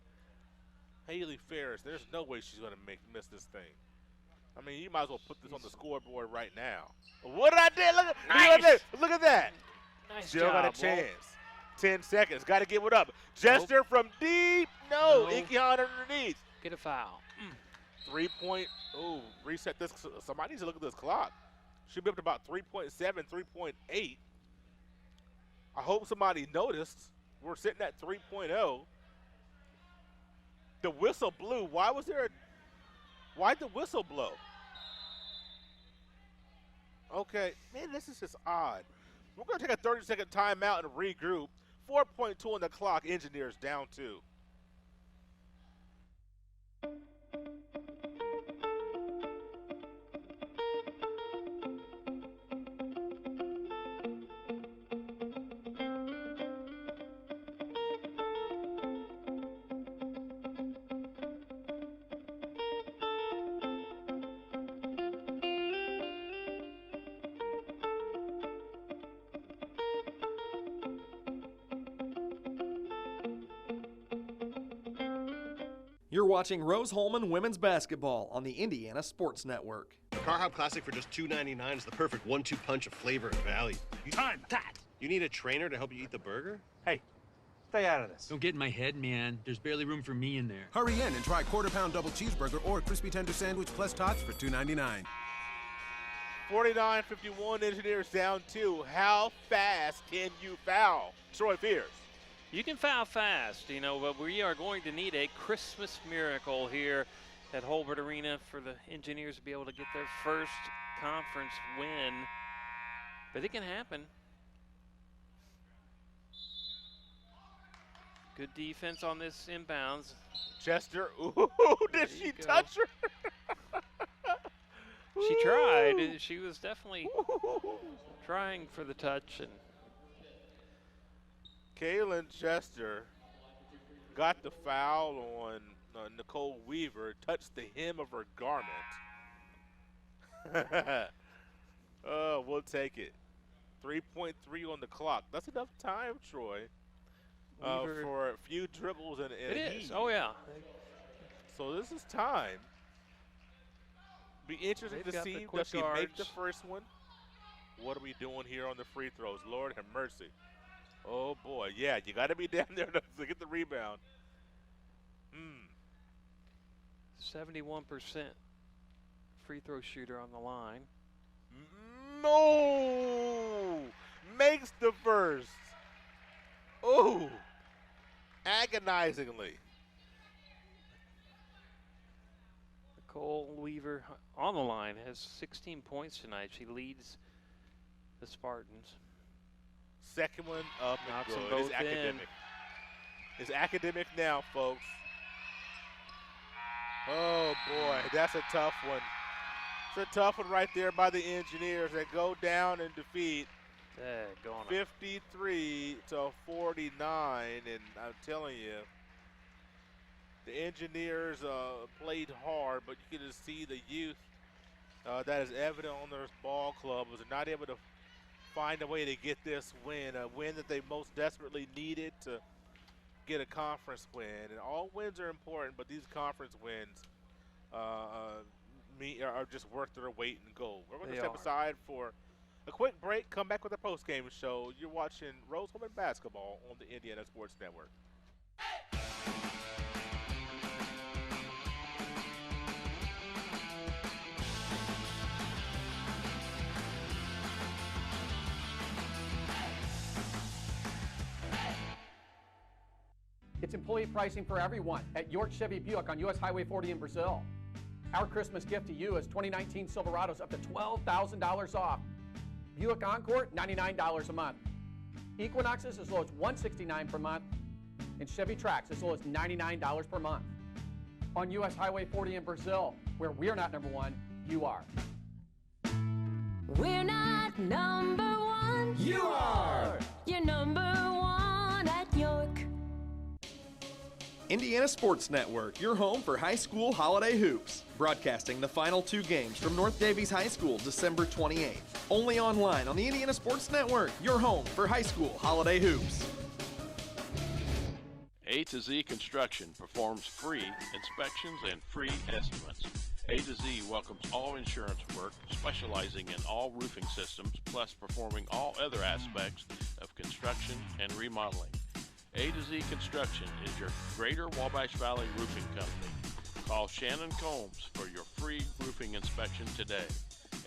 Haley Ferris, there's no way she's going to miss this thing. I mean, you might as well put this on the scoreboard right now. What did I do? Look at that. Nice Still job, got a chance. 10 seconds. Got to give it up. Jester from deep. No. Iggy Hahn underneath. Get a foul. 3-point. Oh, reset this. Somebody needs to look at this clock. Should be up to about 3.7, 3.8. I hope somebody noticed. We're sitting at 3.0. The whistle blew. Why'd the whistle blow? Okay, man, this is just odd. We're going to take a 30-second timeout and regroup. 4.2 on the clock. Engineers down 2. You're watching Rose-Hulman women's basketball on the Indiana Sports Network. The Car Hop Classic for just $2.99 is the perfect 1-2 punch of flavor and value. You need a trainer to help you eat the burger? Hey, stay out of this. Don't get in my head, man. There's barely room for me in there. Hurry in and try quarter-pound double cheeseburger or crispy tender sandwich plus tots for $2.99. 49-51, Engineers down 2. How fast can you foul? Troy Fears. You can foul fast, but we are going to need a Christmas miracle here at Holbert Arena for the Engineers to be able to get their first conference win. But it can happen. Good defense on this inbounds. Chester, ooh, did she touch her? She tried. She was definitely trying for the touch. And Kaylin Chester got the foul on Nicole Weaver, touched the hem of her garment. Oh, we'll take it. 3.3 on the clock. That's enough time, Troy, for a few dribbles and it is. heat. Oh, yeah. So this is time. Be interesting to see, does she make the first one? What are we doing here on the free throws? Lord have mercy. Oh, boy. Yeah, you got to be down there to get the rebound. 71% free throw shooter on the line. No! Makes the first. Oh! Agonizingly. Nicole Weaver on the line has 16 points tonight. She leads the Spartans. Second one up and Knocks good. them both It's academic. It's academic now, folks. Oh, boy. That's a tough one. It's a tough one right there by the Engineers that go down and defeat 53-49. And I'm telling you, the Engineers played hard, but you can just see the youth that is evident on their ball club was not able to find a way to get this win, a win that they most desperately needed to get a conference win. And all wins are important, but these conference wins are just worth their weight in gold. We're going to step aside for a quick break, come back with a post-game show. You're watching Rose-Hulman basketball on the Indiana Sports Network. It's employee pricing for everyone at York Chevy Buick on US Highway 40 in Brazil. Our Christmas gift to you is 2019 Silverados up to $12,000 off. Buick Encore, $99 a month. Equinoxes as low as $169 per month. And Chevy Trax as low as $99 per month. On US Highway 40 in Brazil, where we're not number one, you are. We're not number one. You are. You're number one at York. Indiana Sports Network, your home for high school holiday hoops. Broadcasting the final 2 games from North Davies High School, December 28th. Only online on the Indiana Sports Network, your home for high school holiday hoops. A to Z Construction performs free inspections and free estimates. A to Z welcomes all insurance work, specializing in all roofing systems, plus performing all other aspects of construction and remodeling. A to Z Construction is your Greater Wabash Valley roofing company. Call Shannon Combs for your free roofing inspection today.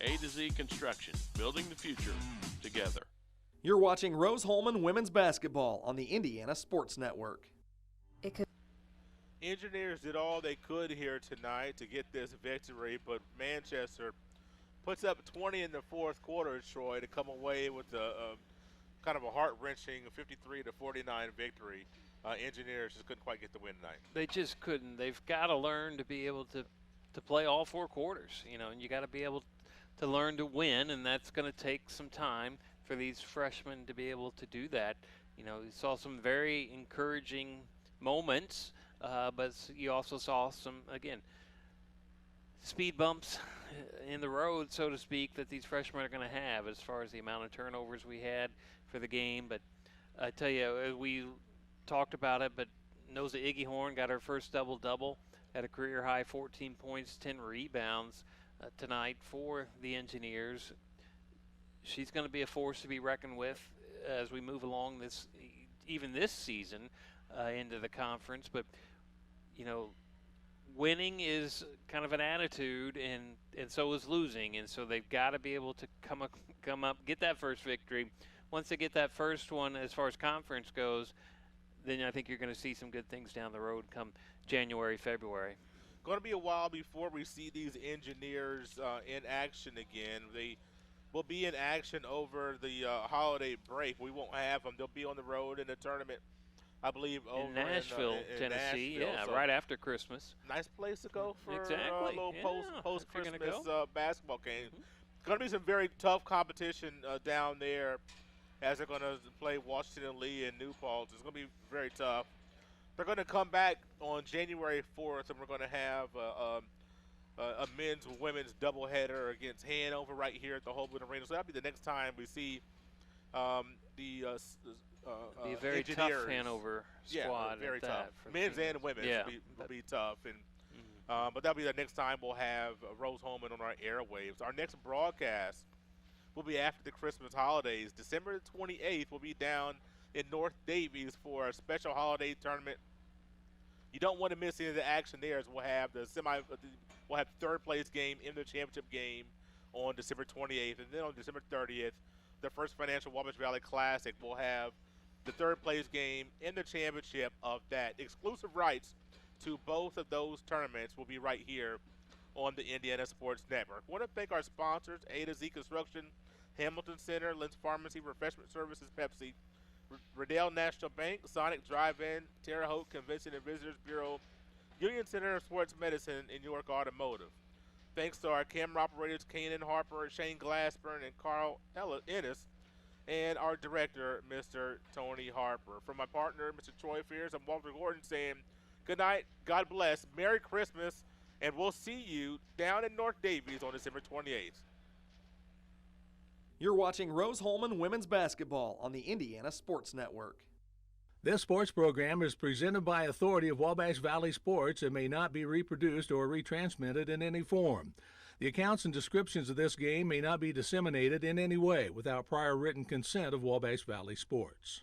A to Z Construction, building the future together. You're watching Rose-Hulman women's basketball on the Indiana Sports Network. Engineers did all they could here tonight to get this victory, but Manchester puts up 20 in the fourth quarter, Troy, to come away with a kind of a heart-wrenching 53-49 victory. Engineers just couldn't quite get the win tonight. They just couldn't. They've got to learn to be able to play all 4 quarters, and you got to be able to learn to win, and that's going to take some time for these freshmen to be able to do that. You saw some very encouraging moments, but you also saw some, again, speed bumps in the road, so to speak, that these freshmen are going to have as far as the amount of turnovers we had for the game. But I tell you, we talked about it, but Noza Iggyhorn got her first double-double had a career high 14 points, 10 rebounds tonight for the Engineers. She's going to be a force to be reckoned with as we move along even this season into the conference. But, you know, winning is kind of an attitude, and so is losing. And so they've got to be able to come up, get that first victory. Once they get that first one, as far as conference goes, then I think you're going to see some good things down the road come January, February. Going to be a while before we see these Engineers in action again. They will be in action over the holiday break. We won't have them. They'll be on the road in the tournament, I believe, over in Nashville, Tennessee. Nashville, yeah, so right after Christmas. Nice place to go for exactly. a little post-Christmas go. basketball game. Going to be some very tough competition down there as they're going to play Washington Lee and New Paltz. It's going to be very tough. They're going to come back on January 4th, and we're going to have a men's and women's doubleheader against Hanover right here at the Holden Arena. So that'll be the next time we see be a very Engineers. Tough Hanover squad. Yeah, very tough. That Men's and women's will be tough. And but that'll be the next time we'll have Rose-Hulman on our airwaves. Our next broadcast will be after the Christmas holidays. December 28th, we'll be down in North Davies for a special holiday tournament. You don't want to miss any of the action there, as we'll have we'll have the third place game in the championship game on December 28th, and then on December 30th, the First Financial Wabash Valley Classic will have the third place game in the championship of that. Exclusive rights to both of those tournaments will be right here on the Indiana Sports Network. I want to thank our sponsors, A to Z Construction, Hamilton Center, Lynn's Pharmacy, Refreshment Services, Pepsi, Riddell National Bank, Sonic Drive-In, Terre Haute Convention and Visitors Bureau, Union Center of Sports Medicine, and York Automotive. Thanks to our camera operators, Kanan Harper, Shane Glassburn, and Carl Ennis, and our director, Mr. Tony Harper. From my partner, Mr. Troy Fears, I'm Walter Gordon saying good night, God bless, Merry Christmas, and we'll see you down in North Davies on December 28th. You're watching Rose-Hulman Women's Basketball on the Indiana Sports Network. This sports program is presented by authority of Wabash Valley Sports and may not be reproduced or retransmitted in any form. The accounts and descriptions of this game may not be disseminated in any way without prior written consent of Wabash Valley Sports.